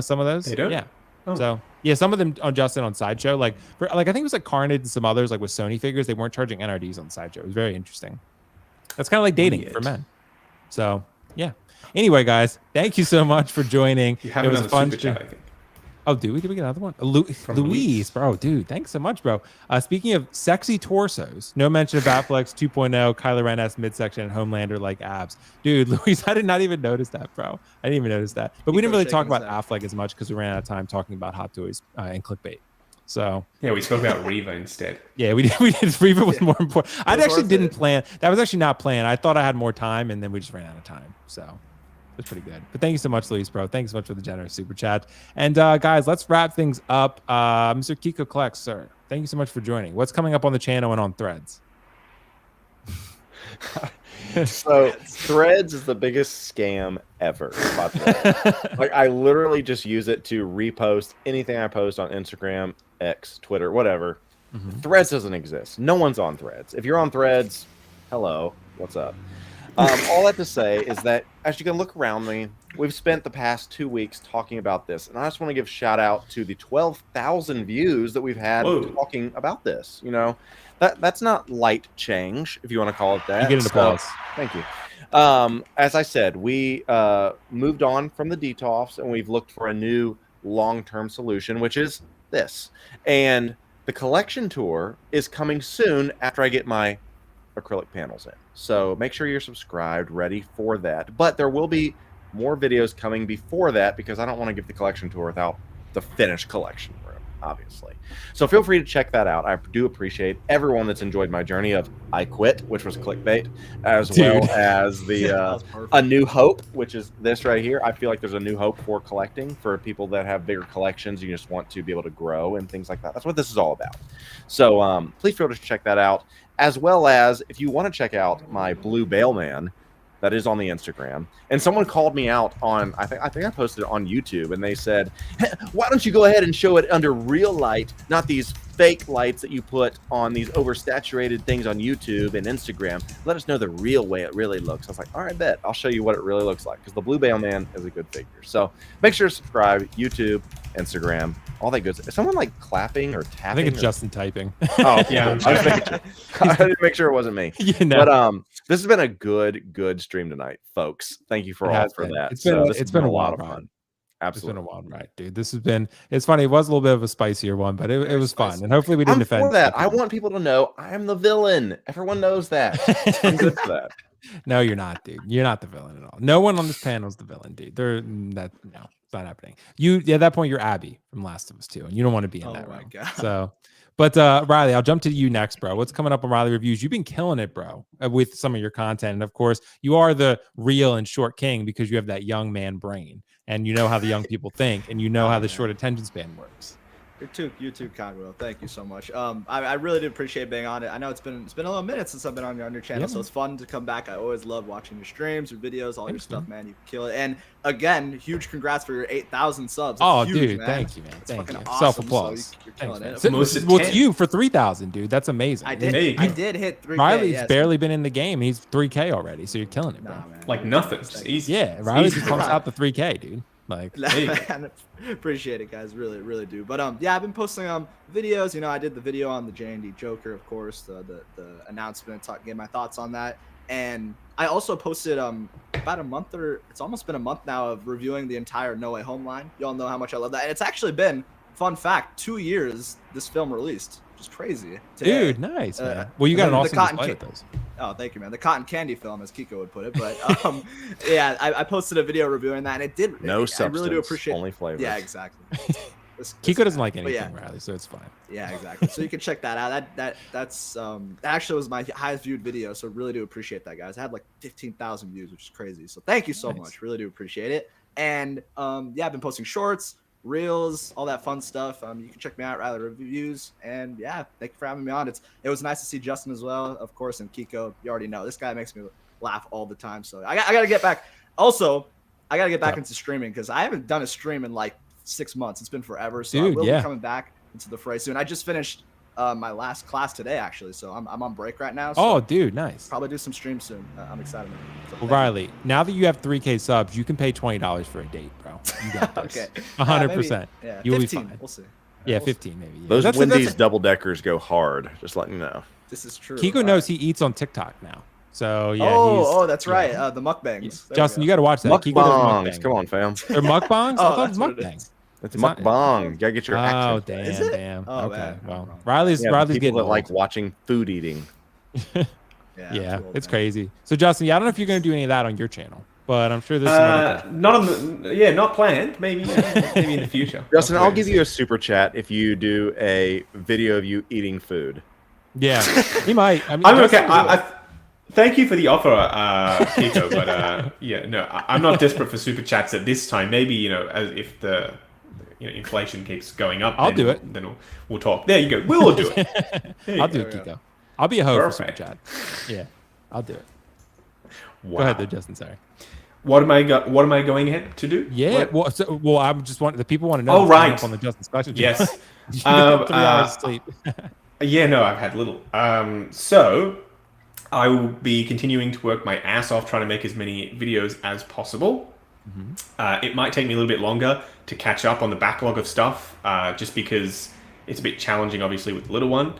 some of those. They don't. Yeah. Oh. So yeah, some of them on Justin on Sideshow, like I think it was like Carnage and some others, like with Sony figures, they weren't charging NRDs on Sideshow. It was very interesting. That's kind of like dating for men. So yeah. Anyway, guys, thank you so much for joining. You have it was another fun. super chat, I think. Oh, did we get another one? Louise, bro, dude, thanks so much, bro. Speaking of sexy torsos, no mention of Batflex 2.0, Kylo Ren-esque midsection, and Homelander like abs. Dude, Louise, I did not even notice that, bro. I didn't even notice that. But we didn't really talk about Affleck as much because we ran out of time talking about hot toys and clickbait. So yeah, we spoke about Reva instead. Yeah, we did. Reva was more important. I actually didn't plan. That was actually not planned. I thought I had more time, and then we just ran out of time. So. That's pretty good. But thank you so much, Luis, bro. Thanks so much for the generous super chat. And guys, let's wrap things up. Mr. Keco Collects, sir, thank you so much for joining. What's coming up on the channel and on Threads? So Threads is the biggest scam ever. Like I literally just use it to repost anything I post on Instagram, X, Twitter, whatever. Threads doesn't exist. No one's on Threads. If you're on Threads, hello, what's up? All that to say is that as you can look around me, we've spent the past 2 weeks talking about this, and I just want to give shout out to the 12,000 views that we've had talking about this. That's not light change, if you want to call it that. You get an applause. Thank you. As I said, we moved on from the DTOFs, and we've looked for a new long-term solution, which is this. And the collection tour is coming soon after I get my acrylic panels in. So make sure you're subscribed, ready for that. But there will be more videos coming before that because I don't want to give the collection tour without the finished collection room, obviously. So feel free to check that out. I do appreciate everyone that's enjoyed my journey of I Quit, which was clickbait, as well as the A New Hope, which is this right here. I feel like there's a new hope for collecting for people that have bigger collections. You just want to be able to grow and things like that. That's what this is all about. So please feel free to check that out. As well as if you want to check out my Blue Bailman, that is on the Instagram. And someone called me out on, I think I posted it on YouTube, and they said, hey, why don't you go ahead and show it under real light, not these fake lights that you put on these oversaturated things on YouTube and Instagram. Let us know the real way it really looks. I was like, all right, bet. I'll show you what it really looks like because the Blue Bailman is a good figure. So make sure to subscribe, YouTube, Instagram, all that good stuff. Is someone like clapping or tapping? I think it's Justin typing. Oh, yeah. I didn't make sure it wasn't me. But this has been a good stream tonight, folks. Thank you for all for that. It's been a lot of fun. Absolutely. It's been a wild ride, dude. This has been, it's funny. It was a little bit of a spicier one, but it was fun. And hopefully we didn't offend that. I want people to know I am the villain. Everyone knows that. I'm good for that. No, you're not, dude. You're not the villain at all. No one on this panel is the villain, dude. No, it's not happening. At that point, you're Abby from Last of Us 2, and you don't want to be in that room. God. So, but Riley, I'll jump to you next, bro. What's coming up on Riley Reviews? You've been killing it, bro, with some of your content. And of course, you are the real and short king because you have that young man brain, and you know how the young people think, and you know how the short attention span works. You're too kind, Will. Thank you so much. I really do appreciate being on it. I know it's been a little minute since I've been on your channel, so it's fun to come back. I always love watching your streams, your videos, all your stuff, man. You kill it. And again, huge congrats for your 8,000 subs. That's huge, dude, man. thank you, man. Thank you. Awesome. Self-applause. So you're killing it. It's you for 3,000, dude. That's amazing. I did hit 3K. Riley's barely been in the game. He's 3K already, so you're killing it, bro. Nah, man. Like nothing. It's easy. Yeah, Riley just pumps out the 3K, dude. Like, man, appreciate it, guys. Really do. But yeah, I've been posting videos. You know, I did the video on the JND Joker, of course, the announcement, gave my thoughts on that, and I also posted about a month, or it's almost been a month now, of reviewing the entire No Way Home line. Y'all know how much I love that, and it's actually been, fun fact, 2 years this film released. Just crazy. Today. Dude, nice, man. Well, you got an awesome display of those. Oh, thank you, man. The cotton candy film, as Keco would put it. But yeah, I posted a video reviewing that, and it did. No substance. I really do appreciate. Only flavors. Yeah, exactly. Keco doesn't like anything, Riley, so it's fine. Yeah, exactly. So you can check that out. That actually was my highest viewed video. So really do appreciate that, guys. I had like 15,000 views, which is crazy. So thank you so much. Really do appreciate it. And yeah, I've been posting shorts, reels, all that fun stuff. You can check me out, Riley Reviews, and yeah, thank you for having me on. It was nice to see Justin as well, of course, and Keco. You already know this guy makes me laugh all the time. So I gotta get back. Also, I gotta get back into streaming because I haven't done a stream in like 6 months. It's been forever, so I will be coming back into the fray soon. I just finished my last class today, actually. So I'm on break right now. So Oh, dude, nice. probably do some streams soon. I'm excited. Man. So Well, Riley, now that you have 3K subs, you can pay $20 for a date, bro. You got this. Okay. 100%. Yeah, You'll 15. be fine. We'll see. Yeah, we'll 15 maybe. Yeah. Those That's- Wendy's double deckers go hard. Just letting you know. This is true. Keco knows he eats on TikTok now. So, yeah. Oh, that's yeah. right. The mukbangs. There Justin, we you got to watch that. Keco does Mukbangs. mukbang. Come on, fam. They're mukbangs? Oh, I thought it was that's what it mukbang. is. It's not- mukbang. You gotta get your Oh, accent. damn, Is it? damn. Oh, Okay, man. well, Wrong. Riley's Yeah, getting people that old. like watching food eating. Yeah, Yeah, too old, it's man. crazy. So, Justin, yeah, I don't know if you're going to do any of that on your channel, but I'm sure there's some other things. Not on the, not planned. Maybe maybe in the future. Justin, I'll give you a super chat if you do a video of you eating food. Yeah, he might. I mean, I'm Justin okay. will do it. Thank you for the offer, Keco, but yeah, no, I'm not desperate for super chats at this time. Maybe as if the inflation keeps going up, I'll then, do it. Then we'll talk. There you go. We'll do it. There you I'll go. do it, Keco. I'll be a hoe Perfect. for Super Chat. Yeah, I'll do it. Wow. Go ahead, there, Justin. Sorry. What am I going ahead to do? Yeah. What? Well, I just want the people want to know. Oh, what's coming right. up on the Justin Special. Yes. You get 3 hours of sleep. Yeah, no, I've had little. So I will be continuing to work my ass off trying to make as many videos as possible. It might take me a little bit longer to catch up on the backlog of stuff, just because it's a bit challenging, obviously, with the little one.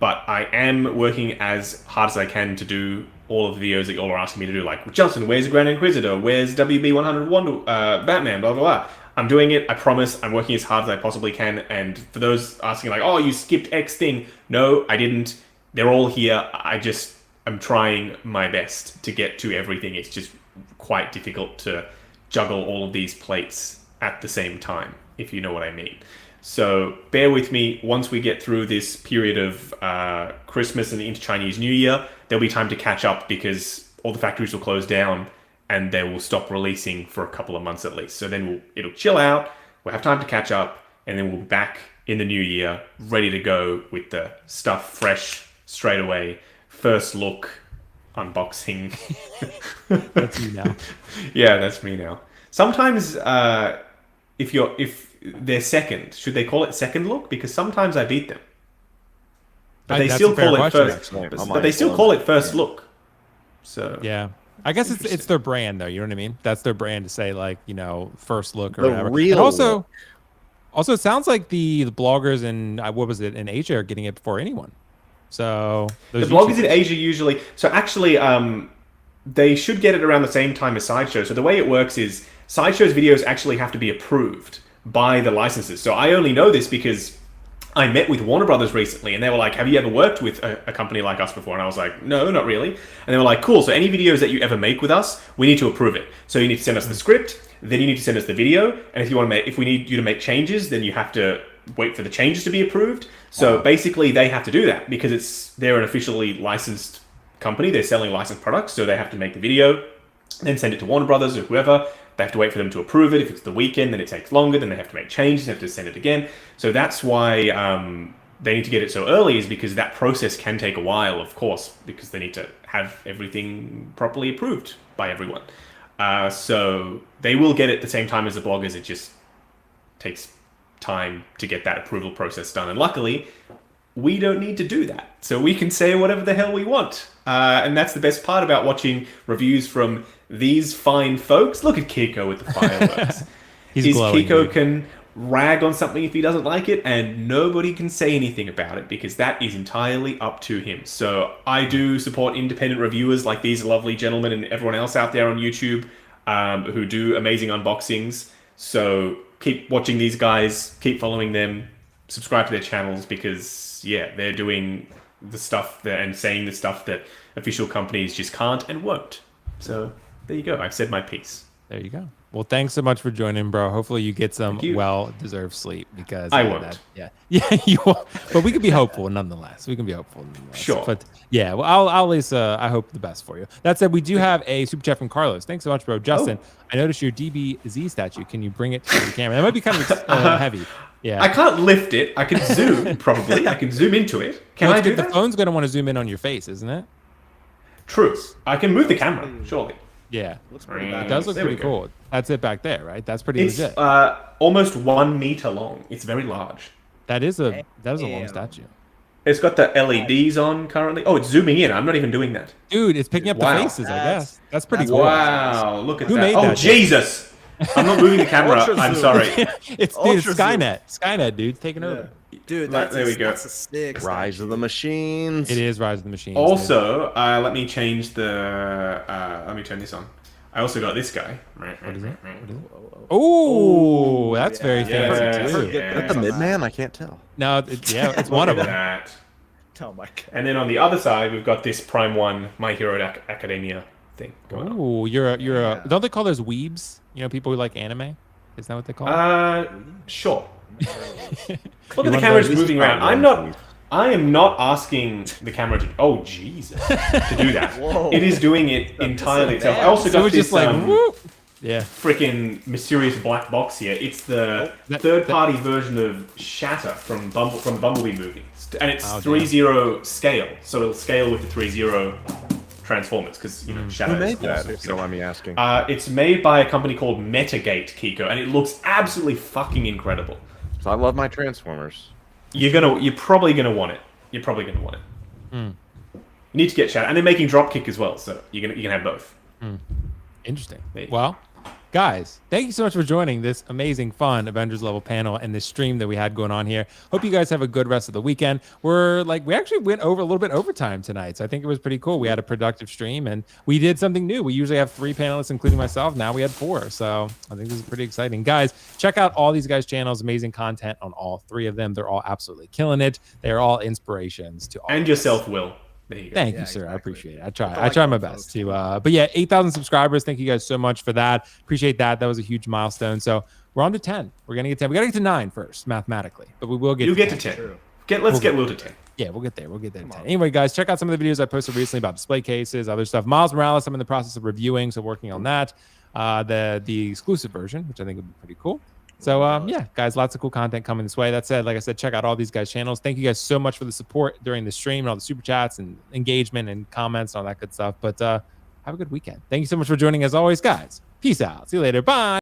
But I am working as hard as I can to do all of the videos that you all are asking me to do. Like, Justin, where's the Grand Inquisitor? Where's WB100 Wonder, Batman? Blah, blah, blah. I'm doing it. I promise. I'm working as hard as I possibly can. And for those asking, like, oh, you skipped X thing. No, I didn't. They're all here. I'm trying my best to get to everything. It's just quite difficult to juggle all of these plates at the same time, if you know what I mean. So bear with me. Once we get through this period of Christmas and into Chinese New Year, there'll be time to catch up because all the factories will close down and they will stop releasing for a couple of months at least. So then it'll chill out, we'll have time to catch up, and then we'll be back in the new year, ready to go with the stuff fresh straight away. First look, unboxing. That's you now. Yeah, that's me now. Sometimes if they're second, should they call it second look? Because sometimes I beat them. But they That's still a fair call it question, first. actually. But they still call it first look. So Yeah. I guess it's their brand though. You know what I mean? That's their brand to say like first look or The whatever. real And also, look. also it sounds like the bloggers in what was it in Asia are getting it before anyone. So the those bloggers in YouTubers- Asia usually. So actually, they should get it around the same time as Sideshow. So the way it works is Sideshow's videos actually have to be approved by the licenses. So I only know this because I met with Warner Brothers recently, and they were like, have you ever worked with a company like us before? And I was like, no, not really. And they were like, cool, so any videos that you ever make with us, we need to approve it. So you need to send us the script, then you need to send us the video, and if we need you to make changes, then you have to wait for the changes to be approved. So basically they have to do that because they're an officially licensed company. They're selling licensed products, so they have to make the video, then send it to Warner Brothers or whoever. They have to wait for them to approve it. If it's the weekend, then it takes longer. Then they have to make changes. They have to send it again. So that's why they need to get it so early, is because that process can take a while, of course, because they need to have everything properly approved by everyone. So they will get it at the same time as the bloggers. It just takes time to get that approval process done. And luckily, we don't need to do that. So we can say whatever the hell we want. And that's the best part about watching reviews from these fine folks. Look at Keco with the fireworks. He's glowing, Keco dude. can rag on something if he doesn't like it, and nobody can say anything about it because that is entirely up to him. So I do support independent reviewers like these lovely gentlemen and everyone else out there on YouTube who do amazing unboxings. So keep watching these guys, keep following them, subscribe to their channels because, yeah, they're doing the stuff and saying the stuff that official companies just can't and won't. So there you go. I've said my piece. There you go. Well, thanks so much for joining, bro. Hopefully you get some Thank you. well-deserved sleep because I won't. Yeah, you won't. But we can be hopeful nonetheless. We can be hopeful nonetheless. Sure. But yeah, well, I'll at least I hope the best for you. That said, we do have a super chat from Carlos. Thanks so much, bro. Justin, I noticed your DBZ statue. Can you bring it to the camera? That might be kind of heavy. Yeah. I can't lift it. I can zoom, probably. I can zoom into it. Can Well, I do the that? phone's going to want to zoom in on your face, isn't it? True. I can move the camera, surely. Yeah. Looks pretty It bad. does look There we pretty go. cool. That's it back there, right? That's pretty It's legit. almost 1 meter long. It's very large. That is a long Damn. statue. It's got the LEDs on currently. Oh, it's zooming in. I'm not even doing that. Dude, it's picking up the Wow. faces, I guess. That's pretty cool. Wow, look at Who that. made Oh, that, Jesus. I'm not moving the camera. Ultra I'm zoom. sorry. It's Ultra Skynet. Skynet, dude, taking over. Dude, Right, there we go. That's a sick Rise of the Machines. It is Rise of the Machines. Also, let me change the... let me turn this on. I also got this guy. What is it? Oh, that's very Yeah, fancy too. yeah. Is that the Midman? I can't tell. No, it's one of Look them. at that. Oh my god. And then on the other side, we've got this Prime 1 My Hero Academia thing going on. Oh, you're a. Don't they call those weebs? You know, people who like anime. Is that what they call? Sure. Look at the want camera those- just moving around. I am not asking the camera to... Oh, Jesus. To do that. Whoa. It is doing it entirely itself. I also So got it's this just like whoop. Yeah. freaking mysterious black box here. It's the third-party version of Shatter from the Bumblebee movie. And it's 3-0 scale. So it'll scale with the 3-0 Transformers, because, you know, Shatter Who made is that, awesome. if you don't mind me asking? It's made by a company called Metagate, Keco, and it looks absolutely fucking incredible. So I love my Transformers. You're probably gonna want it. You're probably gonna want it. You need to get Shatter, and they're making Dropkick as well, so you can have both. Interesting. Maybe. Well, guys, thank you so much for joining this amazing, fun Avengers level panel and this stream that we had going on here. Hope you guys have a good rest of the weekend. We actually went over a little bit overtime tonight, so I think it was pretty cool. We had a productive stream and we did something new. We usually have 3 panelists, including myself. Now we had 4, so I think this is pretty exciting. Guys, check out all these guys' channels. Amazing content on all 3 of them. They're all absolutely killing it. They are all inspirations to all And of us. yourself, Will. There you go. Thank you, Yeah, sir. I exactly. appreciate it. I try my best to. But yeah, 8,000 subscribers. Thank you guys so much for that. Appreciate that. That was a huge milestone. So we're on to 10. We're gonna get 10. We gotta get to 9 first, mathematically. But we will get. You'll to get to 10. Let's get Will to 10. Yeah, we'll get there. We'll get there. 10. Anyway, guys, check out some of the videos I posted recently about display cases, other stuff. Miles Morales, I'm in the process of reviewing, so working on that. The exclusive version, which I think would be pretty cool. So yeah, guys, lots of cool content coming this way. That said, like I said, check out all these guys' channels. Thank you guys so much for the support during the stream and all the super chats and engagement and comments and all that good stuff. But have a good weekend. Thank you so much for joining as always, guys. Peace out. See you later. Bye.